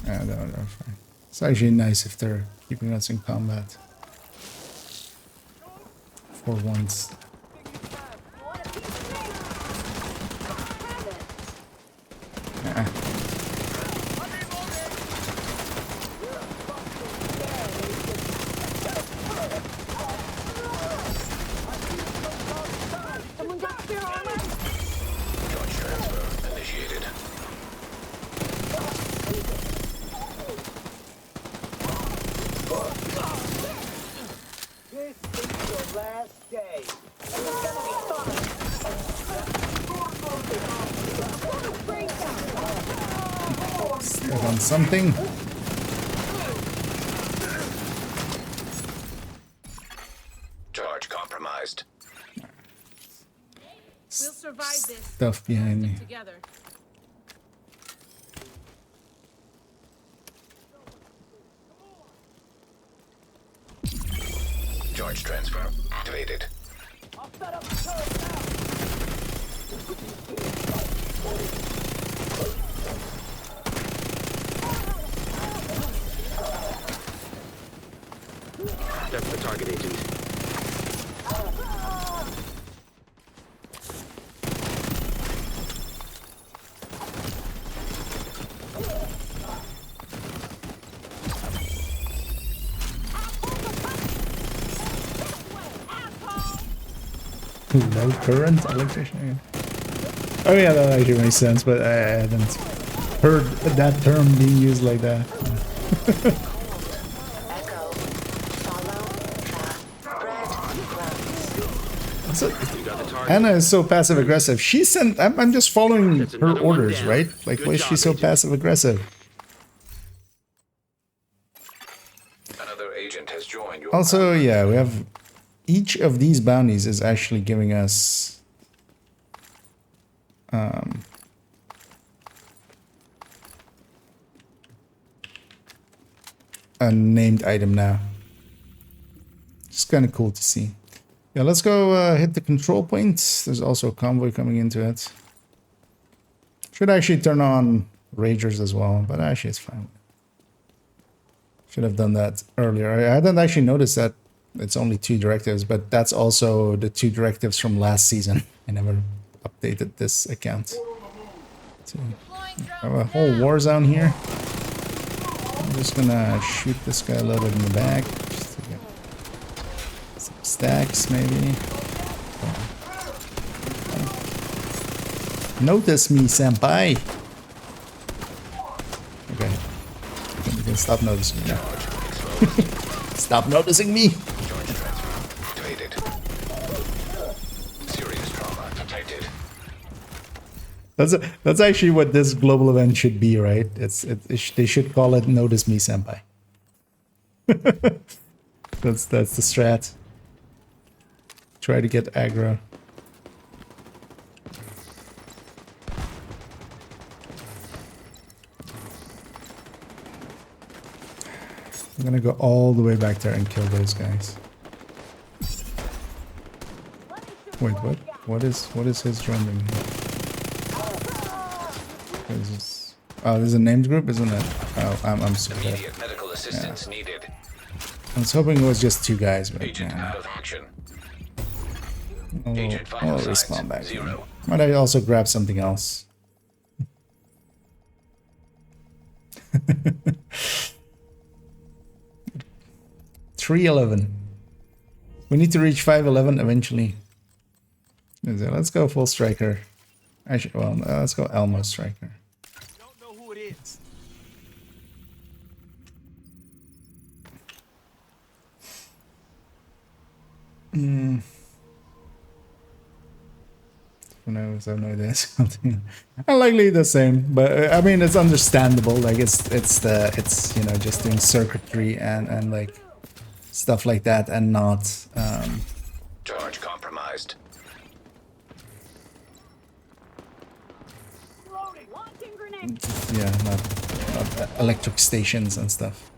No, fine. It's actually nice if they're keeping us in combat. For once. Charge transfer initiated. This is your last day. And it's gonna be fun. Step on something. Charge compromised. We'll survive this Stuff behind me. together. Charge transfer activated. I'll set up the turret now. That's the target, Agent. Low current electrician. Yeah. Oh yeah, that actually makes sense, but I hadn't heard that term being used like that. Echo. Follow path. Bread. So, You got the target. Anna is so passive aggressive. She sent. I'm just following That's her another one orders, down. right? Like, Good why is she job, so Agent. passive aggressive? Another agent has joined your Also, yeah, we have each of these bounties is actually giving us a named item now. It's kind of cool to see. Yeah, let's go hit the control point. There's also a convoy coming into it. Should actually turn on Ragers as well, but actually it's fine. Should have done that earlier. I hadn't actually noticed that it's only 2 directives, but that's also the 2 directives from last season. I never updated this account. So, I have a whole war zone here. I'm just gonna shoot this guy a little bit in the back. Just to get some stacks, maybe. Notice me, senpai. Okay. You can stop noticing me now. Stop noticing me. activated. Serious trauma detected. That's actually what this global event should be, right? They should call it "Notice Me, Senpai." that's the strat. Try to get aggro. I'm gonna go all the way back there and kill those guys. Wait, what? What is his joining here? What is this? Oh, there's a named group, isn't it? Oh, I'm super bad. Immediate medical assistance needed. I was hoping it was just 2 guys, but Agent yeah. out of action. I'll Agent vital signs, respawn back. 0. Might I also grab something else? 311. We need to reach 511 eventually. Let's go full striker. Actually, well, let's go Elmo striker. Don't know who it is. Who knows? I have no idea. Something unlikely the same, but I mean it's understandable. Like it's you know just doing circuitry and like stuff like that, and not Charge compromised. Launching grenade. yeah, not electric stations and stuff.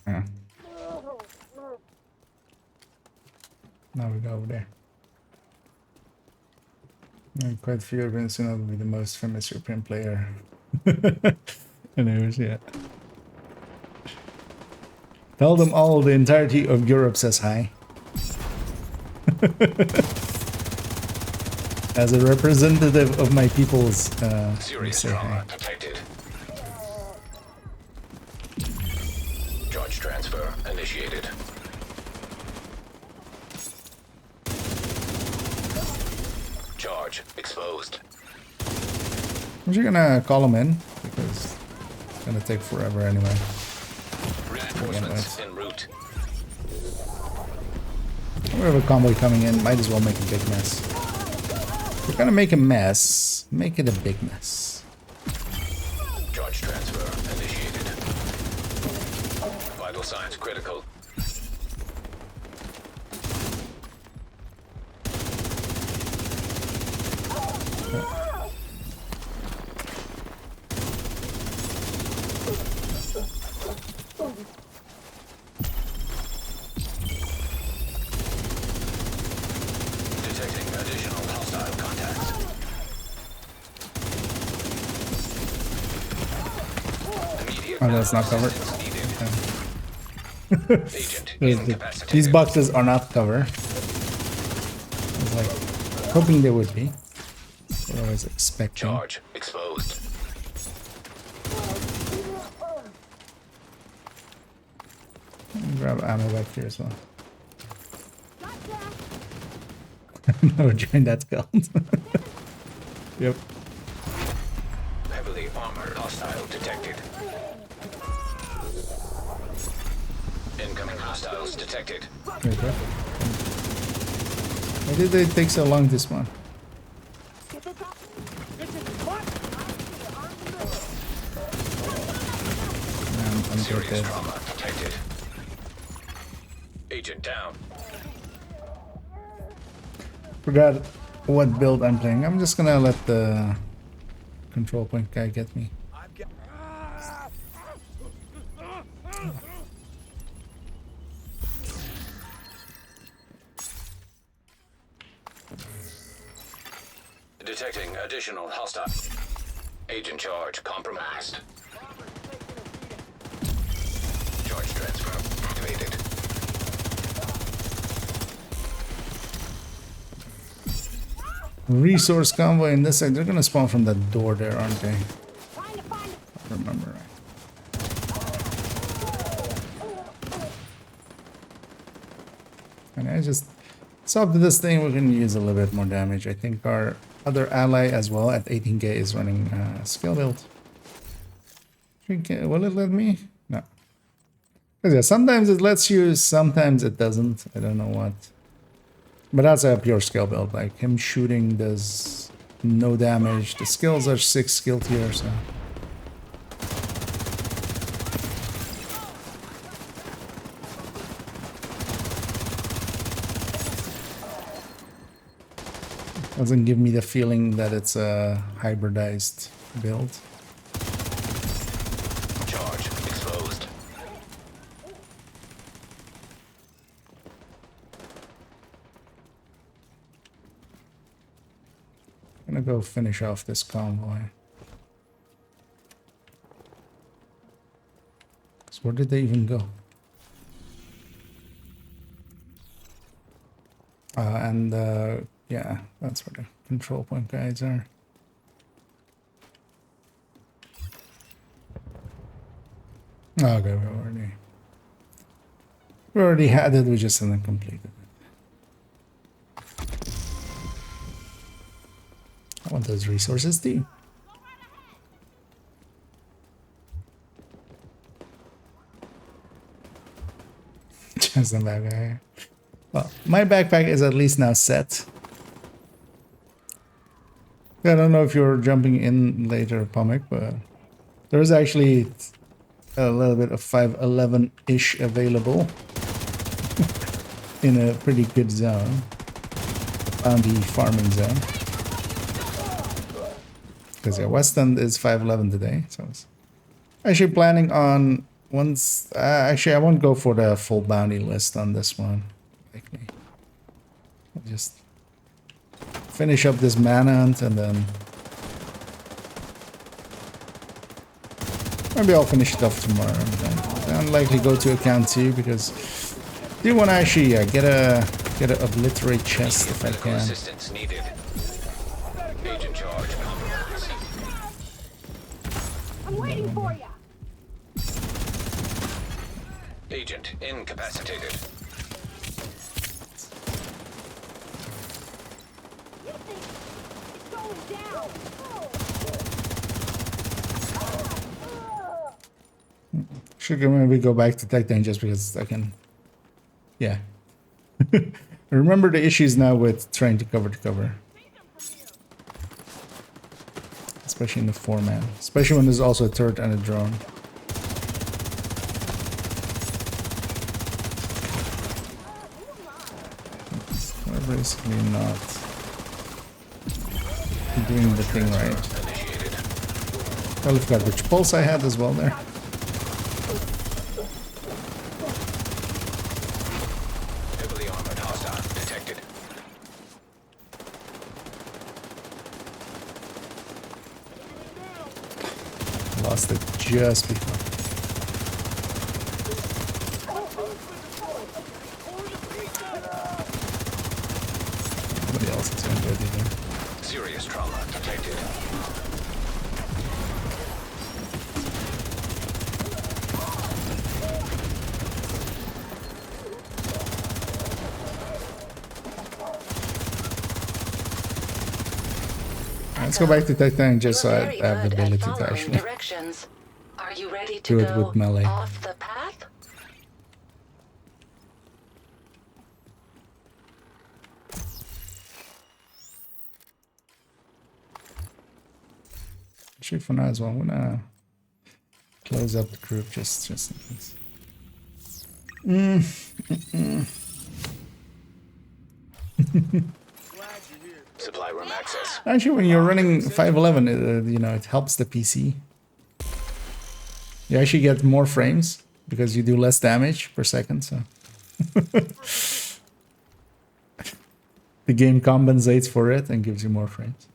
Yeah. Now we go over there. And quite a few Europeans soon will be the most famous European player. Anyways, yeah. Tell them all the entirety of Europe says hi. As a representative of my peoples, we Serious say trauma hi. detected. Charge transfer initiated. Charge exposed. I'm just gonna call them in because it's gonna take forever anyway. Reinforcements en route. We have a convoy coming in, might as well make a big mess. If we're gonna make a mess, make it a big mess. Charge transfer initiated. Vital signs critical. Detecting additional hostile contacts. Oh, that's not covered. Agent These incapacitated. boxes are not covered. I was like hoping they would be. What I was expecting. Charge exposed. Grab ammo back here as well. No, join that scout. Yep. Heavily armored hostile detected. Incoming hostiles detected. Wait, what? Why did they take so long this one? I'm Serious dead. trauma detected. Agent down. Forgot what build I'm playing. I'm just gonna let the control point guy get me. Detecting additional hostile. Agent charge compromised. Charge transfer activated. Resource convoy in this side. They're gonna spawn from that door there, aren't they? I remember right. And I just sub to this thing. We can use a little bit more damage. I think our other ally as well at 18k is running skill build. Will it let me? No. Because yeah, sometimes it lets you, sometimes it doesn't. I don't know what. But that's a pure skill build. Like him shooting does no damage. The skills are 6 skill tier, so. Doesn't give me the feeling that it's a hybridized build. Charge exposed. I'm gonna go finish off this convoy. So where did they even go? Yeah, that's where the control point guys are. Okay, we already had it, we just haven't completed it. I want those resources too. Just a backpack. Well, my backpack is at least now set. I don't know if you're jumping in later, Pomic, but there's actually a little bit of 511-ish available in a pretty good zone, on the farming zone. Because yeah, West End is 511 today, so I was actually planning on once. Actually, I won't go for the full bounty list on this one. Likely, I'll just finish up this manhunt and then maybe I'll finish it off tomorrow. And then likely go to account 2 because I do want to actually get a obliterate chest if I can. Assistance needed. Agent charge compromised. I'm waiting for you. Agent incapacitated. You think it's going down? Should maybe go back to Tech Tank just because I can. Yeah. I remember the issues now with trying to cover. Especially in the 4-man. Especially when there's also a turret and a drone. We're basically not doing the thing right. I forgot which pulse I had as well there. Heavily armored hostile detected. Lost it just before. Somebody else is going to do there. Serious trauma detected. Let's go back to Titan just so You're I very have the good at ability to following actually directions. Are you ready to do it go with melee. off the path? Actually, for now as well, I'm gonna close up the group just in case. Supply room access. Actually, when you're running 511, you know, it helps the PC. You actually get more frames because you do less damage per second, so the game compensates for it and gives you more frames.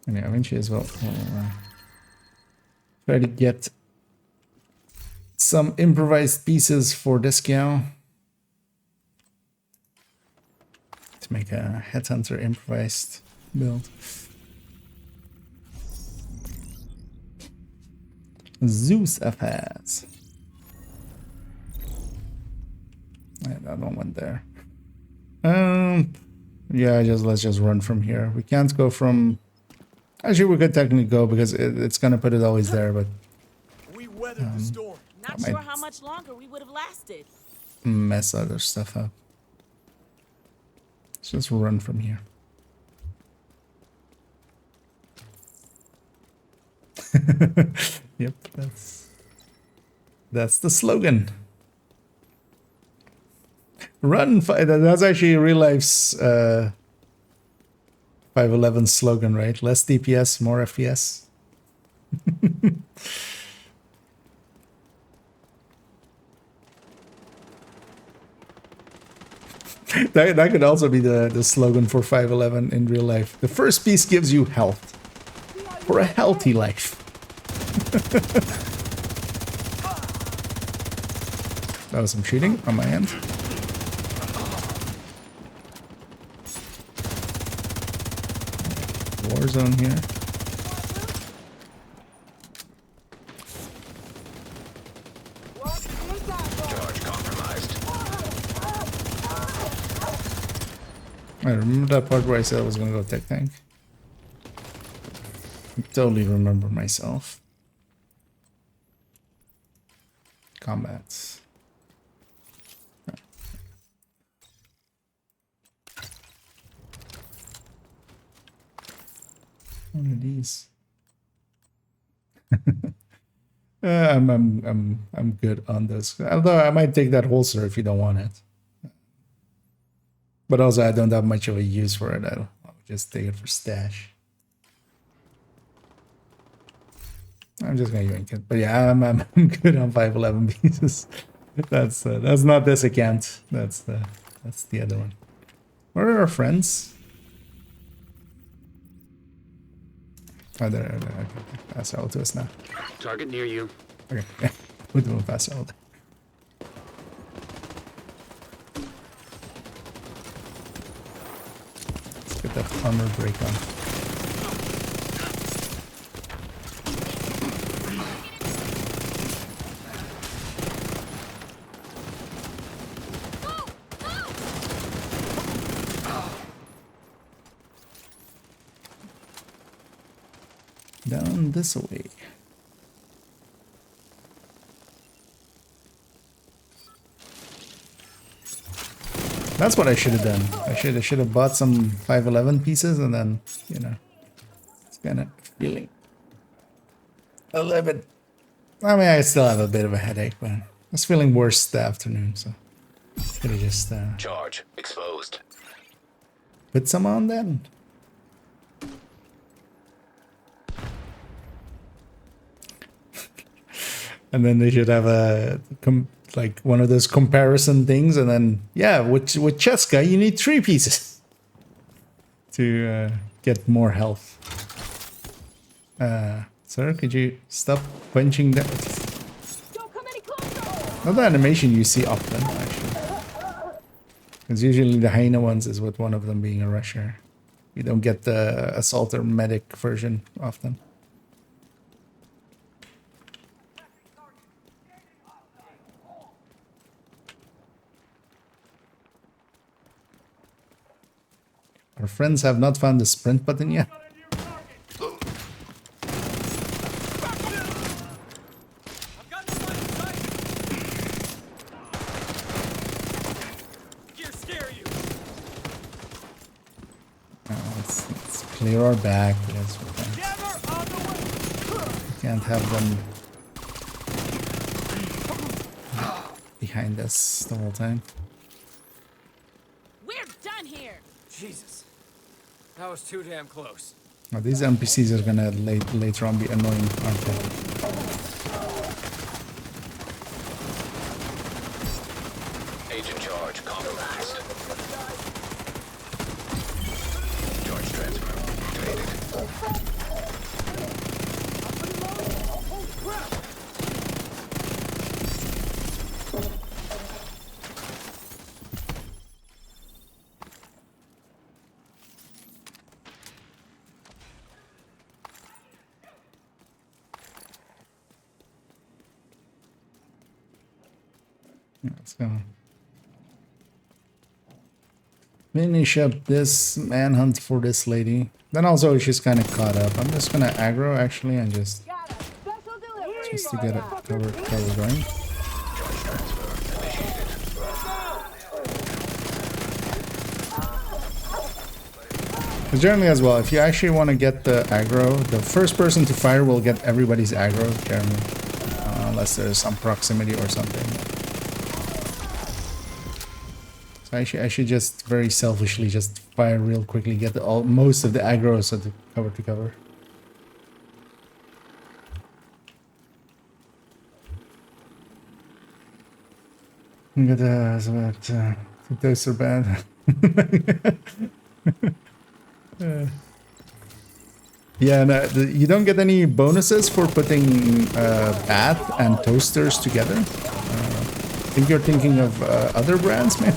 And yeah, eventually as well, we'll try to get some improvised pieces for this gal to make a headhunter improvised build. Zeus affairs. Yeah, that one went there. Yeah, let's just run from here. We can't go from. Actually, we could technically go because it's gonna put it always there, but We weathered the storm. Not might- sure how much longer we would have lasted. mess other stuff up. Let's just run from here. Yep, that's the slogan. Run! That's actually real life's 511 slogan, right? Less DPS, more FPS. That could also be the slogan for 511 in real life. The first piece gives you health. For a healthy life. That was some cheating on my end. Warzone here. Charge compromised. I remember that part where I said I was gonna go tech tank. I totally remember myself. Combats. One of these. I'm good on this. Although I might take that holster if you don't want it. But also I don't have much of a use for it. I'll just take it for stash. I'm just gonna yank it. But yeah, I'm good on 511 pieces. That's not this account. That's the other one. Where are our friends? Oh, they're okay. Fast travel to us now. Target near you. Okay, yeah, we're doing fast travel. Let's get that armor break on. Down this way. That's what I should have done. I should have bought some 511 pieces and then, you know, it's kind of feeling a little bit. I mean, I still have a bit of a headache, but I was feeling worse the afternoon, so could have just Charge exposed. put some on then. And then they should have a like one of those comparison things, and then yeah, with Cheska you need 3 pieces to get more health. Sir, could you stop punching that? Don't come any closer! Not the animation you see often, actually. Because usually the hyena ones is with one of them being a rusher. You don't get the assault or medic version often. Our friends have not found the sprint button yet. Let's clear our back. Yes, we can't have them behind us the whole time. We're done here. Jesus. That was too damn close. Now, these NPCs are gonna later on be annoying, aren't they? Agent charge compromised. Charge transfer activated. Let's go. Finish up this manhunt for this lady. Then also she's kind of caught up. I'm just gonna aggro actually and just to get it cover going. Because generally as well, if you actually want to get the aggro, the first person to fire will get everybody's aggro generally, unless there's some proximity or something. So I should just very selfishly just fire real quickly, get most of the aggro so to cover. I think those are bad. Yeah, no, you don't get any bonuses for putting bath and toasters together. I think you're thinking of other brands, man.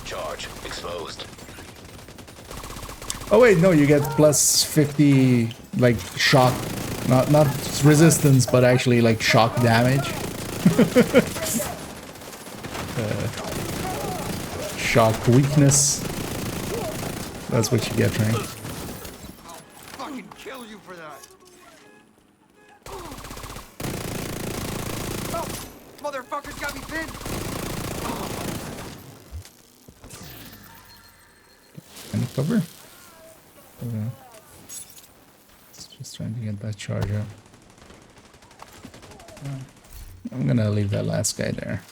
Charge exposed. Oh wait, no, you get plus 50 like shock, not resistance, but actually like shock damage. Shock weakness. That's what you get, right? I'll fucking kill you for that. Oh, motherfuckers got me pinned. Any cover? Okay. Just trying to get that charge up. I'm gonna leave that last guy there.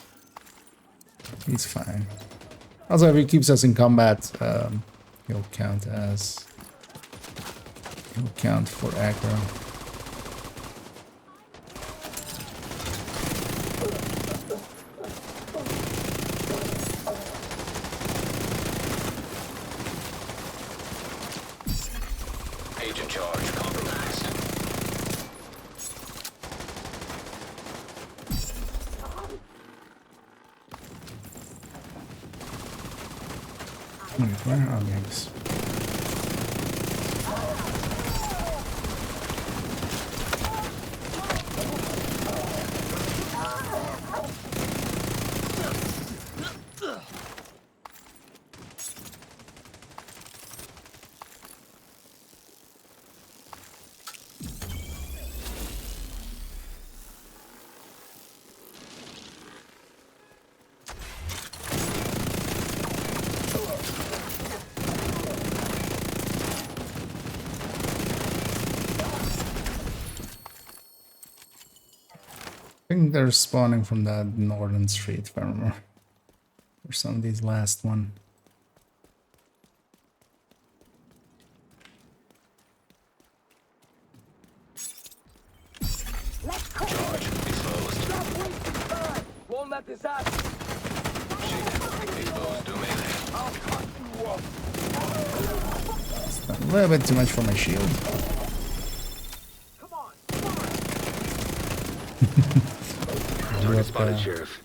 He's fine. Also, if he keeps us in combat, he'll count for aggro. Agent charge compromised. Wait, where are these? I think they're spawning from that northern street, if I remember. Or some of these last one. Charge exposed. Won't let this happen. Exposed to melee. I'll cut you off. little bit too much for my shield. Target spotted, Sheriff.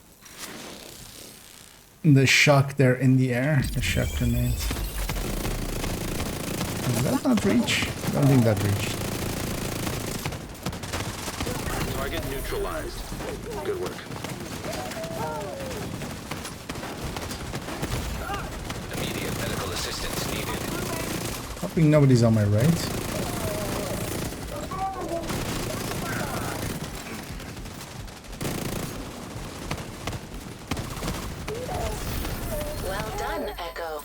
The shock there in the air. The shock grenade. Did that not reach? I don't think that reached. Target neutralized. Good work. Immediate medical assistance needed. Hoping nobody's on my right. Well done, Echo.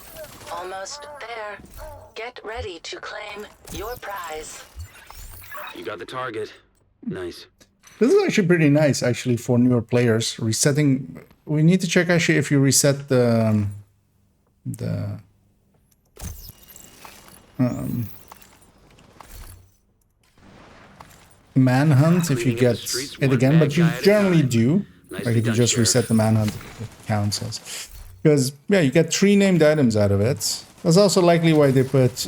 Almost there. Get ready to claim your prize. You got the target. Nice. This is actually pretty nice, actually, for newer players. Resetting. We need to check actually if you reset the manhunt if you get it again, but you generally do. Like if you just reset the manhunt, it counts as. Because yeah, you get 3 named items out of it. That's also likely why they put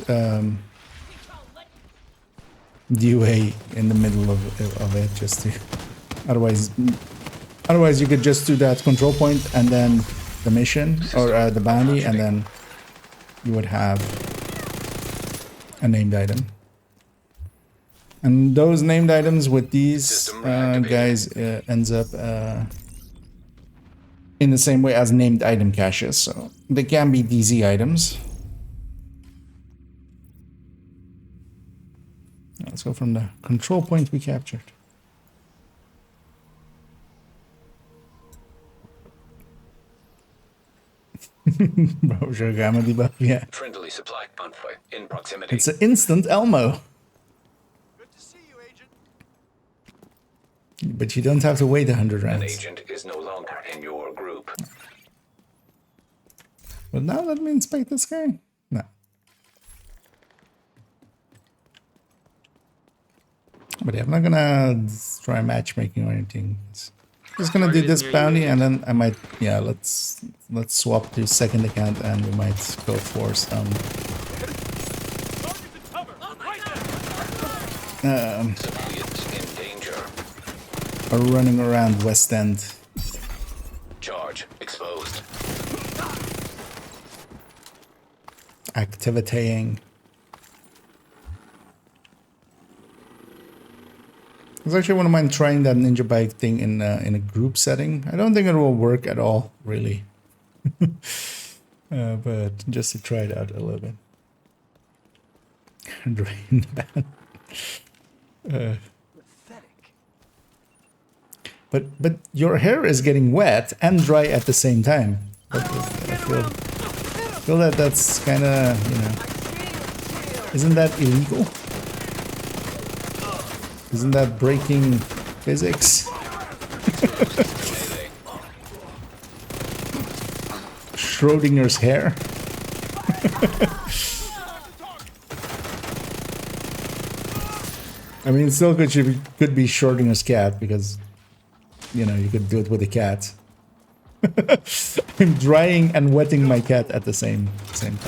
DUA in the middle of it, just to otherwise you could just do that control point and then the mission or the bounty, and then you would have a named item. And those named items with these guys ends up in the same way as named item caches, so they can be DZ items. Let's go from the control point we captured. Yeah. Friendly supply convoy in proximity. It's an instant Elmo. Good to see you, Agent. But you don't have to wait 100 An rounds. agent is no longer in your group. But now let me inspect this guy. No. But yeah, I'm not gonna try matchmaking or anything. Just gonna do this bounty, and then I might, yeah, let's swap to second account, and we might go for some Civilians in danger. running around West End. Charge exposed. Activitying. I actually wouldn't mind trying that ninja bike thing in a group setting. I don't think it will work at all, really. But just to try it out a little bit. Drain the ban. But your hair is getting wet and dry at the same time. I feel that that's kind of, you know, isn't that illegal? Isn't that breaking physics? Schrodinger's hair. I mean, it still could be Schrodinger's cat, because, you know, you could do it with a cat. I'm drying and wetting my cat at the same time.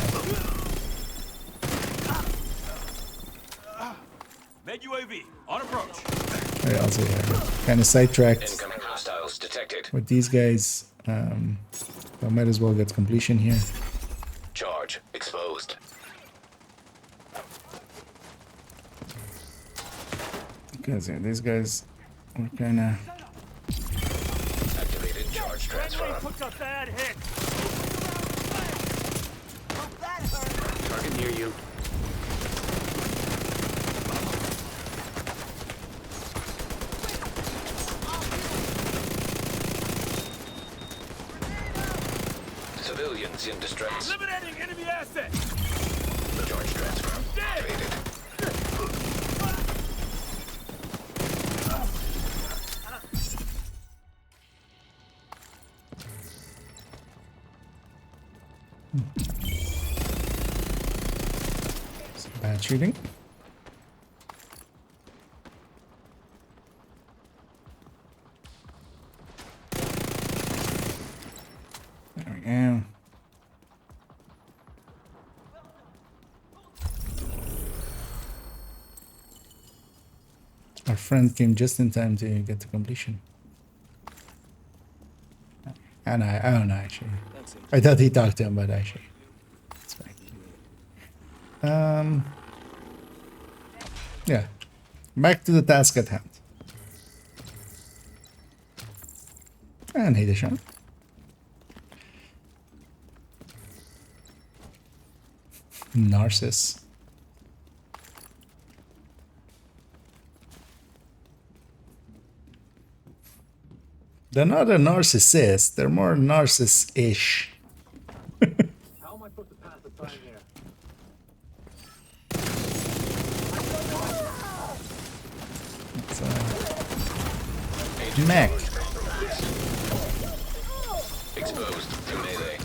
Med UAV on approach. I also kind of sidetracked Incoming hostiles detected. with these guys. I might as well get completion here. Charge exposed. Because yeah, these guys are kind of. Activated charge transfer. Took a bad hit. Target near you. Civilians in distress. Eliminating enemy assets. Charge transfer activated. Some bad shooting. There we go. Our friend came just in time to get to completion. And I don't know actually. I thought he talked to him, but actually, it's fine. Yeah. Back to the task at hand. And hey, Deshaun. Narcissus. They're not a narcissist, they're more narciss-ish. How am I supposed to pass the time here? It's mech. Exposed to melee.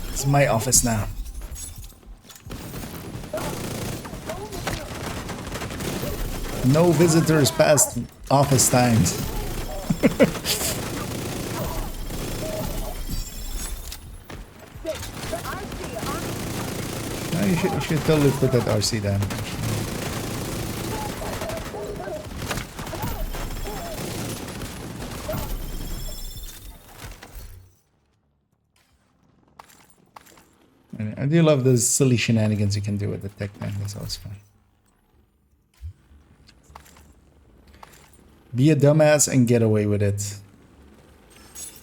It's my office now. No visitors past office times. No, you should totally put that RC down. I do love those silly shenanigans you can do with the tech man. That's always fun. Be a dumbass and get away with it.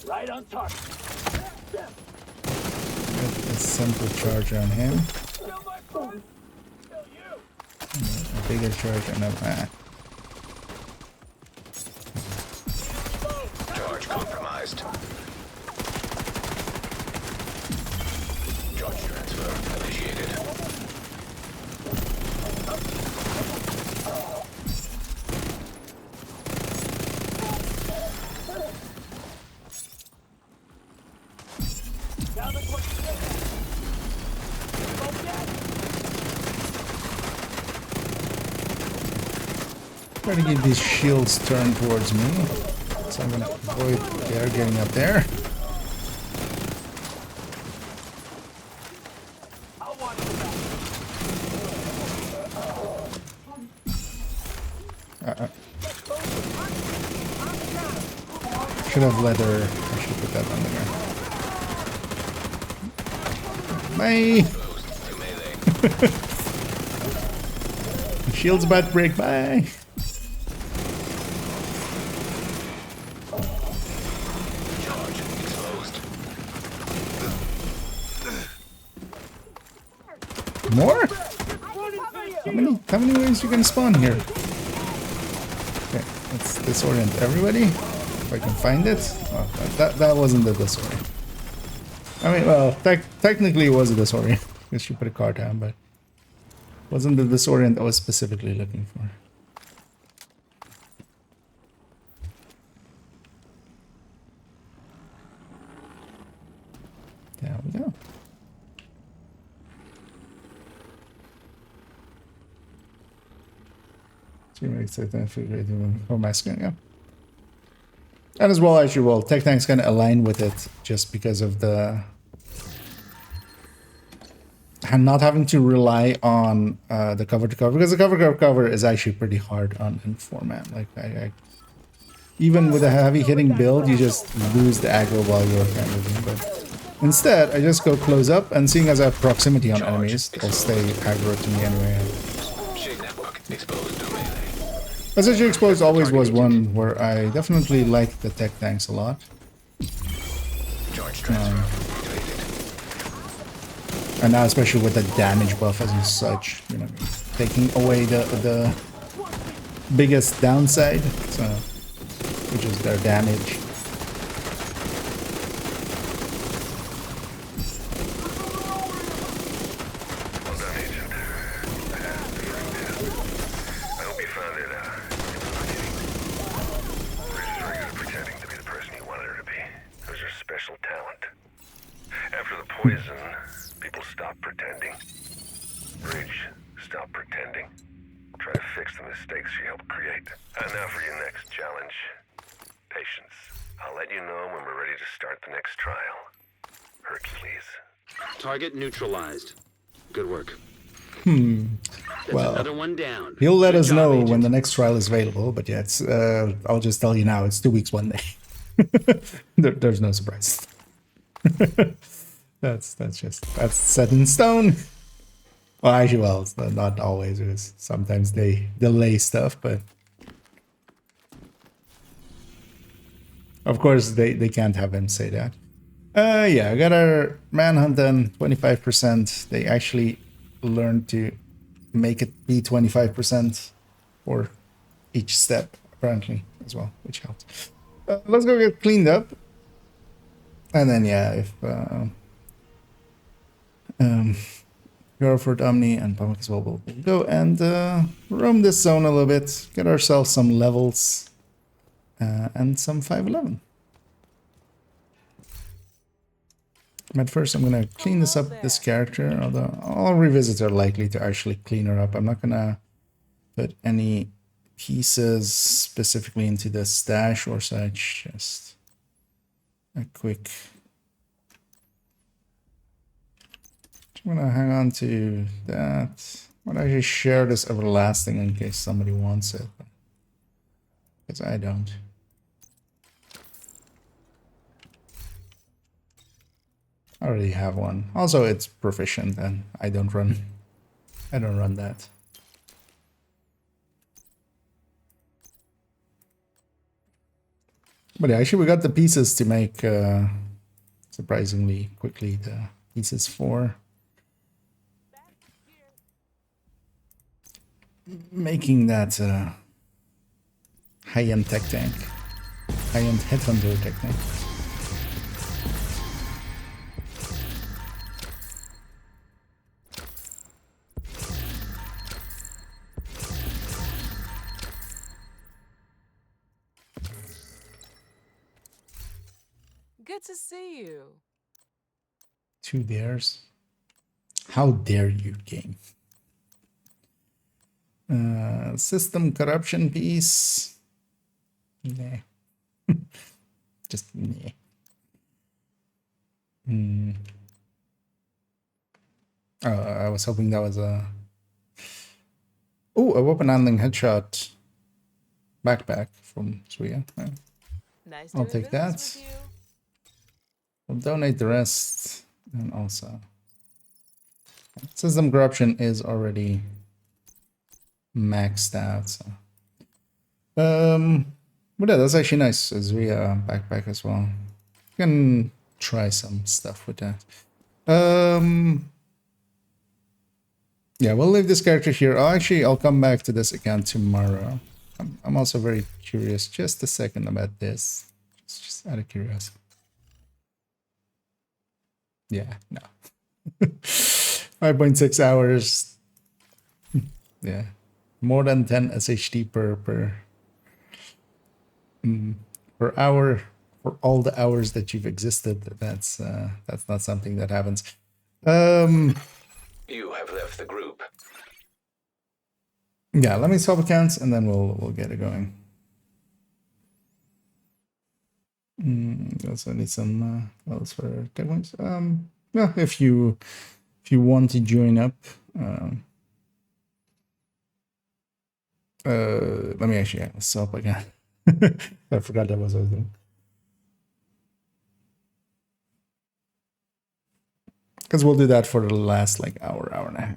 Right on target. Get a simple charge on him. A bigger charge on him. Charge compromised. Charge transfer initiated. Try to get these shields turned towards me, so I'm gonna avoid their getting up there. Should have let her. I should put that on there. Bye. Shield's about to break. Bye. More? How many ways you can spawn here? Okay, let's disorient everybody. If I can find it. Oh, that wasn't the disorient. I mean, well, technically it was a disorient. I should put a card down, but wasn't the disorient I was specifically looking for. There we go. For my skin, yeah. And as well, actually, well, Tech Tank's gonna align with it just because of the not having to rely on the cover to cover, because the cover is actually pretty hard on in format. Like even with a heavy hitting build, you just lose the aggro while you're kind of. But instead, I just go close up, and seeing as I have proximity on enemies, they'll stay aggro to me anyway. SSG Exposed always was one where I definitely liked the tech tanks a lot. And now especially with the damage buff as such, you know, taking away the biggest downside, so, which is their damage. Target neutralized. Good work. That's Well, another one down. he'll let Good us job, know Agent. when the next trial is available, but yeah, it's, I'll just tell you now, it's 2 weeks, 1 day. There's no surprise. that's set in stone. Well, actually, well, it's not always. Because sometimes they delay stuff, but of course they can't have him say that. Yeah, I got our manhunt done 25%. They actually learned to make it be 25% for each step, apparently, as well, which helped. Let's go get cleaned up. And then, yeah, if Garford, Omni, and Pumic as well will go and roam this zone a little bit, get ourselves some levels and some 511. But first, I'm gonna clean this up, this character, although I'll revisit her likely to actually clean her up. I'm not gonna put any pieces specifically into the stash or such, just a quick... I'm gonna hang on to that. I'm gonna actually share this everlasting in case somebody wants it, because I don't. I already have one. Also, it's proficient, and I don't run that. But yeah, actually, we got the pieces to make surprisingly quickly. The pieces for making that high-end tech tank, high-end headhunter tech tank. Good to see you. 2 dares. How dare you, game? System corruption piece. Nah. Just nah. I was hoping that was a... Oh, a weapon handling headshot backpack from Suya. Nice I'll doing take business that. with you. We'll donate the rest, and also system corruption is already maxed out. So. But yeah, that's actually nice as we backpack as well. You can try some stuff with that. Yeah, we'll leave this character here. I'll come back to this account tomorrow. I'm also very curious. Just a second about this. Just out of curiosity. Yeah, no. 5.6 hours. Yeah. More than 10 SHD per hour for all the hours that you've existed. That's not something that happens. You have left the group. Yeah, let me swap accounts and then we'll get it going. Also need some else for tech points. Yeah, if you want to join up, let me actually swap again. I forgot that was what I was doing. Because we'll do that for the last like hour and a half.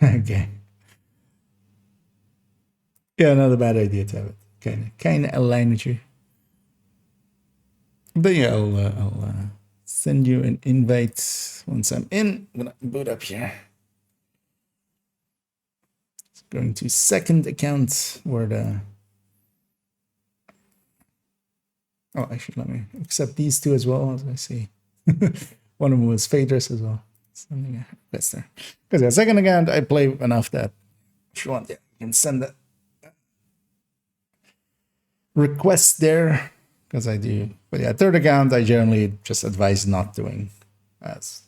Okay. Yeah, not a bad idea to have it. Kind of align with you. But yeah, I'll send you an invite once I'm in. I'm gonna boot up here. It's going to second account where the... Oh, actually, let me accept these two as well, as I see. One of them was Phaedrus as well. Something that's there. Because yeah, second account, I play enough that if you want, yeah, you can send that request there, because I do. But yeah, third account, I generally just advise not doing, as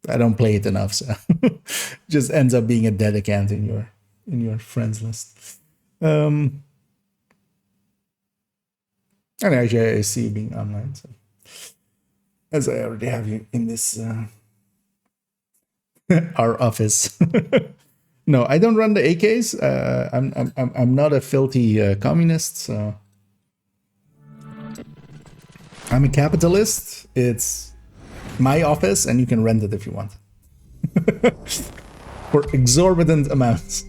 I don't play it enough, so just ends up being a dead account in your friends list. And actually, I see you being online, so as I already have you in this our office. No, I don't run the AKs. I'm not a filthy communist, so I'm a capitalist. It's my office, and you can rent it if you want for exorbitant amounts.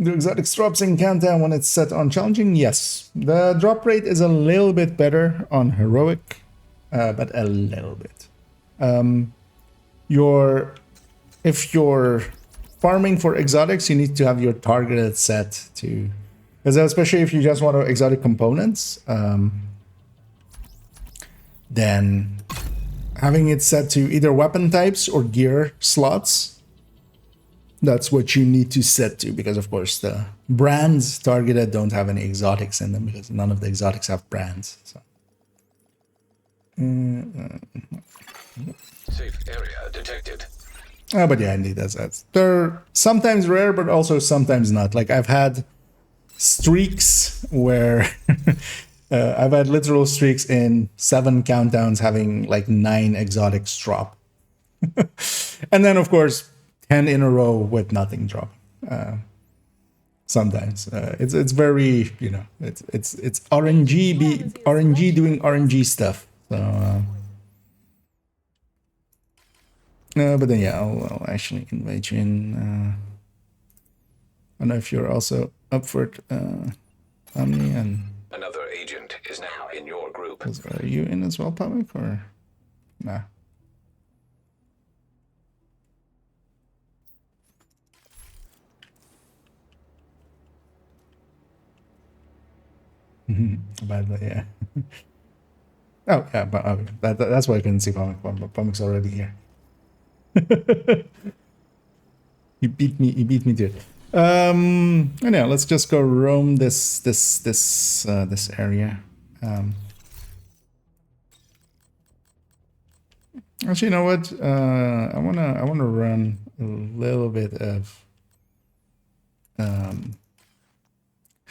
Do exotics drops in countdown when it's set on challenging? Yes. The drop rate is a little bit better on heroic, but a little bit. If you're farming for exotics, you need to have your targeted set to, because especially if you just want exotic components, then having it set to either weapon types or gear slots. That's what you need to set to, because of course the brands targeted don't have any exotics in them, because none of the exotics have brands. So. Safe area detected. But yeah, indeed, that's they're sometimes rare, but also sometimes not. Like I've had streaks where I've had literal streaks in 7 countdowns having like 9 exotics drop, and then of course 10 in a row with nothing dropping. Sometimes it's very, you know, it's RNG doing RNG stuff. So but then yeah, I'll actually invite you in. I don't know if you're also up for it, Omni, and Another agent is now in your group. are you in as well, Pamuk, or nah? But yeah. Oh yeah, but okay. That's why I couldn't see Pamuk. Pamuk's already here. You beat me to it. Anyhow, let's just go roam this area. Actually, you know what? I wanna run a little bit of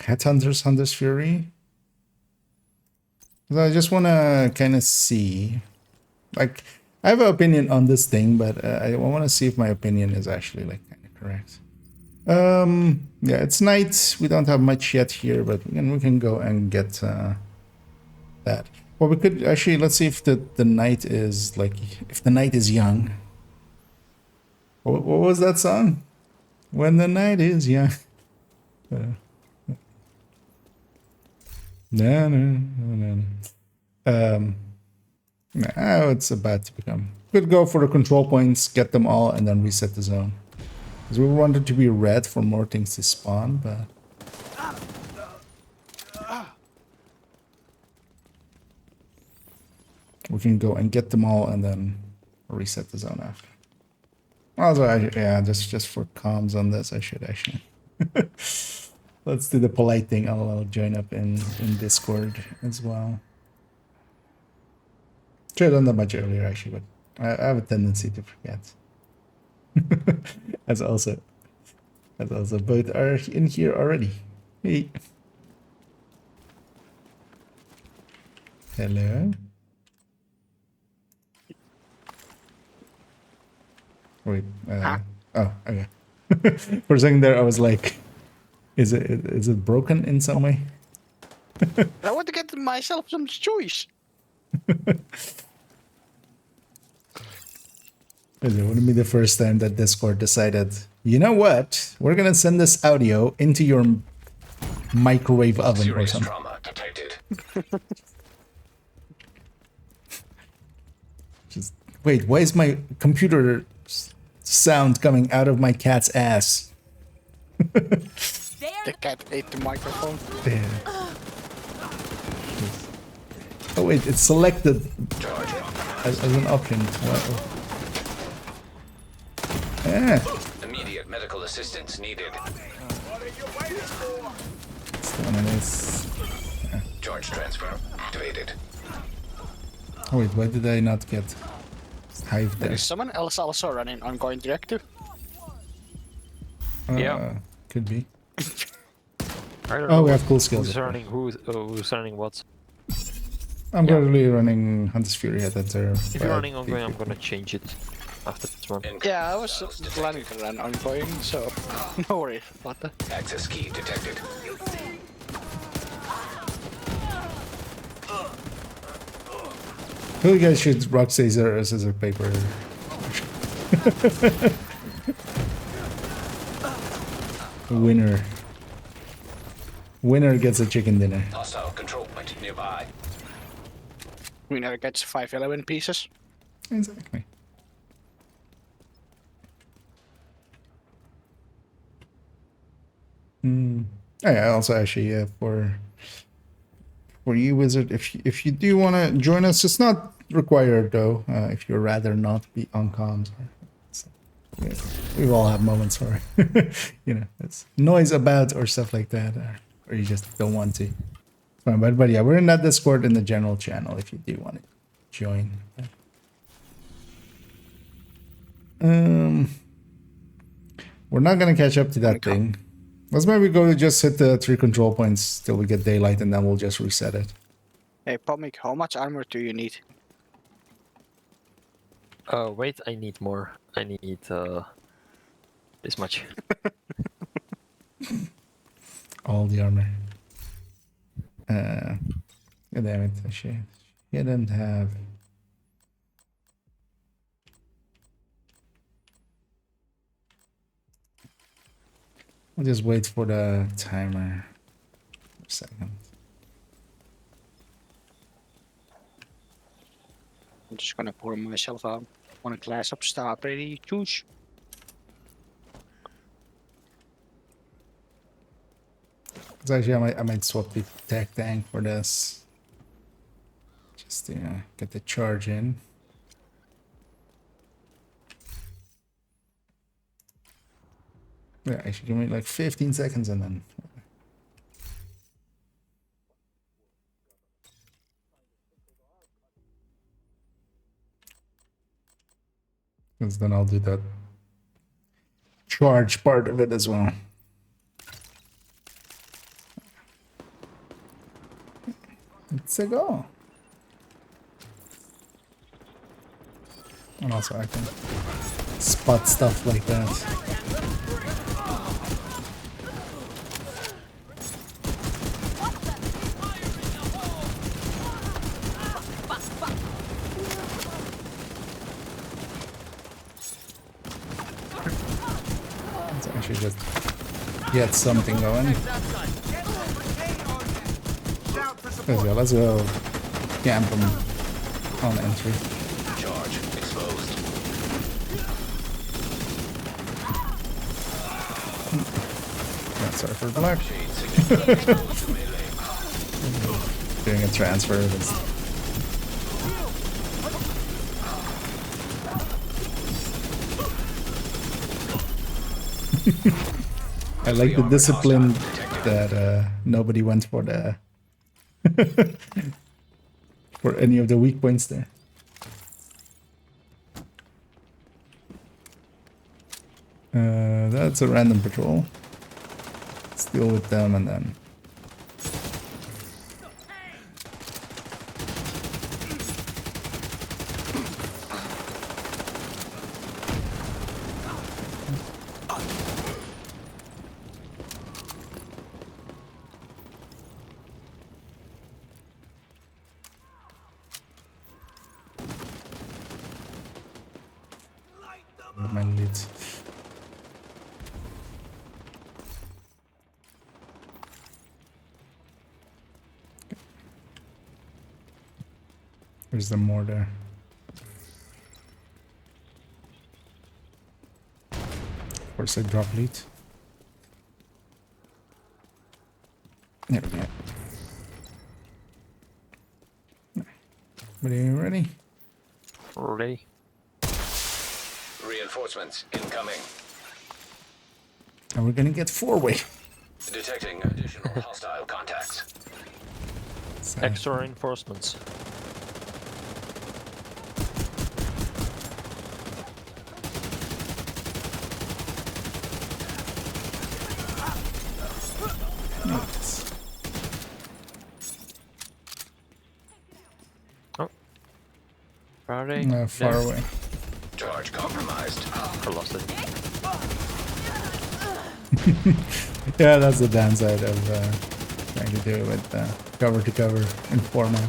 Hunter's Fury. So I just wanna kind of see, like, I have an opinion on this thing, but I want to see if my opinion is actually like kind of correct. Yeah, it's night. We don't have much yet here, but we can go and get that. Well, we could actually, let's see if the night is like, if the night is young. What was that song? When the night is young. No. Now it's about to become. Could go for the control points, get them all, and then reset the zone. Because we wanted to be red for more things to spawn, but we can go and get them all and then reset the zone after. Also, yeah, just for comms on this, I should actually. Let's do the polite thing. I'll join up in Discord as well. Should have done that much earlier, actually, but I have a tendency to forget. As also both are in here already. Hey. Hello. Wait. Oh, okay. For a second there, I was like, is it broken in some way? I want to get myself some choice. It wouldn't be the first time that Discord decided, you know what? We're gonna send this audio into your microwave oven Serious or something. trauma detected. Just wait, why is my computer sound coming out of my cat's ass? The cat ate the microphone. There. Oh wait, it's selected as an option. Wow. Yeah. Immediate medical assistance needed. This one is. Yeah. Charge transfer activated. Oh wait, why did I not get Hive there? Is someone else also running ongoing directive? Yeah. Could be. I don't Oh, know we have cool skills. who's running what. I'm currently running Hunter's Fury at that zero. If you're running ongoing, I'm gonna change it after this one. Yeah, I was planning to run ongoing, so no worries about that. Access key detected. I feel you guys should rock scissor paper. Winner. Winner gets a chicken dinner. Hostile control point nearby. Winner gets 5 element pieces. Exactly. Oh, yeah, also actually for you, Wizard, if you do want to join us, it's not required though. If you'd rather not be on comms, yeah, we all have moments where you know it's noise about or stuff like that, or you just don't want to. It's fine, but yeah, we're in that Discord in the general channel if you do want to join. We're not gonna catch up to that thing. Let's maybe go to just hit the 3 control points till we get daylight, and then we'll just reset it. Hey, Pomik, how much armor do you need? Wait, I need more. I need this much. All the armor. God damn it, I shouldn't have. I'll just wait for the timer for a second. I'm just gonna pour myself out one glass of strawberry juice. So actually, I might swap the tech tank for this, just to get the charge in. Yeah, actually, give me like 15 seconds and then. Because then I'll do that charge part of it as well. Let's go. And also I can spot stuff like that. Let's actually just get something going. Let's go camp them on entry. Charge exposed. Yeah, sorry for the black. Doing a transfer. I like the discipline that nobody went for the for any of the weak points there. That's a random patrol. Let's deal with them and then. My leads. Where's the mortar? Of course I drop lead. There we go. Ready? Ready? Reinforcements incoming. And we're gonna get 4-way. Detecting additional hostile contacts. Extra reinforcements. Oh. Where are they? Far There. away. Charge compromised. I lost it. Yeah, that's the downside of trying to do it with cover to cover in format.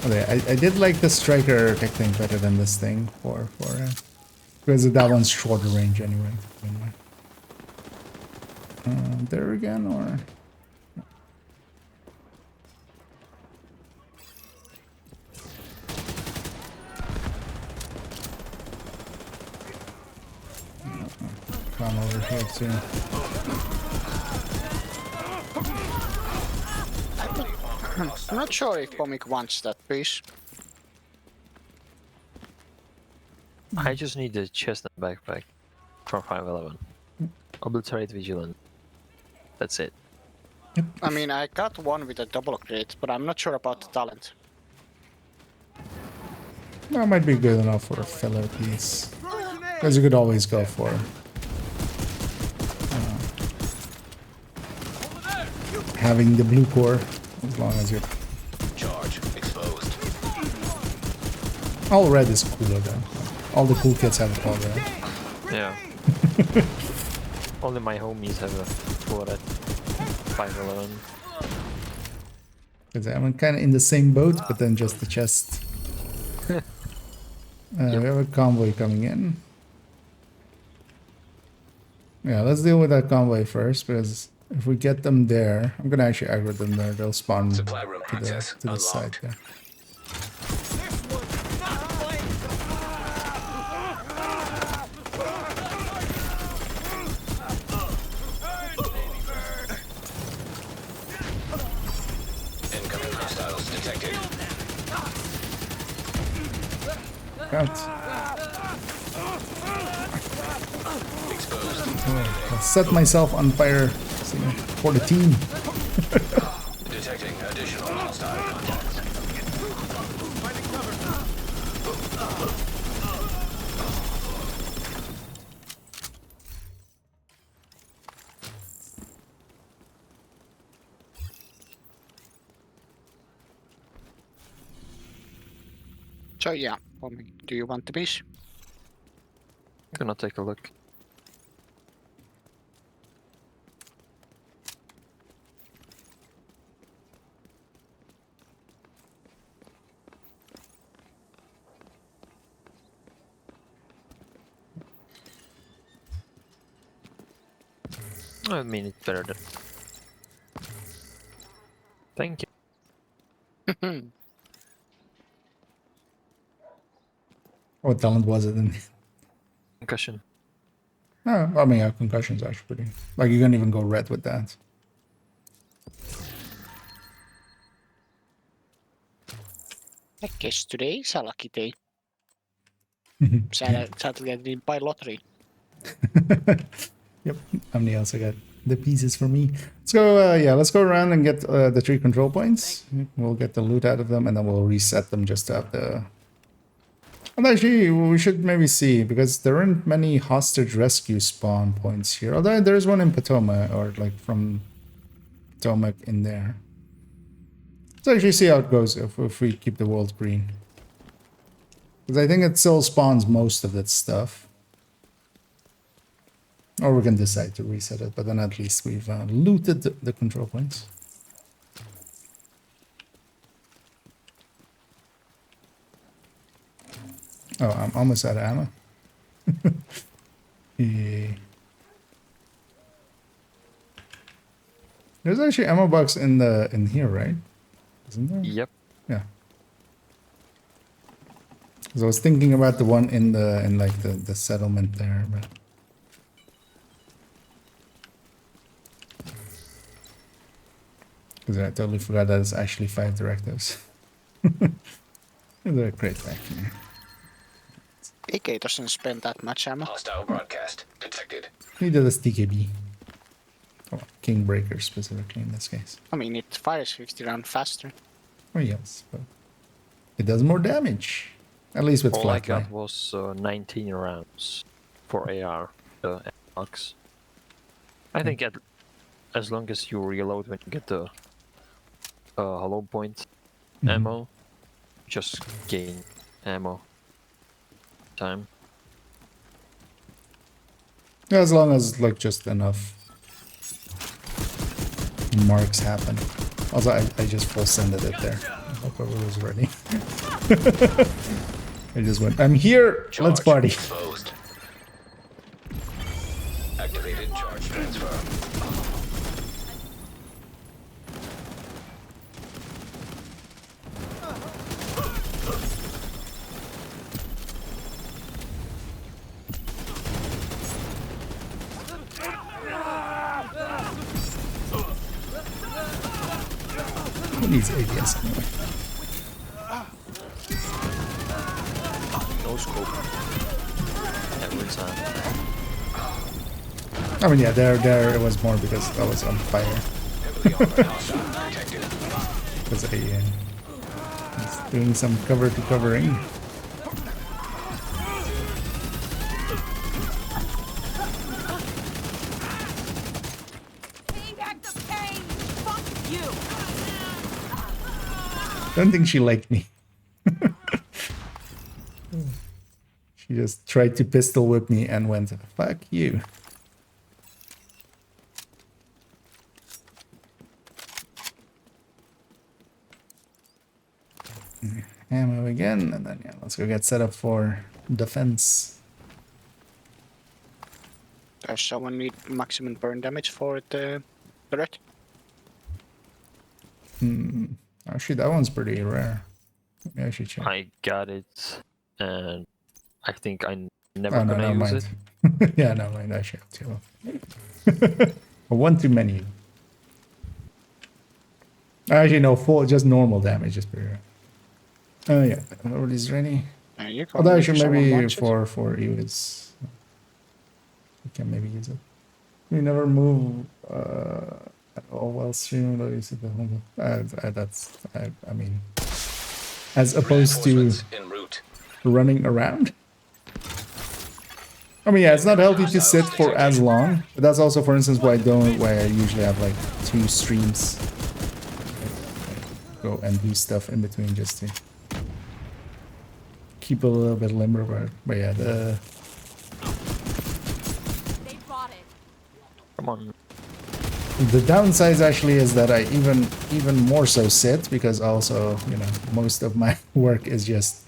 Okay, I did like the striker tech thing better than this thing because that one's shorter range anyway. There again, or come over here too. I'm not sure if Comic wants that piece. I just need the chest and backpack from 511. Obliterate Vigilant. That's it. I mean, I got one with a double crit, but I'm not sure about the talent. That might be good enough for a filler piece. Because you could always go for having the blue core, as long as you're... Charge exposed. All red is cooler though. All the cool kids have all red. Yeah. Only my homies have a full red 511. Because I'm kind of in the same boat, but then just the chest. We have a convoy coming in. Yeah, let's deal with that convoy first, because if we get them there, I'm gonna actually aggro them there. They'll spawn Supply room to access the side unlocked. there. Incoming hostiles detected. I'll set myself on fire for the team. Detecting additional hostile contacts. So yeah, Comic, do you want the piece? I'm gonna take a look. I mean, it's better than. Thank you. What talent was it in? Concussion. Oh, I mean, yeah, concussion's actually pretty... Like, you can't even go red with that. I guess today is a lucky day. Sadly, I didn't buy lottery. Yep, somebody else got the pieces for me. Let's go, yeah, let's go around and get the 3 control points. We'll get the loot out of them, and then we'll reset them just to have the... And actually, we should maybe see, because there aren't many hostage rescue spawn points here. Although there's one in Potomac, or like from Potomac in there. Let's actually see how it goes if we keep the world green. Because I think it still spawns most of that stuff. Or we can decide to reset it, but then at least we've looted the control points. Oh, I'm almost out of ammo. Yeah. There's actually ammo box in here, right? Isn't there? Yep. Yeah. Because I was thinking about the one in the settlement there, but because I totally forgot that it's actually 5 directives. They're great back here. AK doesn't spend that much ammo. Hostile broadcast detected. Neither does TKB. Well, King Breaker specifically in this case. I mean, it fires 50 rounds faster. Oh yes, but it does more damage. At least with All I flatline. got was 19 rounds for AR, the box. I think as long as you reload when you get the hollow point ammo, just gain ammo time. Yeah, as long as like just enough marks happen. Also, I just full sended it there. I hope it was ready. I just went, I'm here, let's party. Exposed. Activated charge transfer. Who needs ADS anyway? No scope. Every time. I mean, yeah, there it was more because I was on fire. Because I was doing some cover to covering. Don't think she liked me. She just tried to pistol whip me and went, fuck you. Ammo again, and then yeah, let's go get set up for defense. Does someone need maximum burn damage for the turret? Actually, that one's pretty rare. Maybe I should check. I got it, and I think I'm never Oh, no, gonna never use mind. it. Yeah, no mind. I should have two. One too many. Actually, no, full, just normal damage is pretty rare. Oh yeah, everybody's ready. You can Although actually someone maybe wants it. for you it's you can maybe use it. We never move at all while streaming. Though you said the home. I mean, as opposed to En route. running around. I mean, yeah, it's not healthy to sit for as long, but that's also, for instance, why I usually have like 2 streams. Go and do stuff in between just to keep a little bit limber, but yeah, They bought it. Come on. the downside actually is that I even more so sit, because also, you know, most of my work is just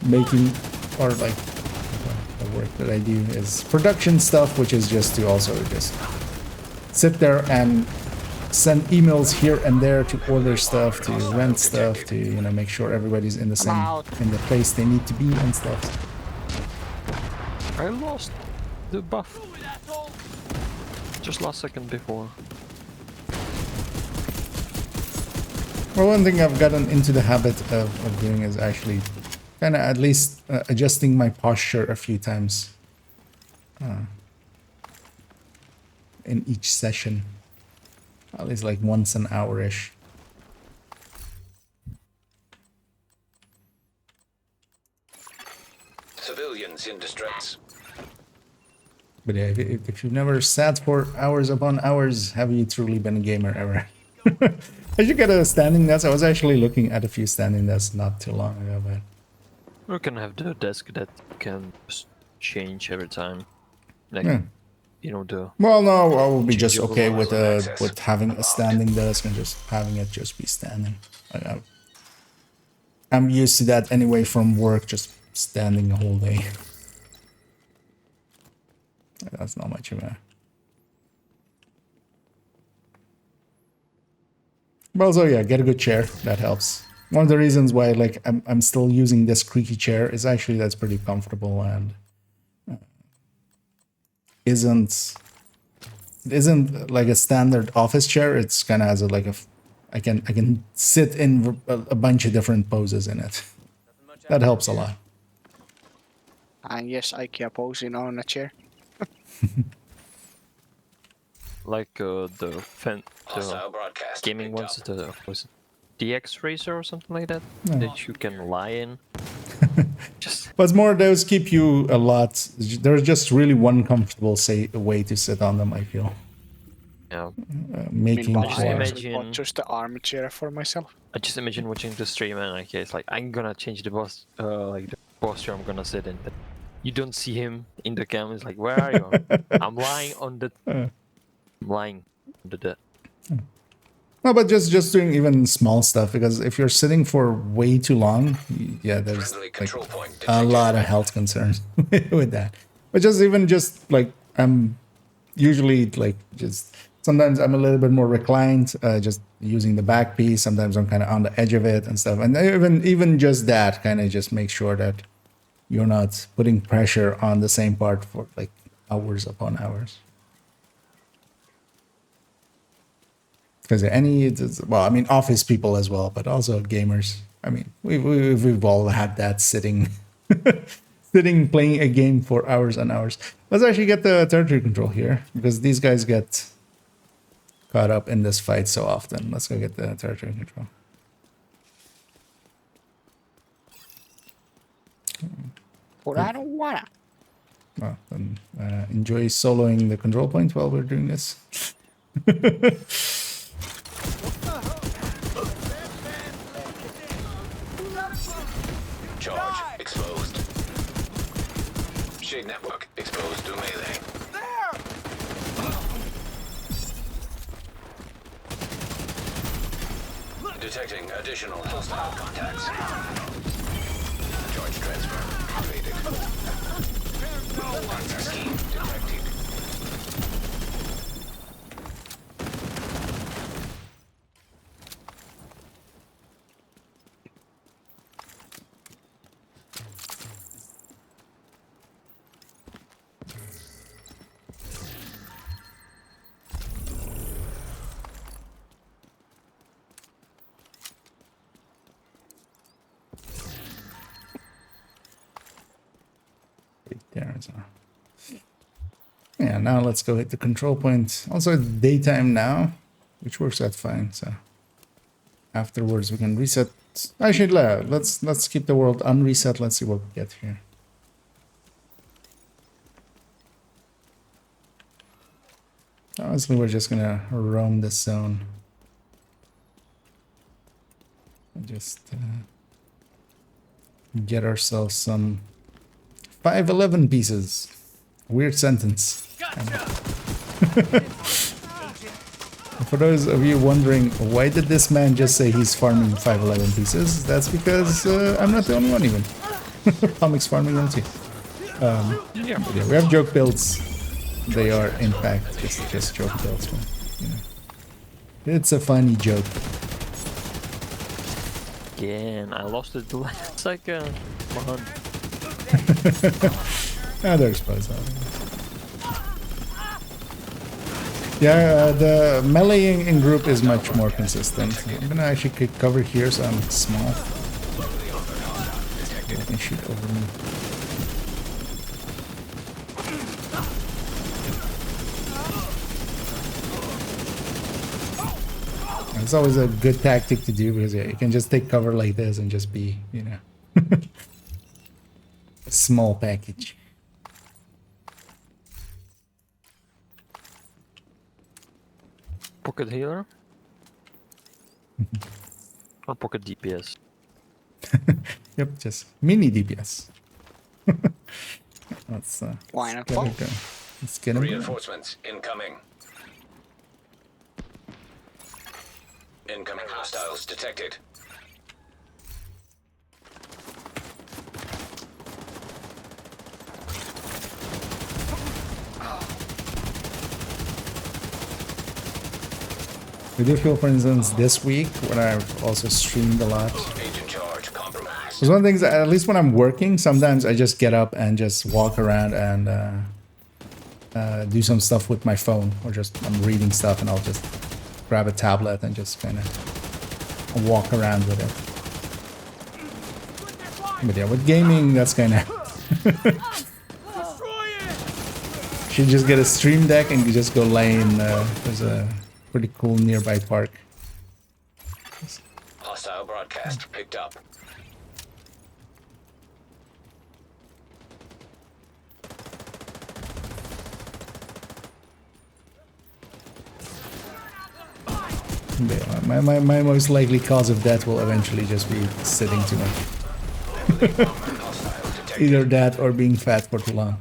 making, or like the work that I do is production stuff, which is just to also just sit there and send emails here and there to order stuff, to rent stuff, to, you know, make sure everybody's in the same, in the place they need to be and stuff. I lost the buff. Just last second before. Well, one thing I've gotten into the habit of doing is actually kind of at least adjusting my posture a few times in each session. At least like once an hour-ish. Civilians in distress. But yeah, if you've never sat for hours upon hours, have you truly been a gamer ever? I should get a standing desk. I was actually looking at a few standing desks not too long ago, but... You can have the desk that can just change every time. Like, yeah. you know, the... Well, no, I will be just changeable okay lines with having a standing desk and just having it just be standing. I'm used to that anyway from work, just standing the whole day. That's not much of a... But also, yeah, get a good chair. That helps. One of the reasons why, like, I'm still using this creaky chair is actually that's pretty comfortable and isn't like a standard office chair. It's kind of has I can sit in a bunch of different poses in it. That helps a lot. And yes, IKEA posing on a chair. like the Hostile broadcast gaming picked ones, up. the was it DX Racer or something like that, No. that you can lie in. Just But more those keep you a lot. There's just really one comfortable way to sit on them. I feel yeah. making Meanwhile, I sure. actually bought just the armchair for myself. I just imagine watching the stream and like it's like I'm gonna change the like the posture I'm gonna sit in, but you don't see him in the cam. It's like, where are you? I'm lying on the No, but just doing even small stuff, because if you're sitting for way too long, yeah, there's Friendly like control point a detected. lot of health concerns with that. But just like I'm usually like just sometimes I'm a little bit more reclined, just using the back piece. Sometimes I'm kind of on the edge of it and stuff. And even just that kind of just make sure that you're not putting pressure on the same part for like hours upon hours. Because well, I mean, office people as well, but also gamers. I mean, we've all had that sitting playing a game for hours and hours. Let's actually get the territory control here, because these guys get caught up in this fight so often. Let's go get the territory control. But I don't wanna. Well, then enjoy soloing the control point while we're doing this. Charge exposed. Shade network exposed to melee. Detecting additional hostile contacts. Charge transfer completed. Scheme detected. There, so. Yeah, now let's go hit the control point. Also, it's daytime now, which works out fine. So afterwards we can reset. Actually, let's keep the world unreset. Let's see what we get here. Honestly, we're just gonna roam the zone. Just get ourselves some 511 pieces. Weird sentence. For those of you wondering, why did this man just say he's farming 511 pieces? That's because I'm not the only one even. Comics farming them too. Yeah, we have joke builds. They are in fact just joke builds. But, you know, it's a funny joke. Again, I lost it the last second. Come on. They're exposed. Yeah, the meleeing in group is much more consistent. I'm gonna actually kick cover here so I'm small. They can shoot over me. It's always a good tactic to do, because yeah, you can just take cover like this and just be, you know, a small package. Pocket healer? Or pocket DPS? Yep, just mini DPS. Let's Why not? go. Let's get him. Reinforcements incoming. Incoming hostiles detected. I do feel, for instance, this week when I've also streamed a lot. Agent charge compromised. There's one of the things that, at least when I'm working, sometimes I just get up and just walk around and do some stuff with my phone, or just I'm reading stuff and I'll just grab a tablet and just kind of walk around with it. But yeah, with gaming, that's kind of should just get a stream deck and you just go lane. There's a pretty cool nearby park. Hostile broadcast picked up. Yeah, my most likely cause of death will eventually just be sitting too much. Either that or being fat for too long.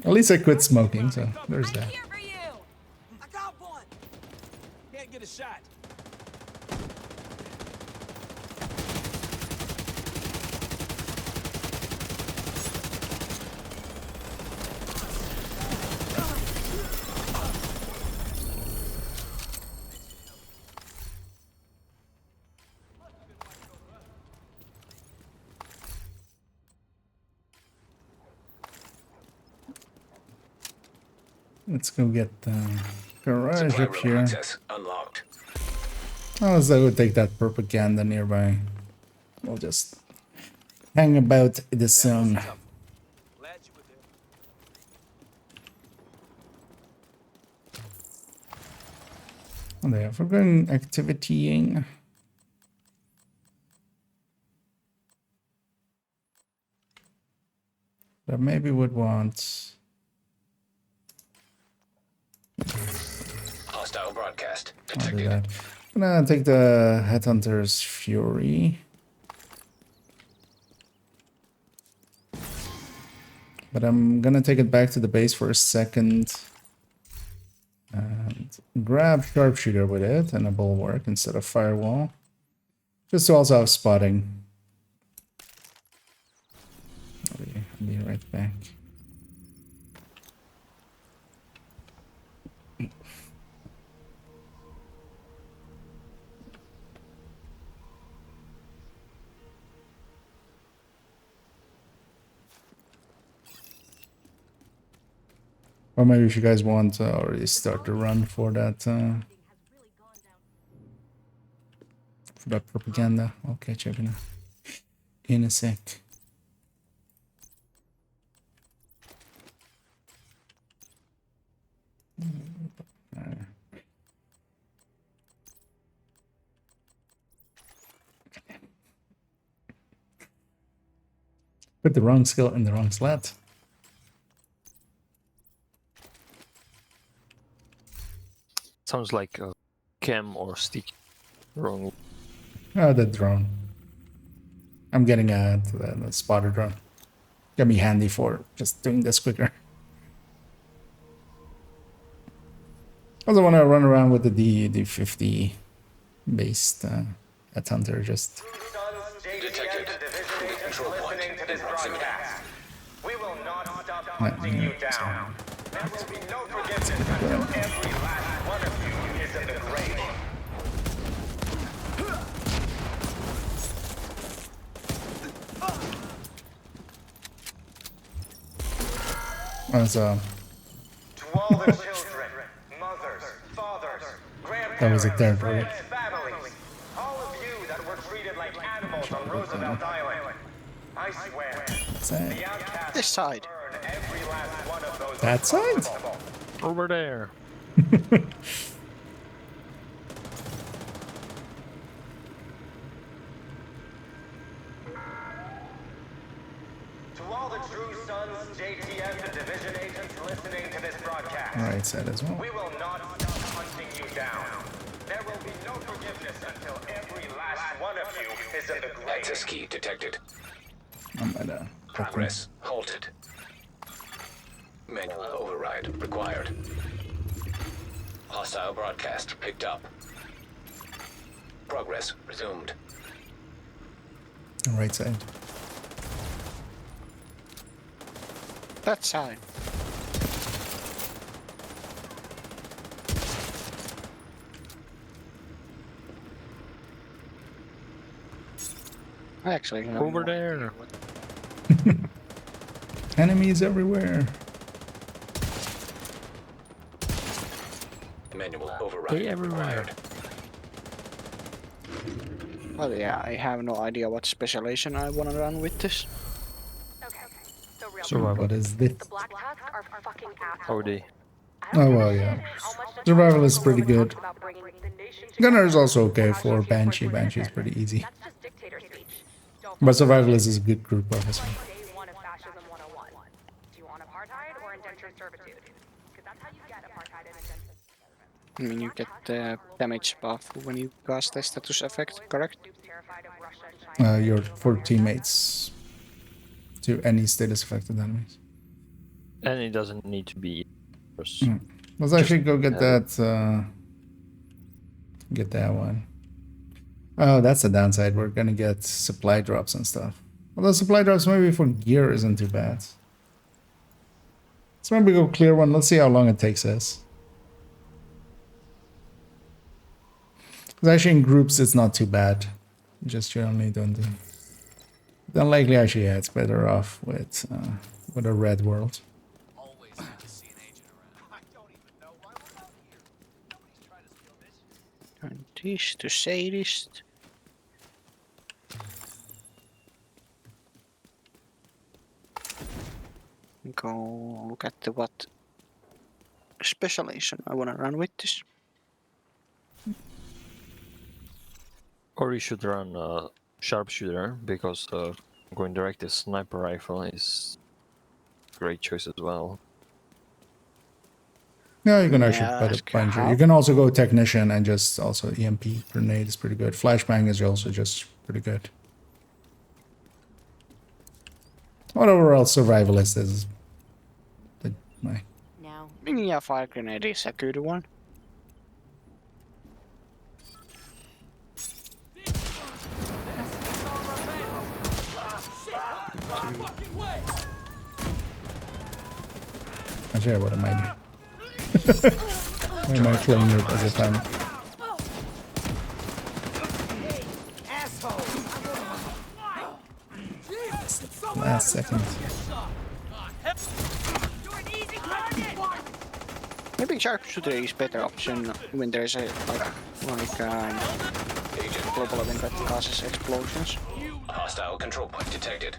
At least I quit smoking, so there's that. I got one. Can't get a shot. Let's go get the garage Supply up room here. access unlocked. Unless I would take that propaganda nearby. We'll just hang about the zone. Oh, there, if we're going activitying. I maybe would want. Hostile broadcast I'll do detected. that. I'm gonna take the Headhunter's Fury. But I'm gonna take it back to the base for a second. And grab Sharpshooter with it and a Bulwark instead of Firewall. Just to also have spotting. I'll be right back. Or maybe if you guys want to already start the run for that propaganda, I'll catch up in a sec. Put the wrong skill in the wrong slot. Sounds like a chem or stick. Wrong. Oh, the drone. I'm getting a spotter drone. Gonna be handy for just doing this quicker. Also want to run around with the D50 based Headhunter just. Detected. Control point in proximity. We will not stop hunting you down. There will be no forgiveness until every last one of you is in the grave. So To all the children, mothers, fathers, grandparents, that was a third, friends, right? families, all of you that were treated like animals on Roosevelt Island, I swear, the outcasts This side. burn every last one of those That side? responsible. Over there. To all the true sons, JTF, and division agents listening to this broadcast, Right side as well. we will not stop hunting you down. There will be no forgiveness until every last one of you is in the grave. Access key detected. I'm gonna Progress halted. Manual override required. Hostile broadcast picked up. Progress resumed. right side. That side. I actually have Over no there. idea what- Enemies everywhere. Manual override They everywhere. required. Well, yeah, I have no idea what specialization I want to run with this. Survival. What is this? Black Tusk are fucking OD. Oh well, yeah. Survival is pretty good. Gunner is also okay for Banshee. Banshee is pretty easy. But Survivalist is a good group, obviously. I mean, you get the damage buff when you cast the status effect, correct? Your for teammates to any status affected enemies. And it doesn't need to be. Let's actually go get that. Get that one. Oh, that's the downside. We're gonna get supply drops and stuff. Although supply drops maybe for gear isn't too bad. Let's maybe go clear one. Let's see how long it takes us. Because actually in groups it's not too bad. Just generally don't do. Then likely actually yeah, it's better off with a red world. This to sadist. Go look at the what specialization I wanna run with this. Or you should run sharpshooter because going direct to sniper rifle is a great choice as well. Yeah, you can actually find you. You can also go technician and just also EMP grenade is pretty good. Flashbang is also just pretty good. Whatever else survivalist is. Now. Yeah, fire grenade is a good one. Actually, what am I doing? Why am I playing it as a time? Last second. Maybe sharpshooter is better option when there's a global event that causes explosions. Hostile control point detected.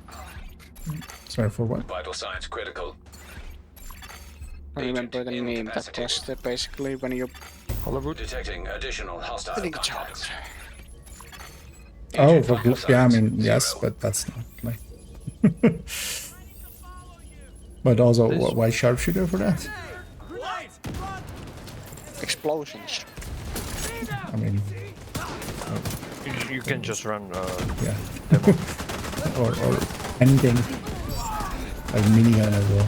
Sorry for what? Vital signs critical. I remember the name that was basically when you detecting additional hostile contacts. Oh, for group, yeah, I mean yes, but that's not like. But also, why sharpshooter for that? Explosions. I mean, you can just run. Yeah. or anything like minigun as well.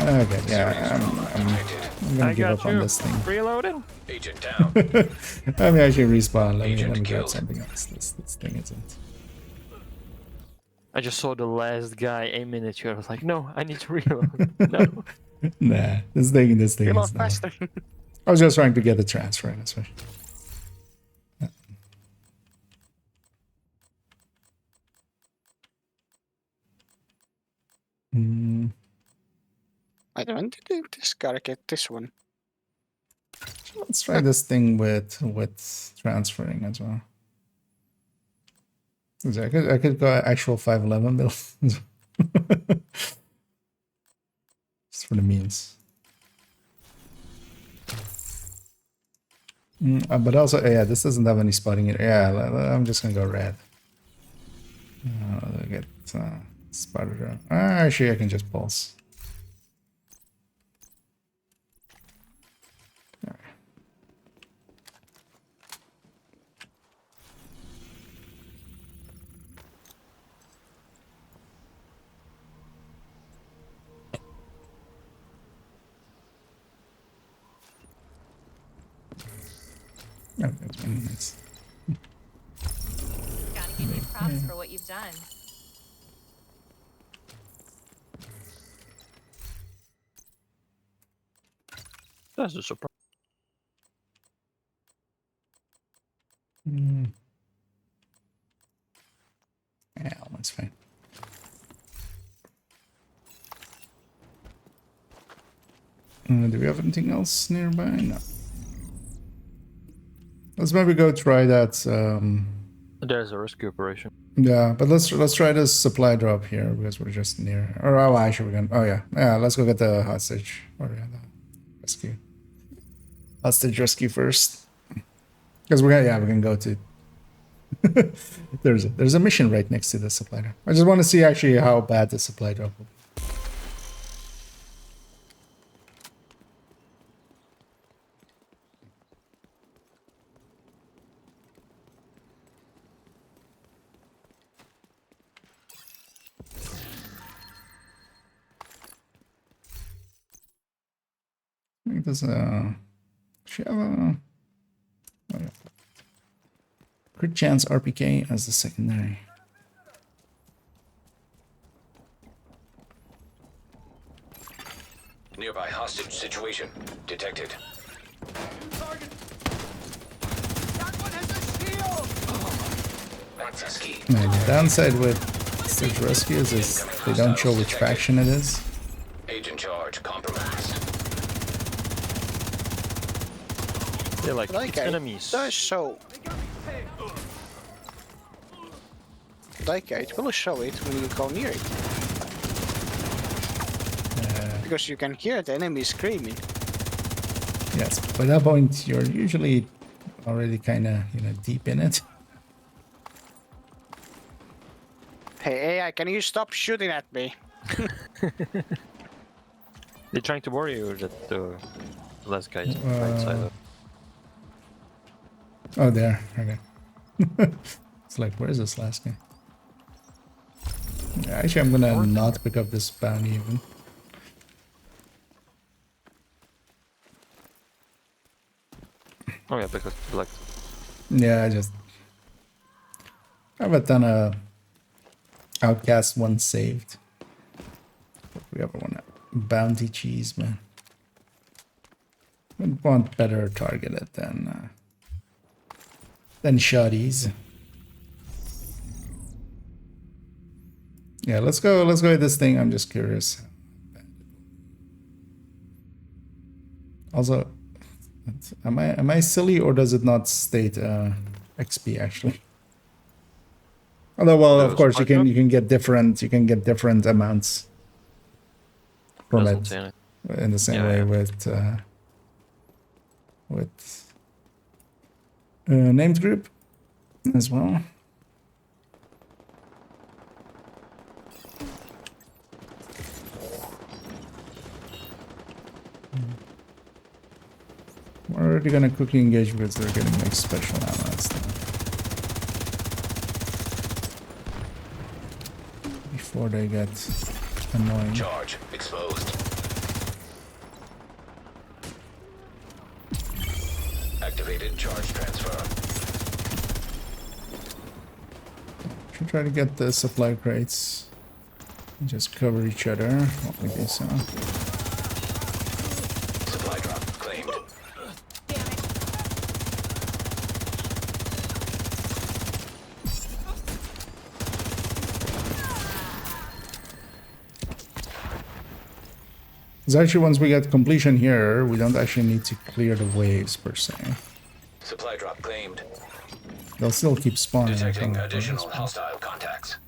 Okay, yeah, I'm gonna give up on this thing. Reloading. Agent down. Let me actually respawn. Let me grab something else. This thing isn't. I just saw the last guy aiming at you. I was like, no, I need to reload. No. Nah, this thing is faster. I was just trying to get the transfer in, especially. I don't think this gotta get this one. Let's try this thing with transferring as well. I could go actual 511 build. Just for the means. But also, yeah, this doesn't have any spotting here. Yeah, I'm just gonna go red. Get spotted. Actually, I can just pulse. Oh, that's really nice. Gotta give you props for what you've done. That's a surprise. Yeah, that's fine. Do we have anything else nearby? No. Let's maybe go try that There's a rescue operation. Yeah, but let's try this supply drop here because we're just near. Or oh, actually we're gonna. Oh yeah. Let's go get the hostage or the rescue. Hostage rescue first. Because we're gonna go to. there's a mission right next to the supply drop. I just want to see actually how bad the supply drop will be. I think there's a. Should have a. Oh, yeah. Crit chance RPK as the secondary. Nearby hostage situation detected. Access key. And the downside with hostage rescues is they don't show which faction it is. Agent charge compromised. They're like it's enemies. Does show. Like it will show it when you go near it. Because you can hear the enemy screaming. Yes, by that point you're usually already kind of deep in it. Hey AI, can you stop shooting at me? They're trying to worry you that the last guy's on the right side. Oh, there. Okay. It's like, where's this last guy? Yeah, actually, I'm gonna not pick up this bounty even. Oh yeah, because like. Yeah, I have a ton of outcast one saved. We have one bounty cheese, man. Would want better targeted than shotties. Yeah, let's go with this thing. I'm just curious. Also, am I silly or does it not state XP actually? Although, well, of course you can get different amounts from it in the same way with named group as well. We're already gonna quickly engage because they're getting like special ammo and stuff. Before they get annoying. Charge exposed. Activated charge transfer. Should try to get the supply crates. And just cover each other while we do so. Supply drop claimed. Because actually once we get completion here, we don't actually need to clear the waves per se. Supply drop claimed. They'll still keep spawning. Detecting additional hostile contacts.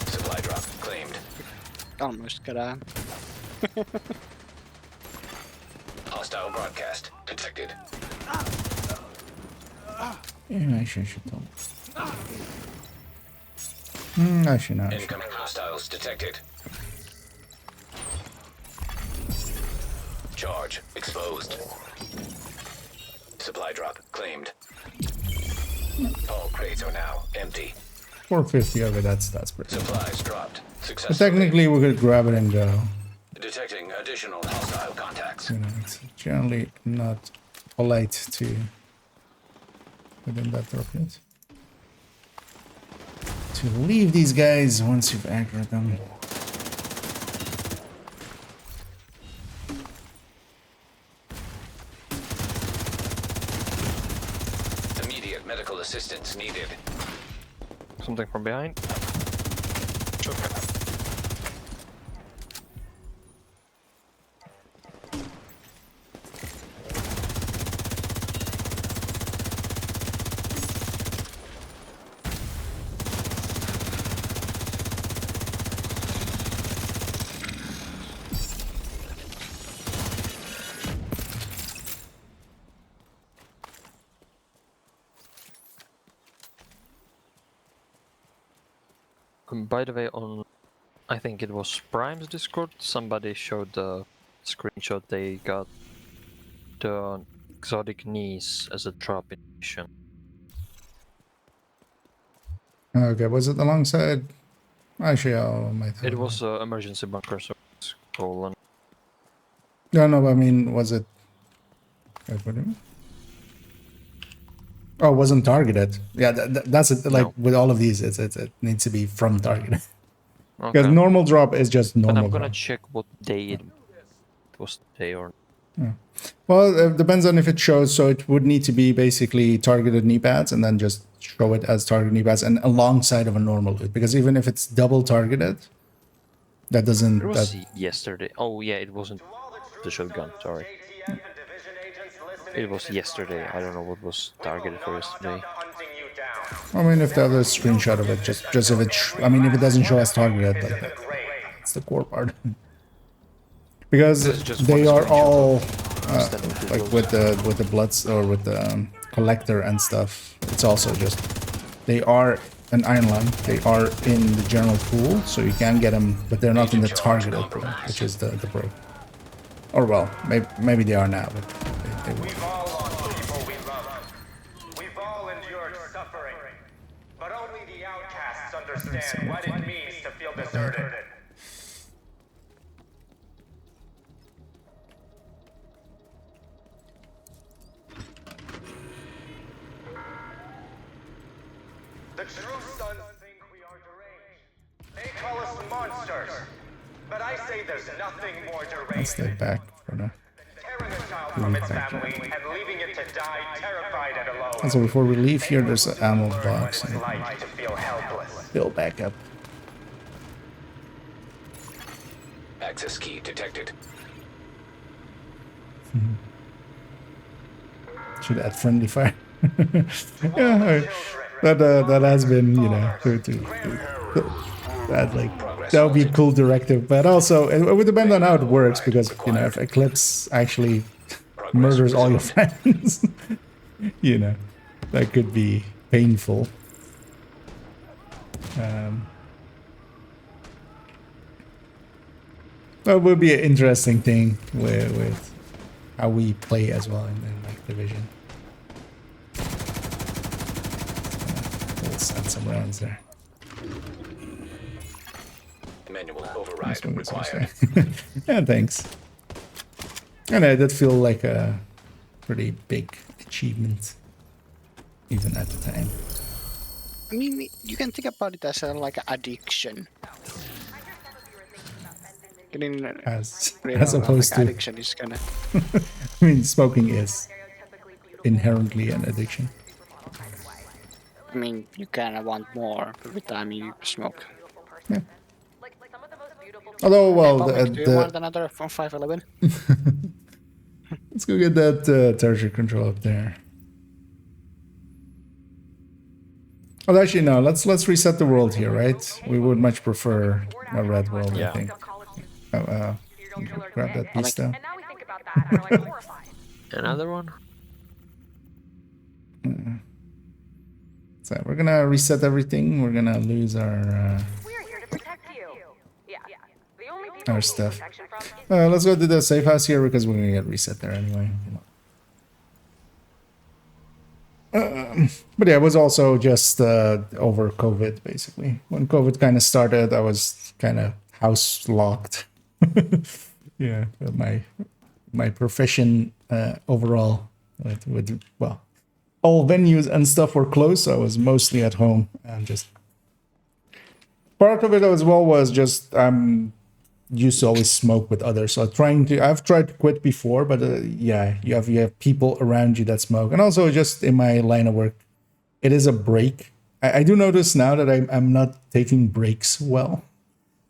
Supply drop claimed. Almost got on. Hostile broadcast detected. Yeah, actually I should tell. Actually not. Incoming hostiles detected. Charge exposed. Supply drop claimed. All crates are now empty. 450 of it, that's pretty good. Supplies dropped But successfully. technically we could grab it and go. Detecting additional hostile contacts. It's generally not polite to within that rocket to leave these guys once you've aggroed them. Immediate medical assistance needed. Something from behind. By the way, on I think it was Prime's Discord, somebody showed the screenshot they got the exotic knees as a drop in mission. Okay, was it alongside? Actually, I might have. It was emergency bunker, so it's cool. No, no, I mean, was it? Wait, what do you mean? Oh, it wasn't targeted. Yeah, that's it. Like No. with all of these, it needs to be from target. Because Okay. normal drop is just But normal I'm gonna drop. check what day it was today or. Yeah. Well, it depends on if it shows. So it would need to be basically targeted knee pads and then just show it as targeted knee pads and alongside of a normal loot. Because even if it's double targeted, that doesn't. It was That, yesterday. Oh yeah, it wasn't the shotgun. Sorry. It was yesterday. I don't know what was targeted for yesterday. I mean, if the other screenshot of it, just if it. I mean, if it doesn't show as targeted, like that, it's the core part. Because This is just they one are screenshot all instead of the like loads. with the bloods or with the collector and stuff. It's also just they are an iron lung. They are in the general pool, so you can get them, but they're not in the targeted pool, which is the pro. Or well, maybe they are now, but they will. We've all lost people we love. We've all endured suffering. But only the outcasts understand what it means to feel deserted. The true sons think we are deranged. They call us monsters. But I say there's nothing more deranged. Let's stay back for now. Tearing a child from its family and leaving it to die terrified and alone. Also, before we leave here, there's an ammo box. It's like to feel helpless. Fill back up. Access key detected. Should add friendly fire. Yeah, that has been, you know, that like that would be a cool directive, but also it would depend on how it works because you know if Eclipse actually murders all your friends, you know, that could be painful. That would be an interesting thing with how we play as well in like Division. We'll send some rounds there. Manual override This one is required. also- Yeah, thanks. And I did feel like a pretty big achievement, even at the time. I mean, you can think about it as a, like an addiction. Getting As rid of, opposed like, to, addiction is gonna. I mean, smoking is inherently an addiction. I mean, you kinda want more every time you smoke. Yeah. Although, well, Public, do you want another from 511? let's go get that territory control up there. Oh, actually, no. Let's reset the world here, right? We would much prefer a red world, I think. Grab that piece though. Another one? So we're gonna reset everything. We're gonna lose our stuff. Let's go to the safe house here because we're gonna get reset there anyway. But yeah, it was also just over COVID basically. When COVID kind of started, I was kind of house locked. Yeah, my profession overall with well, all venues and stuff were closed, so I was mostly at home and just part of it as well was just used to always smoke with others, so I've tried to quit before, but yeah, you have people around you that smoke, and also just in my line of work, it is a break. I do notice now that I'm not taking breaks well.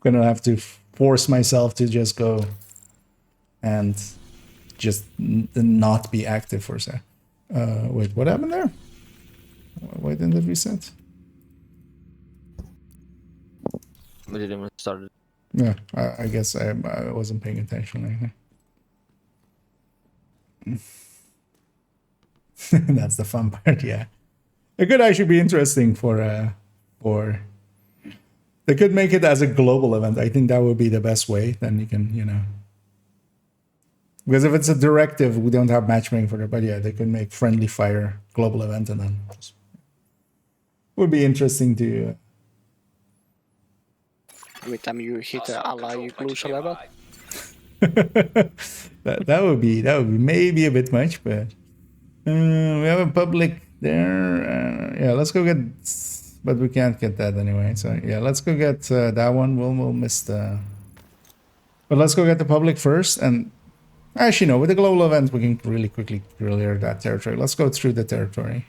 I'm gonna have to force myself to just go and just not be active for a sec. Wait, what happened there? Why didn't it reset? We didn't even start it. Yeah, I guess I wasn't paying attention. That's the fun part, yeah. It could actually be interesting for They could make it as a global event. I think that would be the best way. Then you can, you know. Because if it's a directive, we don't have matchmaking for it. But yeah, they could make friendly fire global event, and then would be interesting to. Every time you hit an ally, you lose a level. that would be maybe a bit much, but we have a public there. Yeah, let's go get. But we can't get that anyway. So yeah, let's go get that one. We'll miss the. But let's go get the public first, and actually no, with the global event we can really quickly clear that territory. Let's go through the territory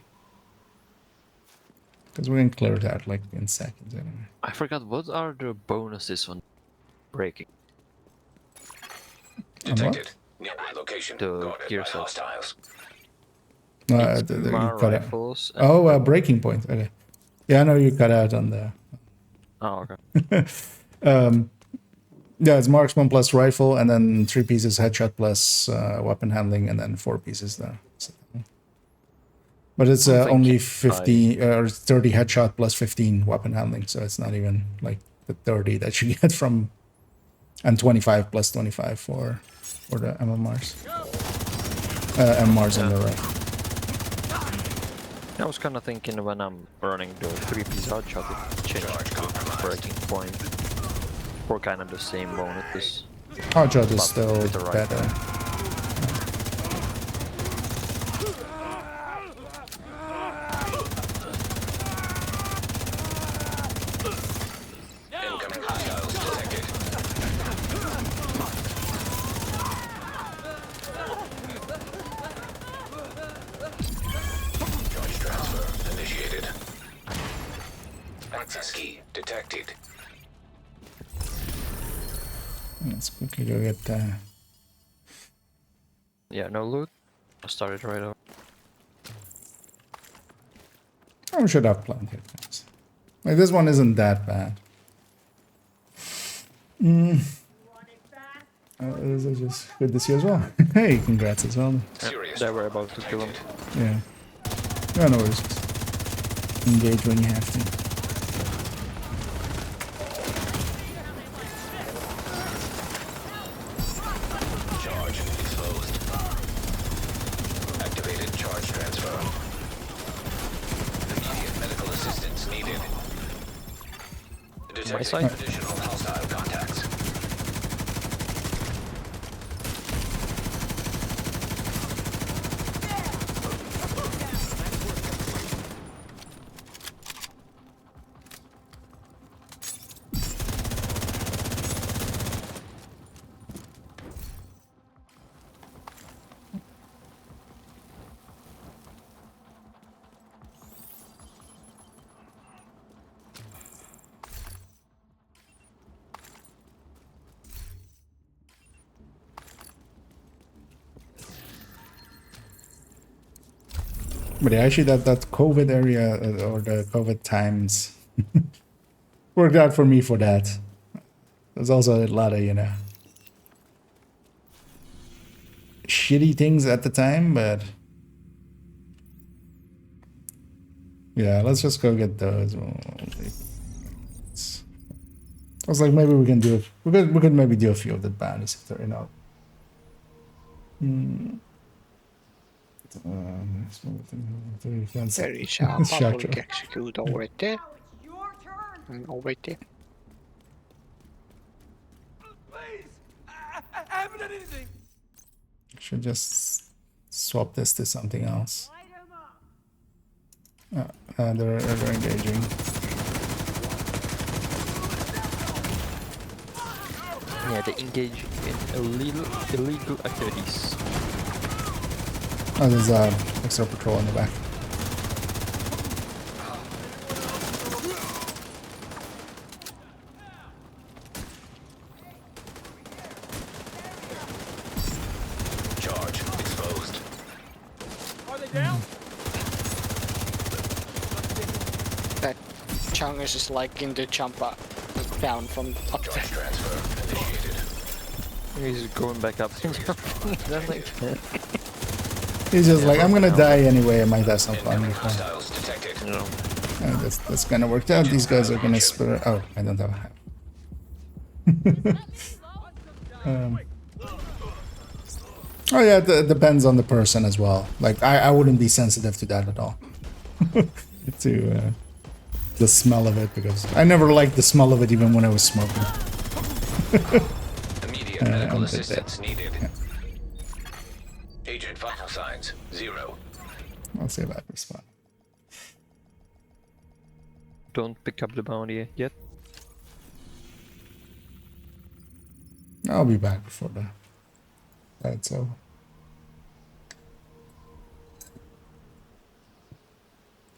because we can clear that like in seconds anyway. I forgot, what are the bonuses on breaking? Detected. Nearby location. The Guarded gear by set. hostiles. You cut out. Rifles. Oh, breaking point. Okay. Yeah, I know you cut out on the. Oh, okay. Yeah, it's marksman plus rifle, and then 3 pieces headshot plus weapon handling, and then 4 pieces there. So, but it's only 50 or 30 headshot plus 15 weapon handling, so it's not even like the 30 that you get from, and 25 plus 25 for the MMRs. MMRs on the right. I was kind of thinking when I'm running the 3-piece headshot, it changes to breaking point for kind of the same bonuses. Headshot is But still with the right better. Incoming hostiles detected. Charge transfer initiated. Access key detected. Let's quickly go get Yeah, no loot. I started right over. we should have plenty of things. Like this one isn't that bad. This is just good to see as well. Hey, congrats as well. They were about to kill him. Yeah. Yeah, no worries. Just engage when you have to. Charge exposed. Activated charge transfer. Immediate medical assistance needed. Detecting additional hostile contacts. But yeah, actually that COVID area or the COVID times worked out for me for that. There's also a lot of, you know, shitty things at the time, but yeah, let's just go get those. I was like, maybe we can do it. We could maybe do a few of the bounties if they're, you know. There is a public execute over there. And over there. Please! I haven't done anything! Should just swap this to something else. They're engaging. Yeah, they engage in illegal activities. Oh, there's extra patrol in the back. Charge exposed. Are they down? That Chungus is like in the jump up, down from up there. Charge transfer initiated. He's going back up. He's just like, I'm gonna die anyway, I might have some fun. Hostiles detected. I That's gonna work out. These guys are gonna split. Oh, I don't have a hat. Oh yeah, it depends on the person as well. Like I wouldn't be sensitive to that at all. To the smell of it, because I never liked the smell of it even when I was smoking. Immediate medical assistance needed. Yeah. Agent vital signs 0. I'll see about this one. Don't pick up the bounty yet. I'll be back before that's over.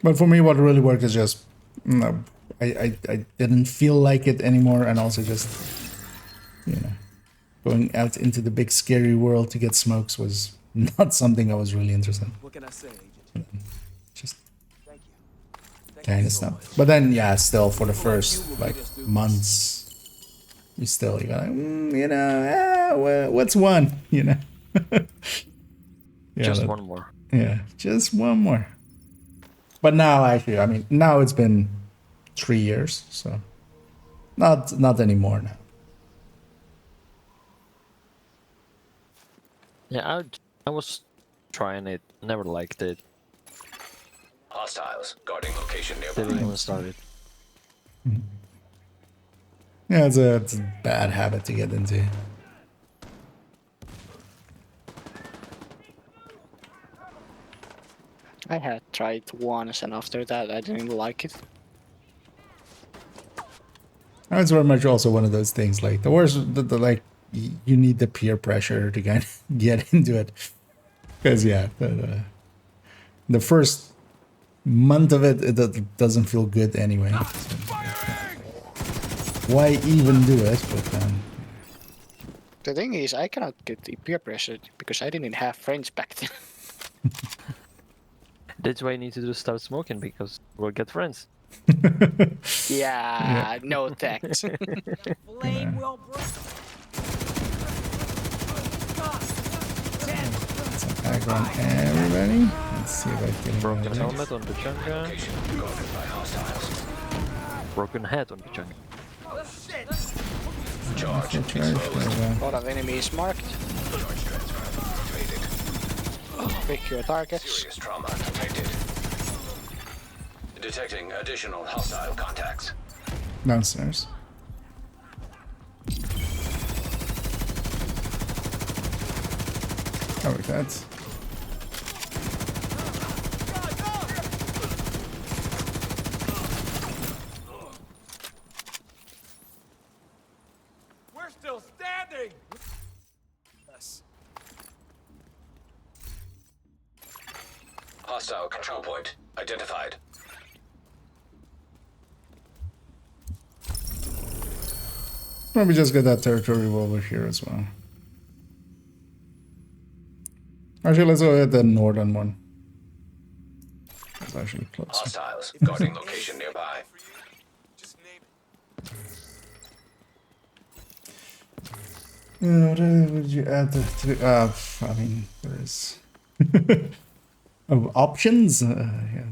But for me, what really worked is just I didn't feel like it anymore, and also just, you know, going out into the big scary world to get smokes was not something I was really interested in. What can I say, Agent? Just Thank you. kind of stuff. But then, yeah, still for the first like months, you got like, you know, what's one, you know? Yeah, just one more. Yeah, just one more. But now, actually, I mean, now it's been 3 years, so not anymore now. Yeah, I was trying it, never liked it. Hostiles guarding location nearby. Didn't even started. Yeah, it's a bad habit to get into. I had tried once, and after that I didn't like it. It's very much also one of those things, like the worst, like you need the peer pressure to kind of get into it, because yeah, the first month of it doesn't feel good anyway. So, why even do it? But the thing is, I cannot get the peer pressure because I didn't have friends back then. That's why you need to just start smoking, because we'll get friends. Yeah, no thanks. Flame will break. aggro on everybody. Let's see if I can Broken helmet on the Chunga. Broken head on the Chunga. A lot of enemies marked. Pick your targets. Serious trauma detected. Detecting additional hostile contacts. Downstairs. Cover that. We're still standing! Yes. Hostile control point identified. Maybe just get that territory over here as well. Actually, let's go at the northern one. That's actually close. Hostiles guarding location nearby. Just name it. What would you add to? I mean, there is options. Yeah,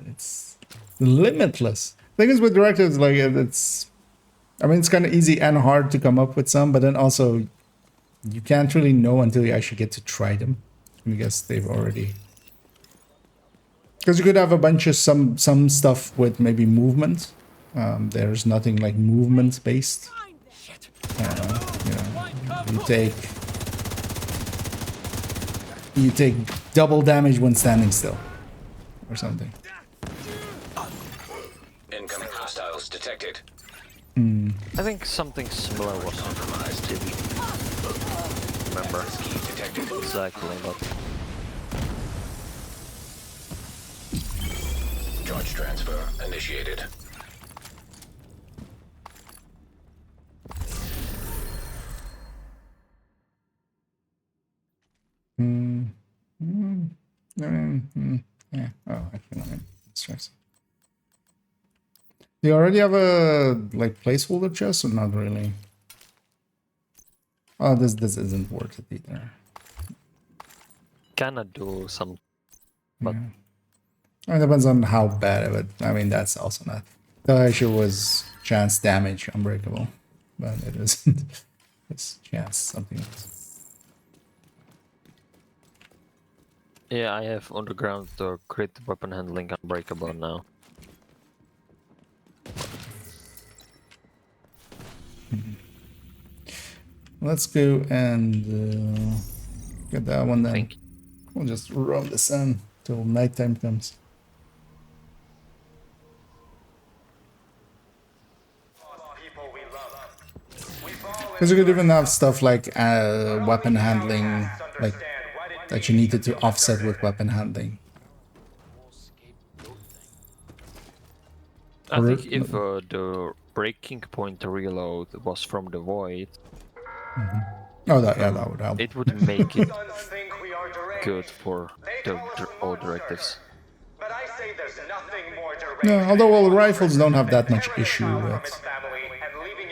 it's limitless. Thing is with directives, like it's. I mean, it's kind of easy and hard to come up with some, but then also you can't really know until you actually get to try them. I guess they've already, because you could have a bunch of some stuff with maybe movement. There's nothing like movement based. You take double damage when standing still, or something. Incoming hostiles detected. I think something similar was compromised. Didn't remember exactly, but Charge transfer initiated. Yeah. Oh, actually, let me stress. Do you already have a like placeholder chest or not really? Oh, this isn't worth it either. cannot do some, but It depends on how bad, but I mean that's also not. The issue was chance damage unbreakable, but it isn't. It's chance something else. Yeah, I have underground crit weapon handling unbreakable now. Let's go and get that one then. We'll just roam the sun till nighttime comes. Because you could even have stuff like weapon handling, like that you needed to offset with weapon handling. I think if the breaking point to reload was from the void, oh, that would help. It would make it good for all directives. But I say there's nothing more direct. No, although all rifles don't have that much issue with,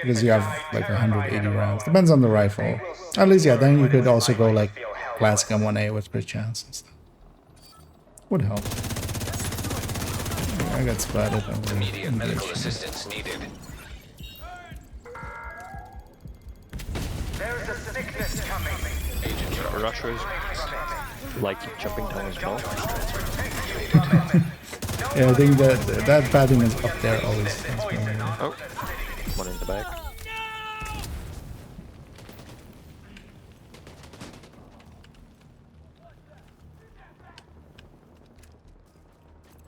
because you have like 180 rounds. Depends on the rifle. At least, yeah, then you could also go like classic M1A with crit chance and stuff. Would help. Yeah, I got spotted. Immediate medical assistance needed. There's a sickness coming. Rushers like jumping down as well. Yeah, I think that padding is up there always. Oh, one in the back.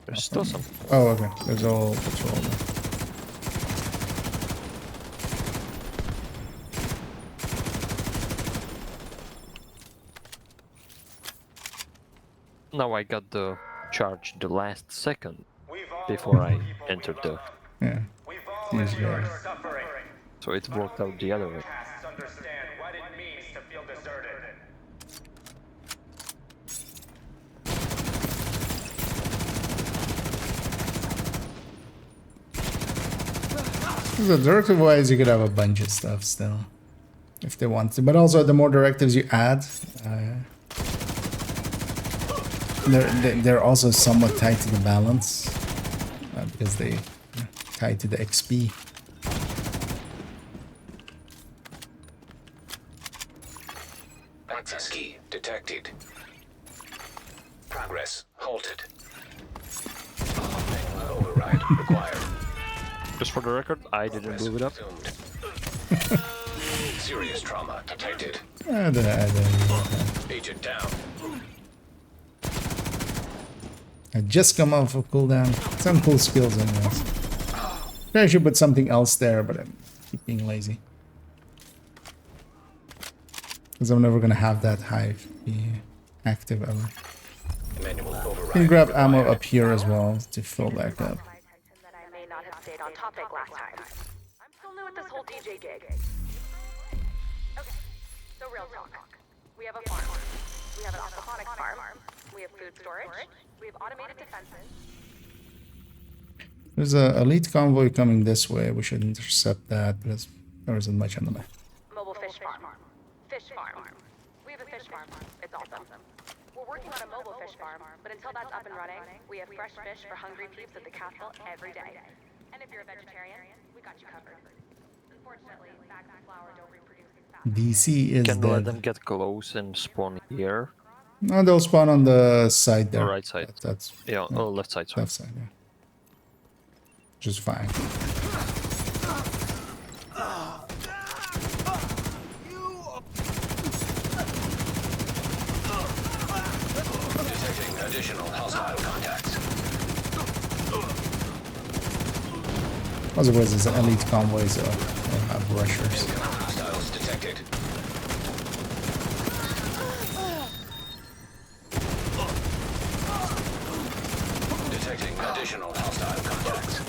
There's still some. Oh, okay. There's all patrol there. Now I got the charge the last second before I entered the. Yeah. These guys. So it worked out the other way. Understand what it means to feel deserted. The directive wise, you could have a bunch of stuff still, if they want to. But also, the more directives you add, they're also somewhat tied to the balance, because they tied to the XP. Access key detected. Progress halted. Override required. Just for the record, I didn't move it up. Serious trauma detected. Agent down. I just come off of cooldown. Some cool skills anyways. I should put something else there, but I keep being lazy. Because I'm never gonna have that hive be active ever. You can grab ammo up here as well to fill back up. I may not have stayed on topic last time. I'm still new at this whole DJ gig. Okay, so real talk. We have a farm. We have an aquaponics farm. We have food storage. We have automated defenses. There's a elite convoy coming this way. We should intercept that because there isn't much on the map. Mobile fish farm. Fish farm. We have a fish farm. It's awesome. We're working on a mobile fish farm, but until that's up and running, we have fresh fish for hungry peeps at the castle every day. And if you're a vegetarian, we got you covered. Unfortunately, bags of flour don't reproduce as fast. DC is Can dead. let them get close and spawn here. No, they'll spawn on the side there. The right side. That's yeah. Oh, left side. Sorry. Left side. Yeah. Just fine. Detecting additional hostile contacts. Otherwise, it's an elite convoy, so they'll have rushers. Hostiles detected. Detecting additional hostile contacts.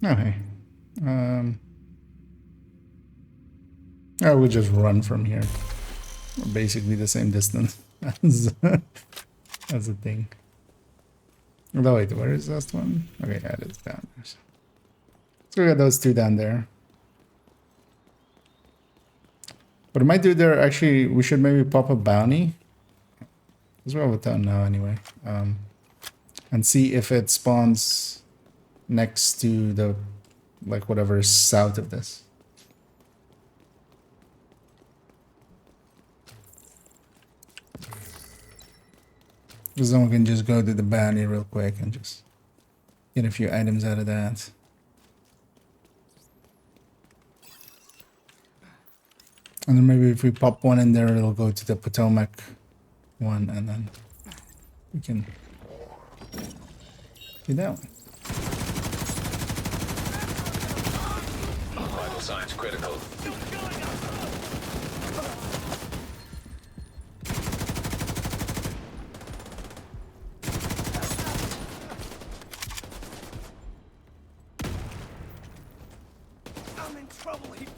Okay. I would just run from here. We're basically the same distance as That's the thing. No, wait, where is this one? Okay, yeah, it is down there. So we got those two down there. What I might do there, actually, we should maybe pop a bounty. Because we're over town now anyway. And see if it spawns next to the, like, whatever is south of this. Because then we can just go to the bounty real quick and just get a few items out of that. And then maybe if we pop one in there, it'll go to the Potomac one, and then we can do that one. Vital signs critical. I'm in trouble here.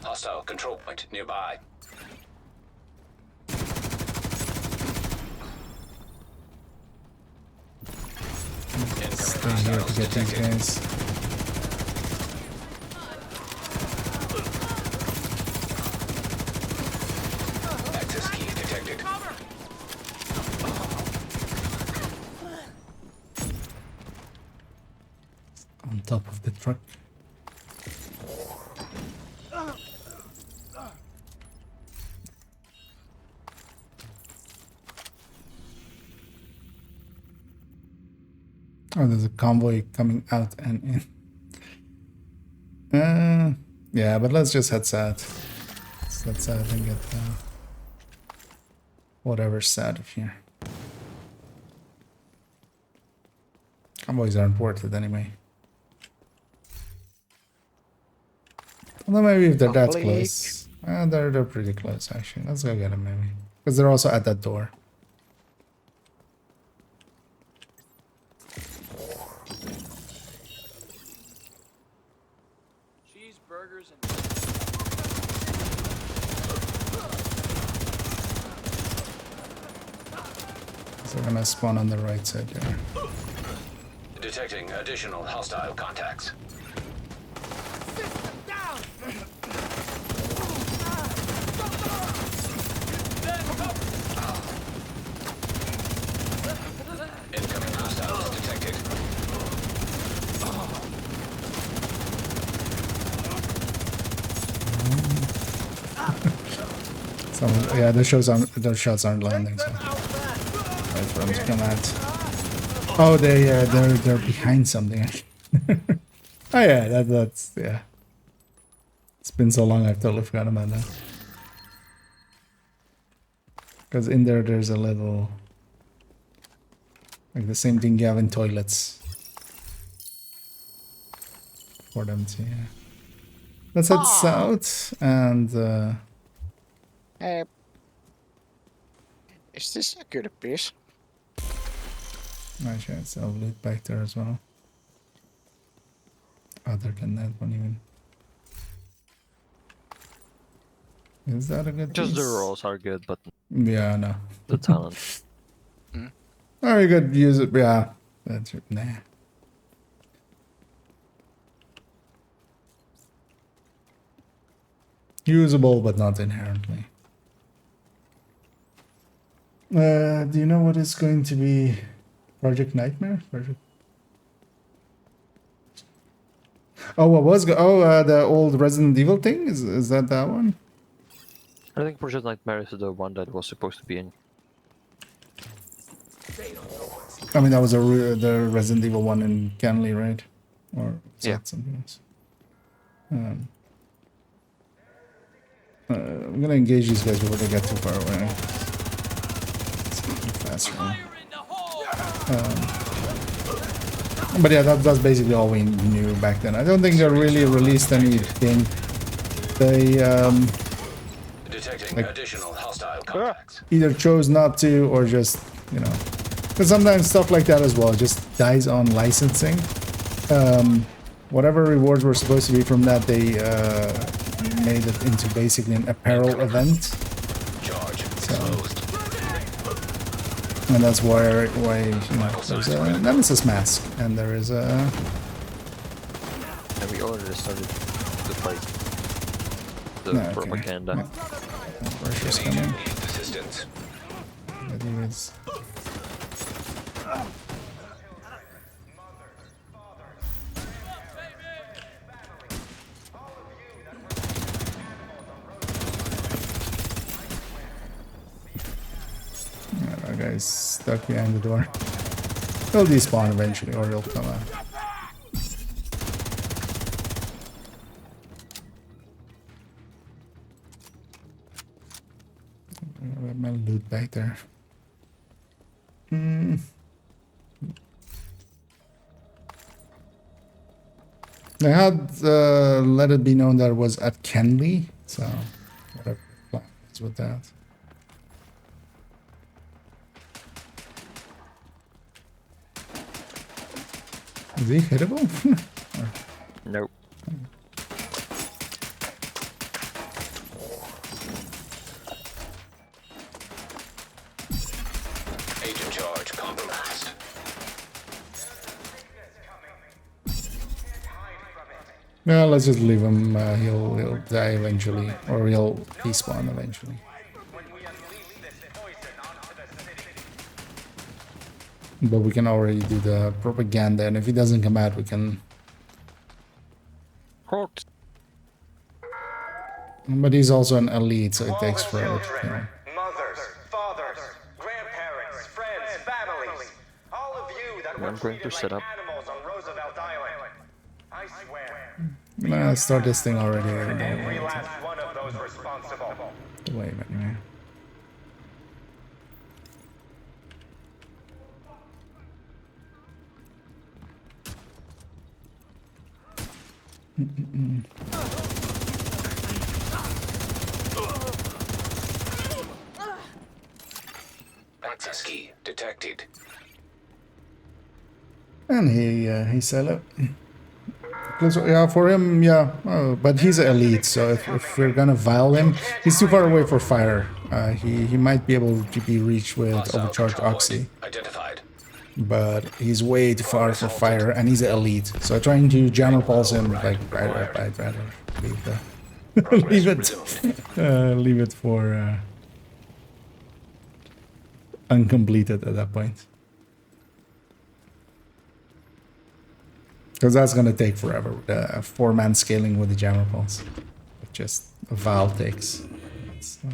Hostile control point nearby. Stay here to get these guys. Access key detected. On top of the truck. Oh, there's a convoy coming out and in. Yeah, but let's just head south. Let's head south and get whatever's south of here. Convoys aren't worth it anyway. Although maybe if they're that close. They're pretty close actually. Let's go get them maybe. Because they're also at that door. Cheeseburgers and So we're gonna spawn on the right side here. Detecting additional hostile contacts. system down. Incoming hostiles detected. Yeah, those shots aren't landing. So that's where I'm just come at. Oh, they're behind something. Oh yeah, that's yeah. It's been so long, I've totally forgot about that. Because in there's a little, like the same thing you have in toilets for them to. Yeah. Let's head south and. Is this a good piece? Nice, yeah, it's a loot back there as well. Other than that one even. Is that a good Just piece? the rolls are good, but Yeah, no. the talent. Very good use it, yeah. That's nah. Usable, but not inherently. Do you know what is going to be Project Nightmare? Oh, what was the old Resident Evil thing? Is that one? I think Project Nightmare is the one that was supposed to be in. I mean, that was the Resident Evil one in Canley, right? Or is that something else? I'm gonna engage these guys before they get too far away. Faster. But yeah, that's basically all we knew back then. I don't think they really released anything. They Detecting like, additional hostile contacts. either chose not to or just, you know, because sometimes stuff like that as well just dies on licensing. Whatever rewards were supposed to be from that, they made it into basically an apparel event. So, and that's why you know, there's a Nemesis mask and there is a. And we already started to fight the propaganda. Yeah. Russia's coming. Assistance. But he is. That guy's stuck behind the door. He'll despawn eventually, or he'll come out. I have my loot back there. I had let it be known that it was at Kenley, so whatever plan is with that. Is he hittable? Nope. Agent charge compromised. No, let's just leave him. He'll die eventually, or he'll despawn eventually. But we can already do the propaganda, and if he doesn't come out, we can. Hawks. But he's also an elite, so it takes forever. You know. Mothers, fathers, grandparents, friends, families, all of you that I'm going to set up. animals on Roosevelt Island. I swear. Let's start this thing already. Every last one of those responsible. Wait a minute. Access key detected. And he sell it. Yeah, for him, yeah. But he's an elite, so if we're gonna vial him, he's too far away for fire. He might be able to be reached with overcharged oxy. Identified. But he's way too far for fire, and he's an elite. So trying to jammer pulse him, like, I'd rather leave leave it for uncompleted at that point. Because that's gonna take forever. The 4-man scaling with the jammer pulse. Just a vial takes. So.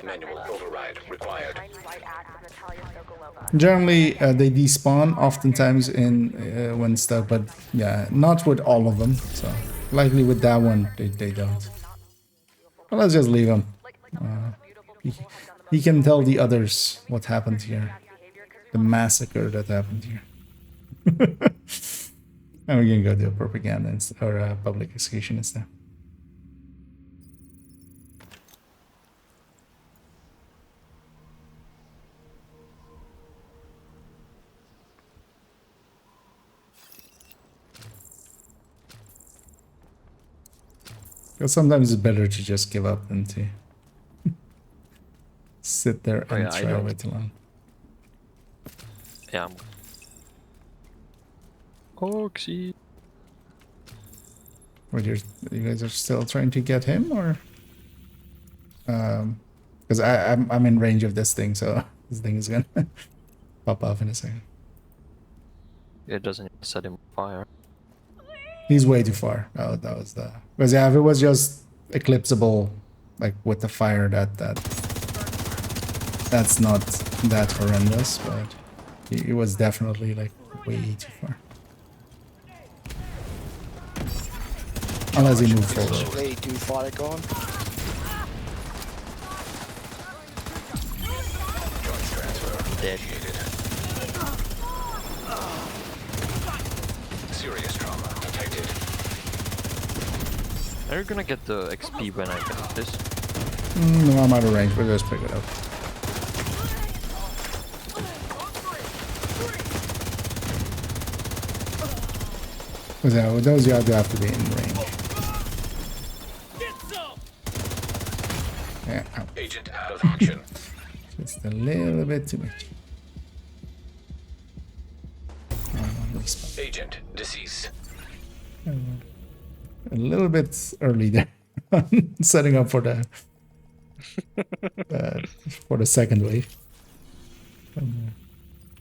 Manual override required. Generally, they despawn oftentimes in when stuck, but yeah, not with all of them. So likely with that one, they don't. Well, let's just leave him. He can tell the others what happened here, the massacre that happened here. And we can go do propaganda instead, or public execution instead. Because sometimes it's better to just give up than to sit there and try way too long. Yeah. Oxy. What, you guys are still trying to get him, or? Because I'm in range of this thing, so this thing is gonna pop off in a second. It doesn't set him on fire. He's way too far. Oh, that was the. Because yeah, if it was just eclipsable, like with the fire, that's not that horrendous, but it was definitely like way too far. Unless he moves forward. Way too far gone. Dead. Serious trauma detected. Are you gonna get the XP when I get this? No, I'm out of range, but let's pick it up. With those you have to be in range. Agent out of action. Just a little bit too much. Agent deceased. A little bit early there. Setting up for the second wave.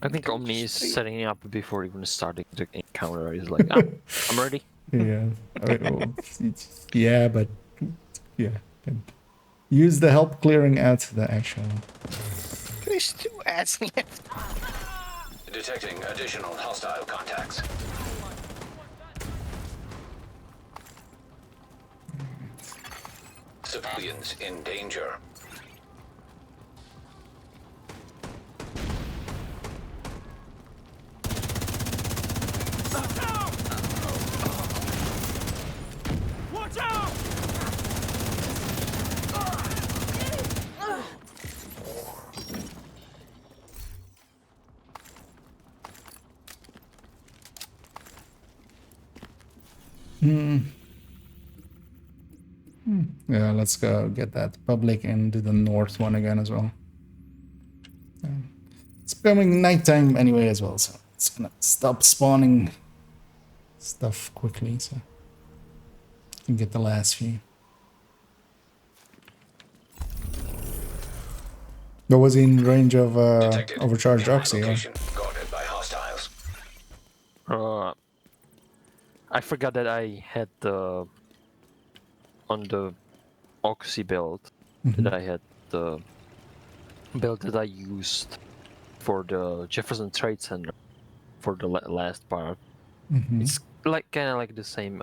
I think Omni is setting up before even starting the encounter. He's like, ah, I'm ready. Yeah. Yeah, but yeah. Use the help clearing out the actual. There's 2 ads left. Detecting additional hostile contacts. Civilians in danger. Watch out! Yeah, let's go get that public and do the north one again as well. It's becoming nighttime anyway as well, so it's gonna stop spawning stuff quickly, so you can get the last few. That was in range of overcharged oxy. Location guarded by hostiles. I forgot that I had the on the Oxy build that I had the build that I used for the Jefferson Trade Center for the last part. It's like kind of like the same.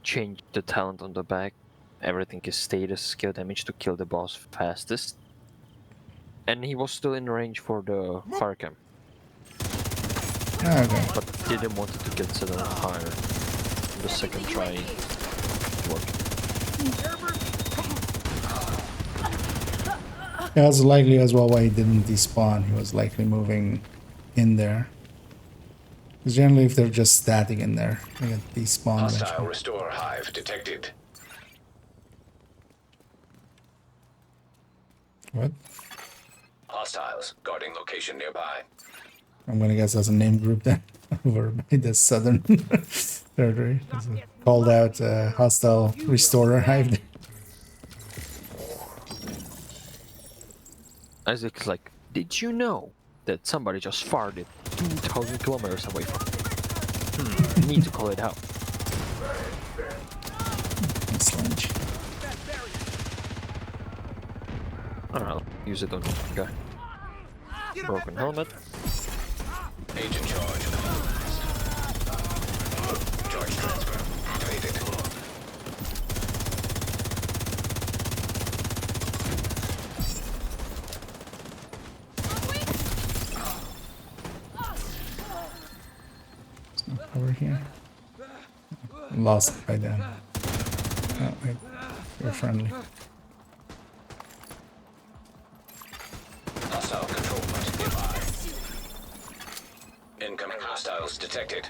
Change the talent on the back. Everything is status, skill damage to kill the boss fastest. And he was still in range for the fire cam. Okay. But didn't want it to get set on higher. The second try worked. Yeah, that's likely as well why he didn't despawn. He was likely moving in there. Because generally if they're just static in there, they get despawned Hostile eventually. restore hive detected. What? Hostiles guarding location nearby. I'm gonna guess that's a name group then. Over by the southern territory. There's a called out hostile restorer hive. Isaac's like, did you know that somebody just farted 2,000 kilometers away from me? Need to call it out. Sledge. Alright, use it on the guy. Broken helmet. Agent charge. Charge transfer activated. Over here. Lost it by then. Oh, wait. You're friendly. Hostile control point nearby. Incoming hostiles detected.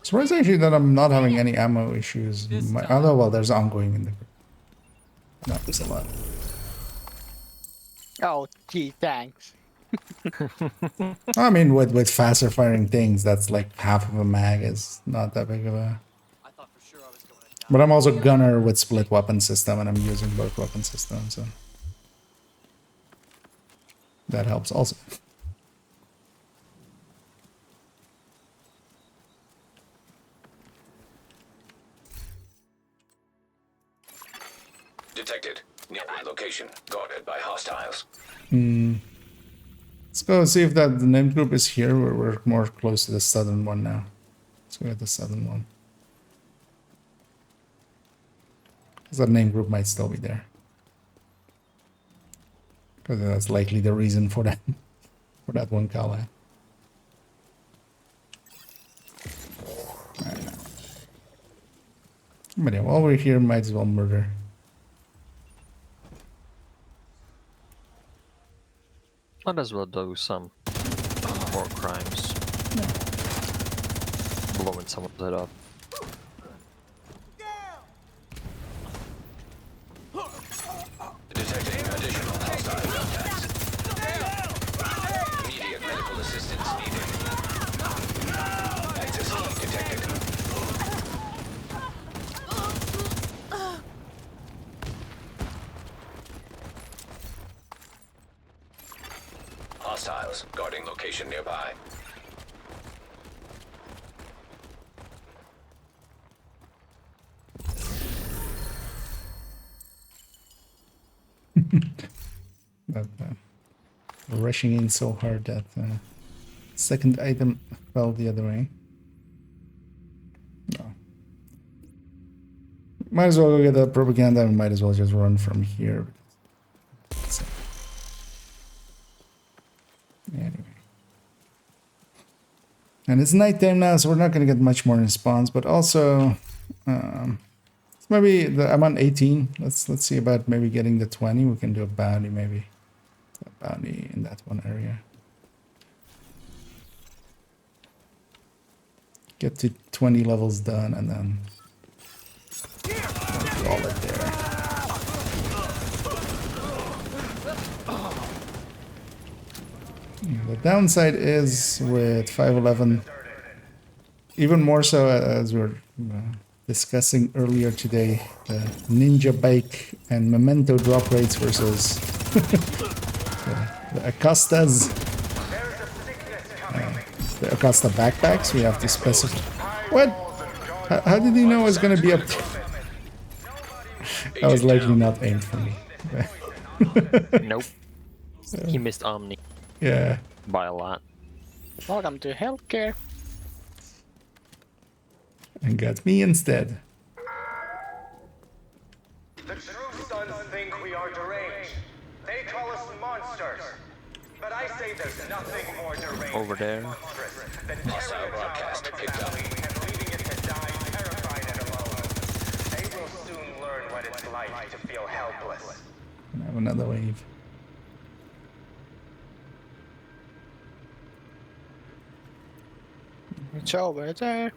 Surprised actually that I'm not having any ammo issues. Although, well, there's ongoing in the group. No, there's a lot. Oh, gee, thanks. I mean, with faster firing things, that's like half of a mag is not that big of a... But I'm also gunner with split weapon system, and I'm using both weapon systems, so... That helps also. Detected. Nearby location guarded by hostiles. Let's go see if that the name group is here. We're more close to the southern one now. Let's go at the southern one. Because that name group might still be there. Because that's likely the reason for that one call out. But yeah, while we're here, might as well murder. Might as well do some more crimes. Yeah. Blowing someone's head up. Detecting additional hostile contacts. Immediate medical assistance needed. Access key detected. Hostiles guarding location nearby. But rushing in so hard that second item fell the other way. No. Might as well go get that propaganda and might as well just run from here. So, anyway. And it's nighttime now, so we're not going to get much more response, but also maybe I'm on 18. Let's see about maybe getting the 20. We can do a bounty maybe. A bounty in that one area. Get to 20 levels done and then call it there. The downside is with 511, even more so as we were discussing earlier today, the Ninja Bike and Memento drop rates versus the Acostas. The Acosta backpacks, we have to specify. What? How did he know it was going to be up there? That was likely not aimed for me. Nope. He missed Omni. Yeah. By a lot. Welcome to healthcare. And got me instead. The true sons think we are deranged. They call us monsters. But I say there's nothing more deranged Over there. than tearing broadcast picked up. and leaving it to die terrified and alone. They will soon learn what it's like to feel helpless. I have another wave. It's over there.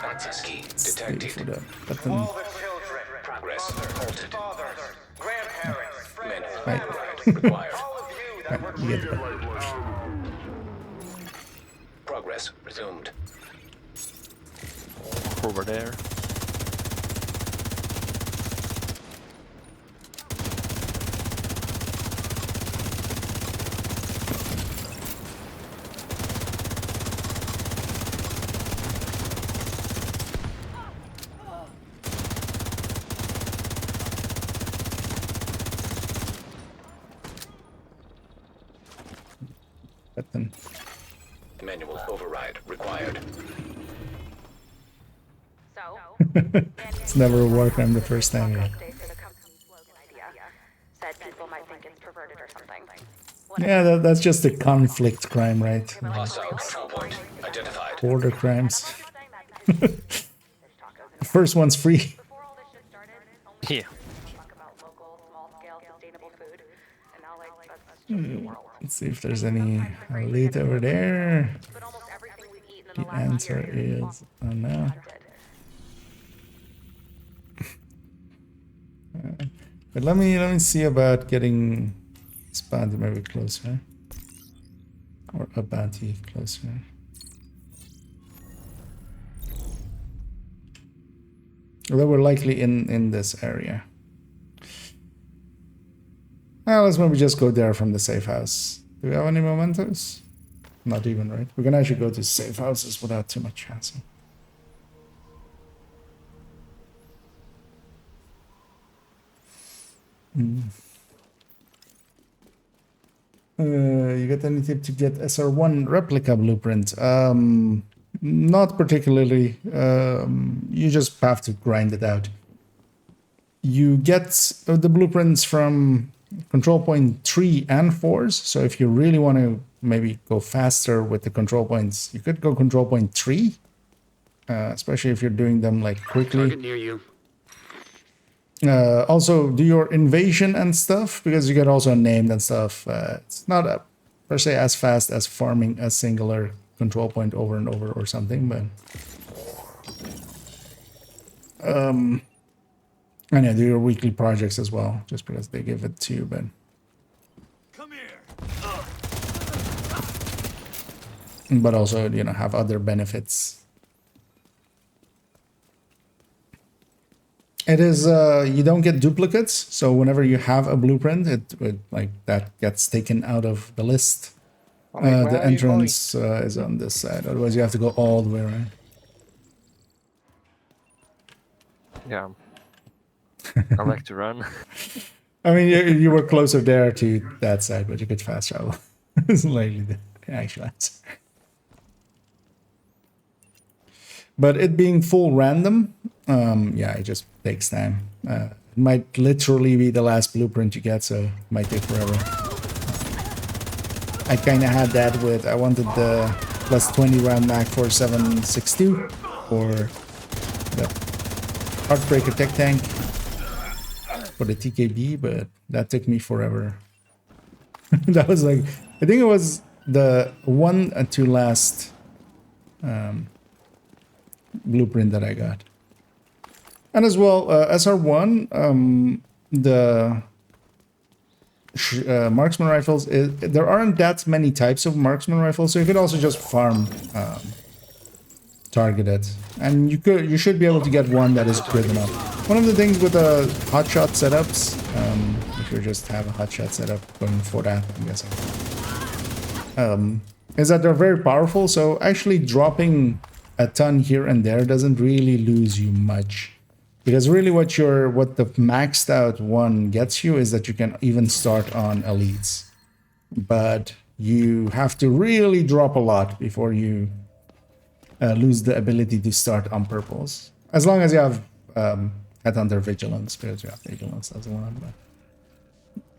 Access key Stay detected. for the button. All the children, Progress halted. fathers, grandparents, friends, Right. Required. all of you that were You get it. Progress resumed. Over there. Button. Manual override required. So, It's never worked on the first time. Yeah. stay for the company's slogan idea. Said people might think it's perverted or something. Yeah, that's just a conflict crime, right? Hostile control point identified. Border crimes. The first one's free. Before all this shit started, only Yeah. talk about local, small-scale, sustainable food. And now, like, that's just the world. Let's see if there's any elite over there. But almost everything we've eaten in The the last answer year is no. But let me see about getting this bounty maybe closer, or a bounty closer. Although we're likely in this area. Well, let's maybe just go there from the safe house. Do we have any mementos? Not even, right? We can actually go to safe houses without too much hassle. You got any tip to get SR1 replica blueprint? Not particularly. You just have to grind it out. You get the blueprints from control point 3 and 4s. So if you really want to maybe go faster with the control points, you could go control point 3, especially if you're doing them like quickly. Target near you. Also do your invasion and stuff, because you get also named and stuff. It's not per se as fast as farming a singular control point over and over or something, but and yeah, do your weekly projects as well, just because they give it to you. But but also, you know, have other benefits. It is you don't get duplicates, so whenever you have a blueprint, it like that gets taken out of the list. The entrance is on this side, otherwise you have to go all the way around. Yeah. I like to run. I mean, you were closer there to that side, but you could fast travel. Slightly the actual answer. But it being full random, yeah, it just takes time. It might literally be the last blueprint you get, so it might take forever. I kind of had that with, I wanted the plus 20 round mag for 762 for the Heartbreaker Tech Tank for the TKB, but that took me forever. That was like, I think it was the 1 to last blueprint that I got. And as well, SR1, the marksman rifles, there aren't that many types of marksman rifles, so you could also just farm targeted, and you should be able to get one that is good enough. One of the things with the hotshot setups, if you just have a hotshot setup going for that, I'm guessing, is that they're very powerful, so actually dropping a ton here and there doesn't really lose you much. Because really what the maxed out one gets you is that you can even start on elites. But you have to really drop a lot before you lose the ability to start on purples. As long as you have Headhunter Vigilance, because you have Vigilance as one. But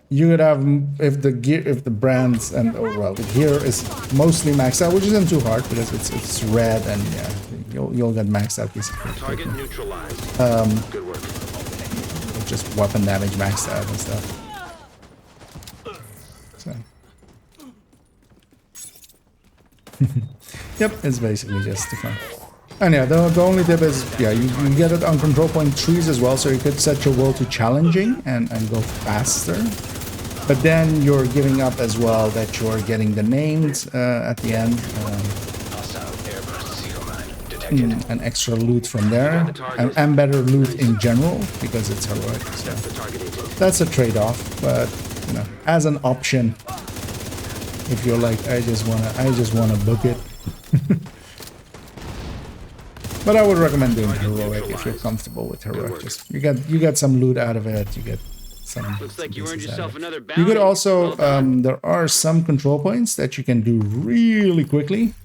you could have, if the brands and, oh well, the gear is mostly maxed out, which isn't too hard because it's red, and yeah, you'll get maxed out basically. Target neutralized. Good work. Just weapon damage maxed out and stuff. So. Yep, it's basically just the fun. And yeah, the only tip is, yeah, you get it on control point 3s as well, so you could set your world to challenging and go faster. But then you're giving up as well that you're getting the names at the end. And extra loot from there, and better loot in general because it's heroic. So that's a trade-off, but you know, as an option, if you're like, I just wanna book it. But I would recommend doing heroic if you're comfortable with heroic. Just you get some loot out of it. You get some. Looks like you earned yourself another bounty. You could also there are some control points that you can do really quickly,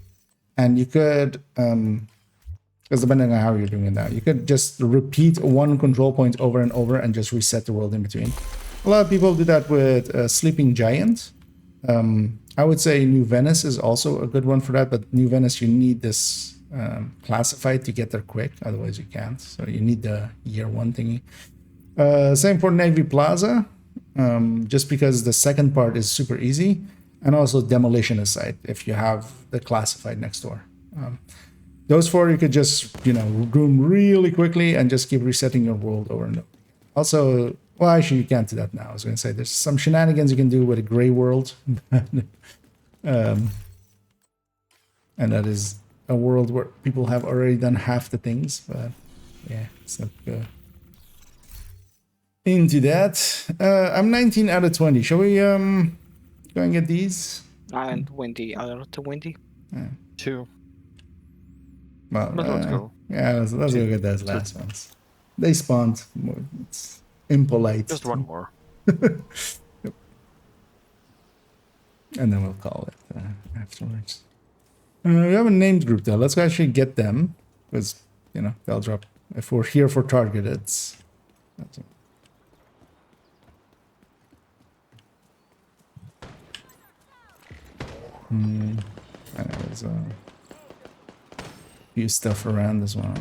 and you could because depending on how you're doing it now, you could just repeat one control point over and over and just reset the world in between. A lot of people do that with Sleeping Giant. I would say New Venice is also a good one for that, but New Venice, you need this classified to get there quick, otherwise you can't. So you need the year 1 thingy. Same for Navy Plaza, just because the second part is super easy, and also Demolition Site if you have the classified next door. Those 4 you could just, you know, room really quickly and just keep resetting your world over and over. Also, well, actually, you can't do that now. I was going to say there's some shenanigans you can do with a gray world. And that is a world where people have already done half the things, but yeah, it's not good. Into that. I'm 19 out of 20. Shall we go and get these? And 20 out of 20. 2. Well, let's go. Yeah, let's go get those last ones. They spawned. It's impolite. Just one more. Yep. And then we'll call it afterwards. We have a named group though. Let's actually get them, because you know they'll drop. If we're here for target, that's And there's a few stuff around as well.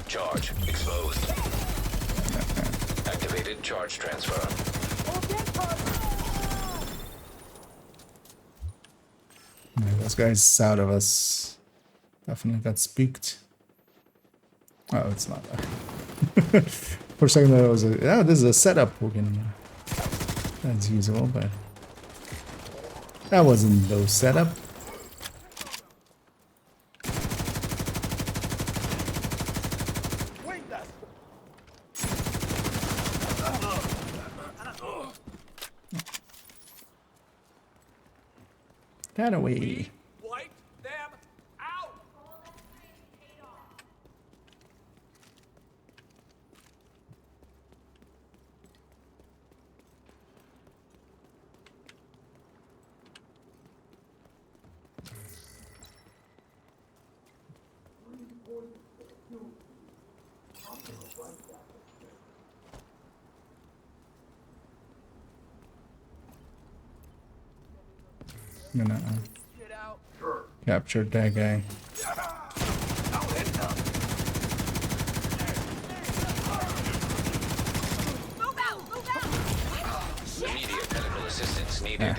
Charge exposed. Activated charge transfer. Yeah, those guys out of us definitely got spooked. Oh, it's not that. For a second there was a, oh, this is a setup we can, as usual, but that wasn't no setup. That away. Wipe them out! I'm gonna capture that guy. Immediate medical assistance needed.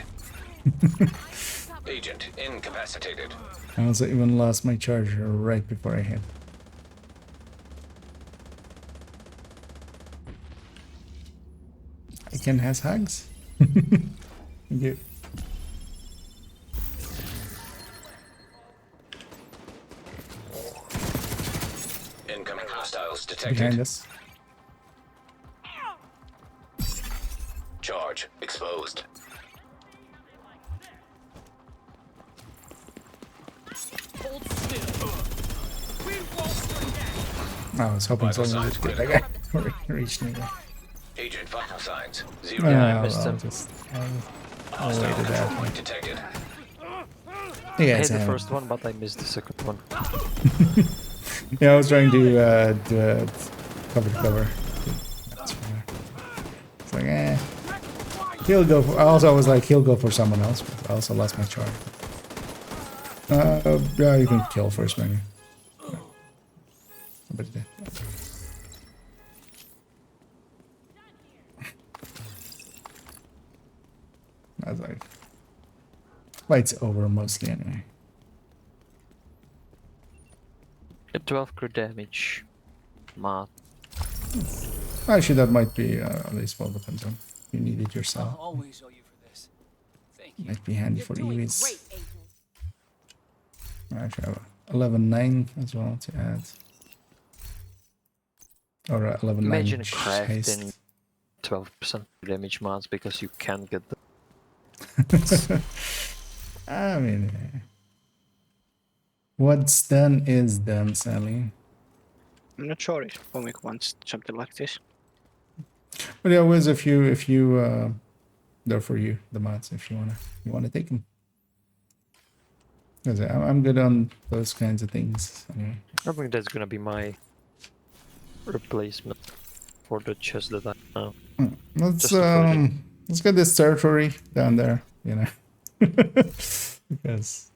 Agent incapacitated. I also even lost my charger right before I hit. I can has hugs. Thank you. Incoming hostiles detected. Behind us. Charge exposed. Hold still. We won't forget. I was hoping Vital someone signs would get that guy. Reached me. Agent vital signs. Oh, Zero. Yeah, I missed him. I'll wait Hostile it control out. point detected. Yeah, I hit it's the him. first one, but I missed the second one. Yeah, I was trying to do it cover to cover. That's fair. It's like, eh. He'll go for, I was like, he'll go for someone else, but I also lost my charge. Yeah, you can kill first, maybe. No. But yeah. I was like, fight's over mostly anyway. Get 12 crit damage. Math. Actually, that might be at least, well, depends on if you need it yourself. Always owe you for this. Thank you. Might be handy for Doing EVs. great, Agent. I actually have 11.9 as well to add. Or 11.9 Imagine haste. crafting 12% damage mods because you can't get the. I mean, what's done is done, Sally. I'm not sure if Omik wants something like this. But yeah, always if you they're for you, the mods, if you wanna take them. Because I'm good on those kinds of things. Anyway. I think that's gonna be my replacement for the chest that I have. Let's get this territory down there, you know. Because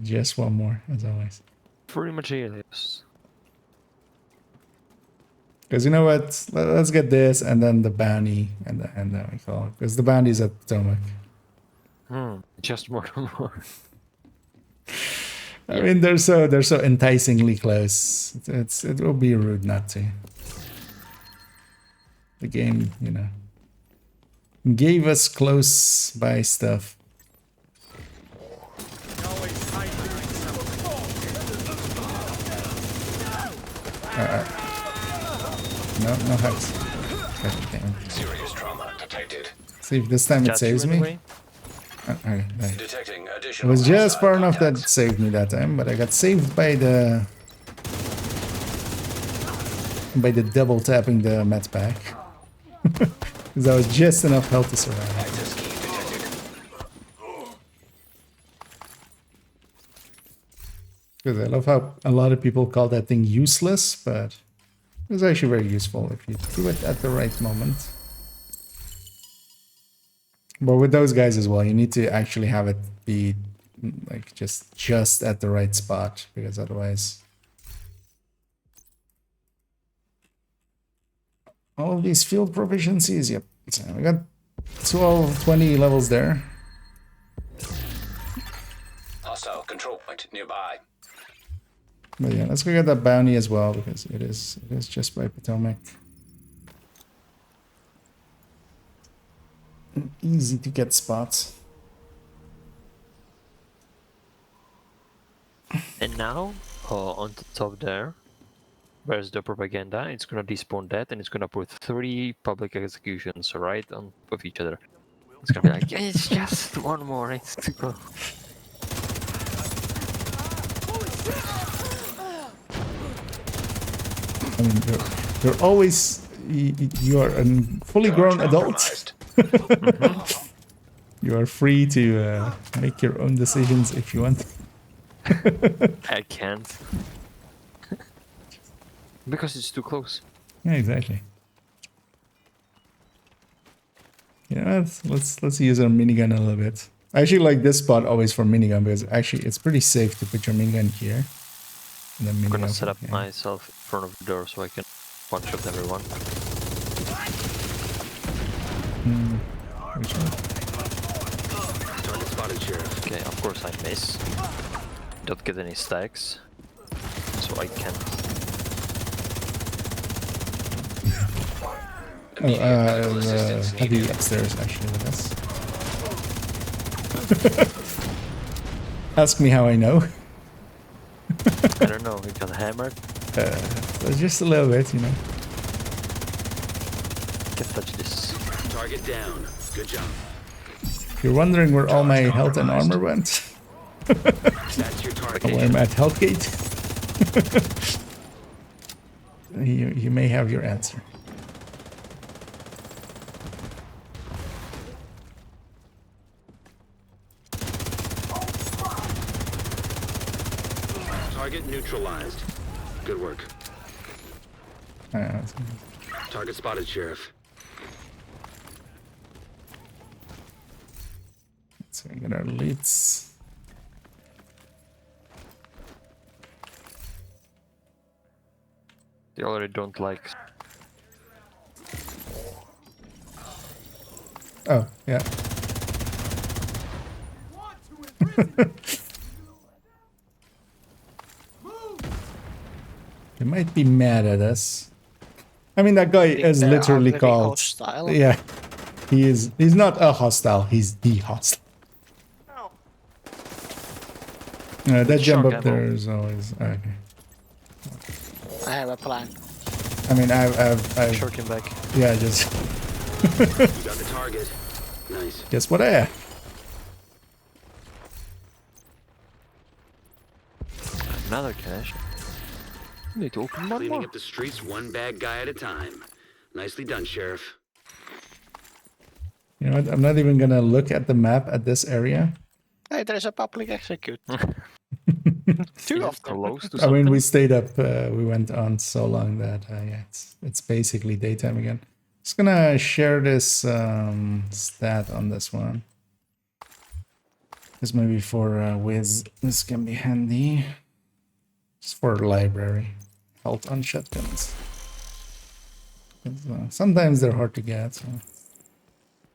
just one more, as always. Pretty much it is. Because you know what? Let's get this and then the bounty and then we call it. Because the bounty's at Potomac. Just more and more. I mean, they're so enticingly close. It will be rude not to. The game, you know, gave us close by stuff. No hacks. God damn. Serious trauma detected. See if this time it Got you saves me. anyway? Okay, nice. Detecting It additional was just far hostile enough that contacts. saved me that time, but I got saved by the double tapping the Mets back. Because I was just enough health to survive. Access key detected. Because I love how a lot of people call that thing useless, but it's actually very useful if you do it at the right moment. But with those guys as well, you need to actually have it be like just at the right spot, because otherwise all of these field proficiencies, yep. So we got 20 levels there. Hostile control point nearby. But yeah, let's go get that bounty as well, because it is just by Potomac. Easy to get spots. And now, on the top there, where's the propaganda? It's gonna despawn that, and it's gonna put 3 public executions right on top of each other. It's gonna be like, it's just one more, it's too close. I mean, you're always, you are a fully grown adult. You are free to make your own decisions if you want. I can't. Because it's too close. Yeah, exactly. Yeah, let's use our minigun a little bit. I actually like this spot always for minigun, because actually it's pretty safe to put your minigun here. And then I'm gonna set up myself in front of the door so I can one-shot everyone. Which one? Target spotted, Sheriff. Okay, of course I miss. Don't get any stacks, so I can. Heavy upstairs actually with us. Ask me how I know. I don't know, we got hammered. Just a little bit, you know. Can touch this. Target down. Good job. If you're wondering where all my health and armor went, That's your target. where I'm at Healthgate, you may have your answer. Target neutralized. Good work. Target spotted, Sheriff. So we get our leads. They already don't like. Oh, yeah. They might be mad at us. I mean, that guy is literally called. Hostile. Yeah, he's not a hostile. He's the hostile. That jump up there is always okay. I have a plan. I mean, I've short him back. Yeah, just. You got the target. Nice. Guess what I have? Another cache. Need to open one Cleaning more. up the streets one bad guy at a time. Nicely done, Sheriff. You know what? I'm not even gonna look at the map at this area. Hey, there's a public execute. Two of them. Close to I something. mean, we stayed up. We went on so long that yeah, it's basically daytime again. Just gonna share this stat on this one. This maybe for Wiz. This can be handy. Just for library. Health on shotguns. Sometimes they're hard to get. So.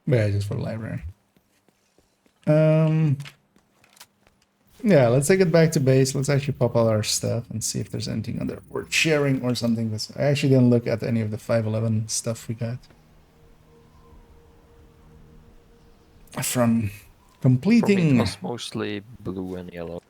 But yeah, just for library. Yeah, let's take it back to base. Let's actually pop all our stuff and see if there's anything other worth sharing or something. I actually didn't look at any of the 511 stuff we got. From completing... For me, it was mostly blue and yellow.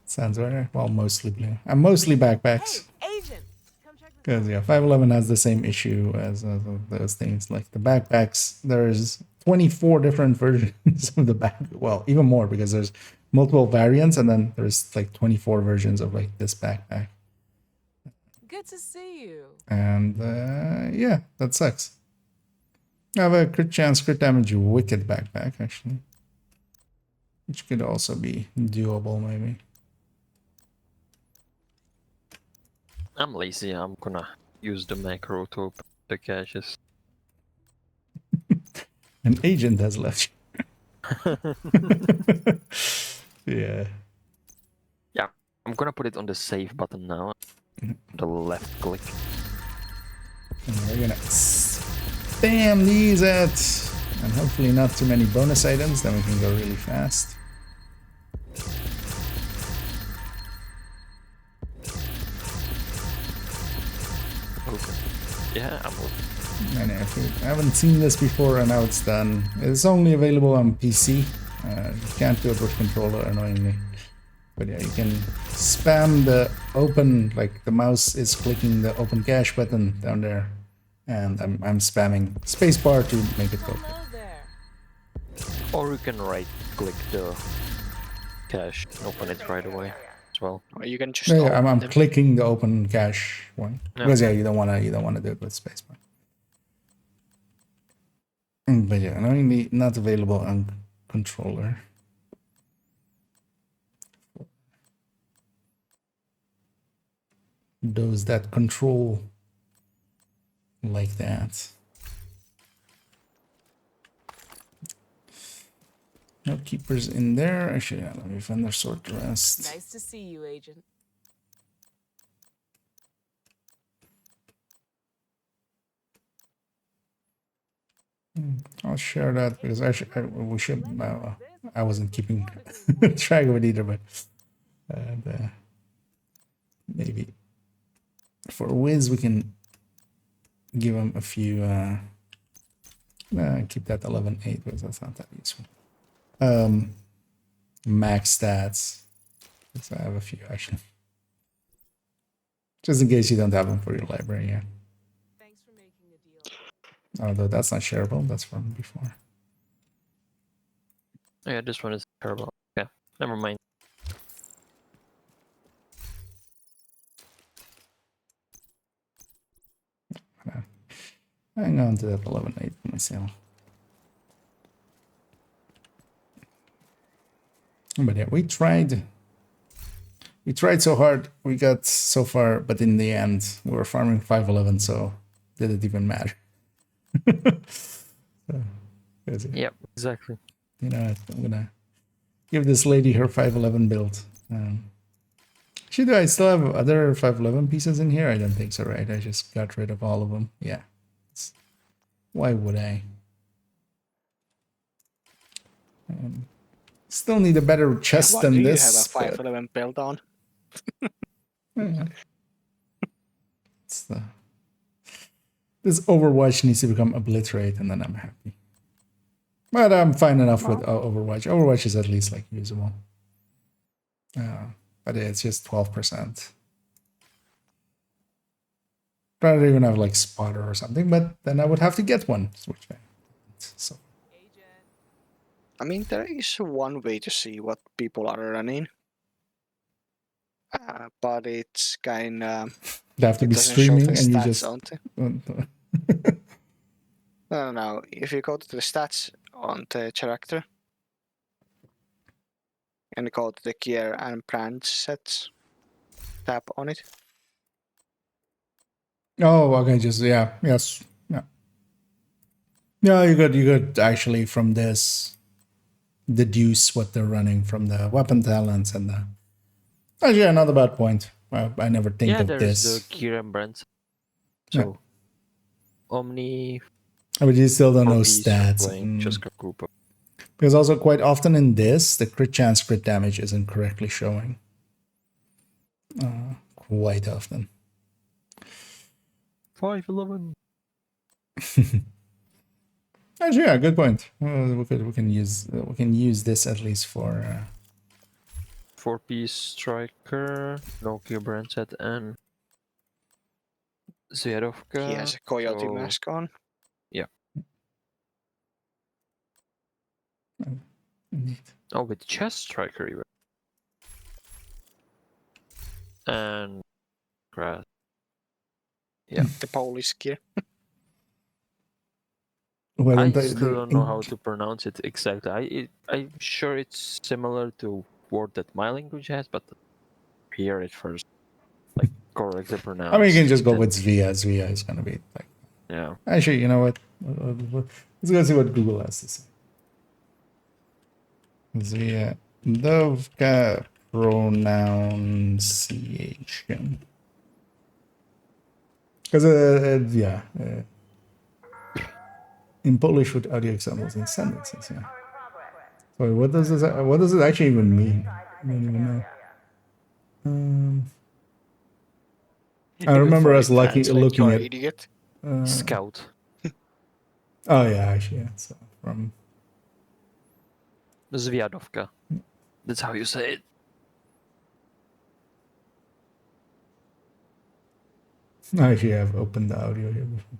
Sounds right. Well, mostly blue. And mostly backpacks. Hey, Agent! Come check this Because, yeah, 511 has the same issue as those things. Like the backpacks, there's 24 different versions of the back. Well, even more because there's multiple variants and then there's like 24 versions of like this backpack. Good to see you. And yeah, that sucks. I have a crit chance, crit damage, wicked backpack actually. which could also be doable maybe. I'm lazy. I'm gonna use the macro to open the caches. An agent has left. Yeah. Yeah, I'm gonna put it on the save button now. The left click. And we're gonna spam these at, and hopefully not too many bonus items, then we can go really fast. Okay. Yeah, I'm open. And if you haven't seen this before, and now it's done. It's only available on PC. You can't do it with controller, annoyingly. But yeah, you can spam the open, like the mouse is clicking the open cache button down there. And I'm spamming spacebar to make it go. Or you can right click the cache and open it right away as well. Or you can just Yeah, I'm open them. clicking the open cache one. Yeah. Because yeah, you don't wanna do it with spacebar. But yeah, annoyingly not available on controller. Those that control like that. No keepers in there. Actually, yeah, let me vendor sort the rest. Nice to see you, Agent. I'll share that because we should. I wasn't keeping track of it either, but maybe for Wiz we can give him a few. Keep that 11.8 because that's not that useful. Max stats. So I have a few actually, just in case you don't have them for your library. Yeah. Thanks for making a deal. Although that's not shareable. That's from before. Yeah, this one is terrible. Yeah, never mind. Hang on to that 11.8 for myself. But yeah, we tried so hard. We got so far, but in the end, we were farming 511, so did it even matter? Yep, exactly. You know, I'm gonna give this lady her 511 build. Actually, do I still have other 511 pieces in here? I don't think so, right? I just got rid of all of them. Yeah. Why would I? Still need a better chest than this. What do you have a 511 build on? It's this Overwatch needs to become obliterate, and then I'm happy. But I'm fine enough with Overwatch. Overwatch is at least like usable. But it's just 12%. Rather even have like spotter or something, but then I would have to get one. So. I mean, there is one way to see what people are running. But it's kind of... You have to be streaming and you just... No. If you go to the stats on the character and go to the gear and brand sets, tap on it. Oh, okay, just, yeah, yes, yeah. Yeah, you could actually from this deduce what they're running from the weapon talents and the... Actually, another bad point. I never think of this. Yeah, there's the gear and brands. So, Omni... But you still don't know stats. Just a group of... Because also quite often in this, the crit chance, crit damage isn't correctly showing. Quite often. 511. Actually, yeah, good point. We can use this at least for 4-piece striker, no gear brand set, and Zerovka. He has a coyote mask on. Yeah. Indeed. Oh, with chest striker even. And grass. Yeah. The Polish gear. Why I don't they still don't know how to pronounce it exactly. I'm sure it's similar to word that my language has, but hear it first, like correctly pronounced. I mean, you can just go then- with Zvia. Zvia is gonna be like. Yeah. Actually, you know what? Let's go see what Google has to say. Zvia Dovka pronunciation. Because yeah, in Polish with audio examples and sentences. Yeah. So what does this? What does it actually even mean? I don't even know. I remember us looking at idiot. Scout. Oh yeah, actually, yeah. So from Zviadovka. That's how you say it. I actually have opened the audio here before.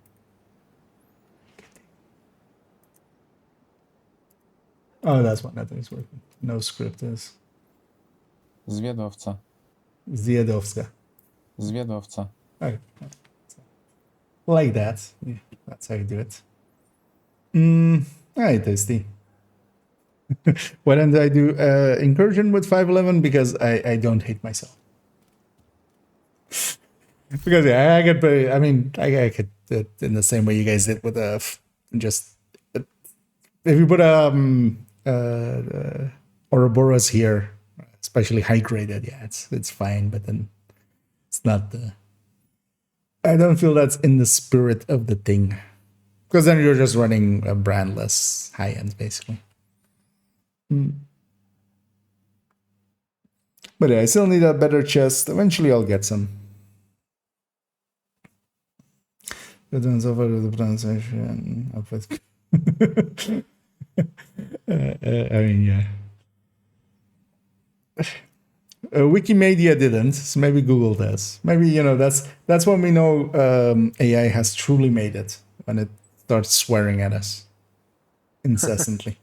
Oh, that's why nothing's working. No script is. Zwiadowca. Zwiadowska. Zwiadowca. Okay. Like that. Yeah, that's how you do it. Alright, tasty. Why don't I do incursion with 511? Because I don't hate myself. Because yeah, I get very. I mean, I could do it in the same way you guys did with just if you put Ouroboros here, especially high graded, yeah, it's fine. But then it's not the. I don't feel that's in the spirit of the thing, because then you're just running a brandless high end basically. But yeah, I still need a better chest. Eventually, I'll get some. The pronunciation of it. I mean, yeah. Wikimedia didn't, so maybe Google does. Maybe, you know, that's when we know AI has truly made it, when it starts swearing at us incessantly.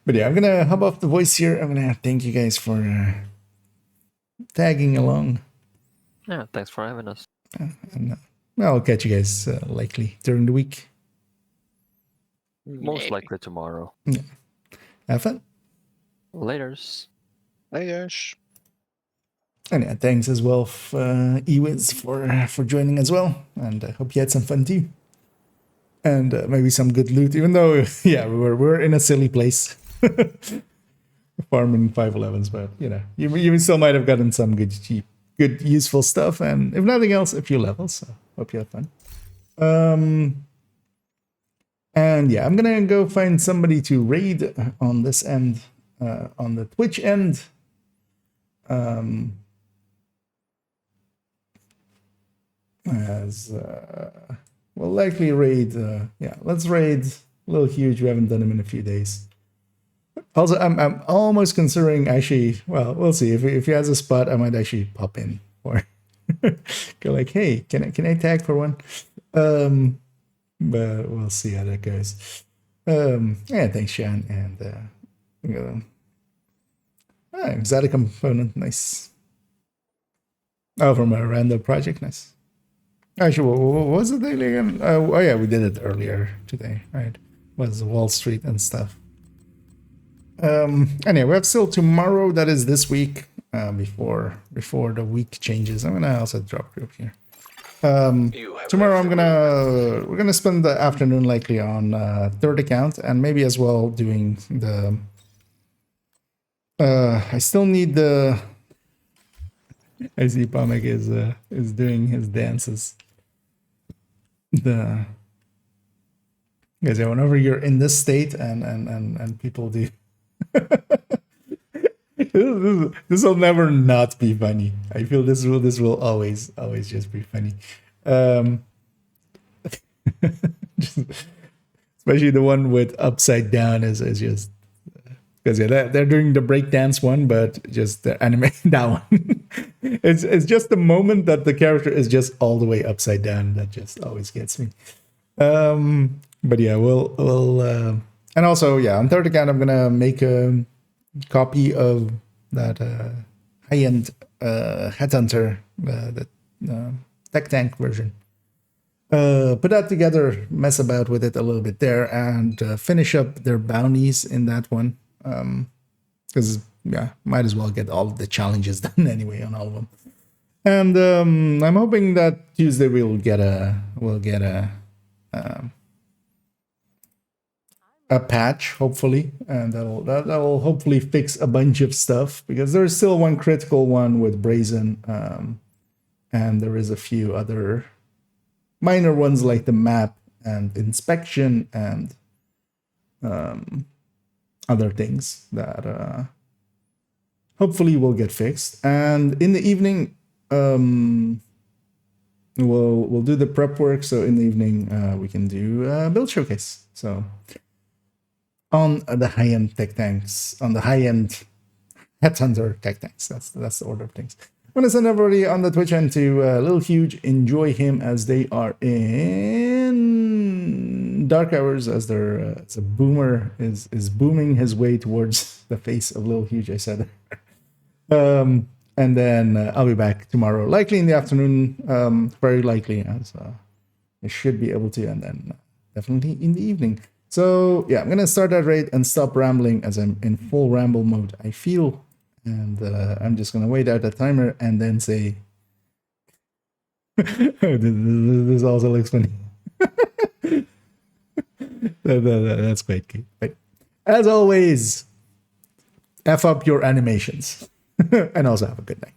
But yeah, I'm gonna hop off the voice here. I'm gonna thank you guys for tagging along. Yeah, thanks for having us. And, I'll catch you guys likely during the week. Most likely tomorrow. Yeah. Have fun. Laters. Laters. And yeah, thanks as well, Ewiz, for joining as well. And I hope you had some fun too. And maybe some good loot, even though, yeah, we're in a silly place. Farming 511s, but, you know, you still might have gotten some good, cheap, good, useful stuff. And if nothing else, a few levels. So hope you have fun. And yeah, I'm going to go find somebody to raid on this end, on the Twitch end. We'll likely raid, yeah, let's raid Little Huge. We haven't done him in a few days. Also, I'm almost considering actually, well, we'll see. If he has a spot, I might actually pop in or go like, hey, can I tag for one? But we'll see how that goes. Yeah, thanks, Sean. And exotic component, nice. Oh, from a random project, nice. Actually, what was the daily again? Oh yeah, we did it earlier today, right? Was Wall Street and stuff. Anyway, we have still tomorrow. That is this week. Before the week changes, I'm gonna also drop group here. Tomorrow we're gonna spend the afternoon likely on third account, and maybe as well doing the. I still need the. I see Pamek is doing his dances. Guys, yeah, whenever you're in this state and people do. This will never not be funny. I feel this will always just be funny. Especially the one with upside down is just because yeah, they're doing the breakdance one, but just the anime that one. It's just the moment that the character is just all the way upside down that just always gets me. But yeah, we'll and also yeah, on third account I'm gonna make a copy of that high-end Headhunter, the tech tank version. put that together, mess about with it a little bit there, and finish up their bounties in that one. Because yeah, might as well get all of the challenges done anyway on all of them. And I'm hoping that Tuesday we'll get a patch, hopefully, and that'll hopefully fix a bunch of stuff, because there's still one critical one with Brazen, and there is a few other minor ones like the map and inspection and other things that hopefully will get fixed. And in the evening, we'll do the prep work. So in the evening, we can do a build showcase. So on the high-end tech tanks, on the high-end Headhunter tech tanks. That's the order of things. I'm gonna send everybody on the Twitch end to Lil Huge. Enjoy him as they are in dark hours, as they're as a boomer is booming his way towards the face of Lil Huge. I said, and then I'll be back tomorrow, likely in the afternoon, very likely, as I should be able to, and then definitely in the evening. So yeah, I'm gonna start that raid and stop rambling as I'm in full ramble mode, I feel, and I'm just gonna wait out the timer and then say, this also looks funny. That's quite cute. But as always, F up your animations, and also have a good night.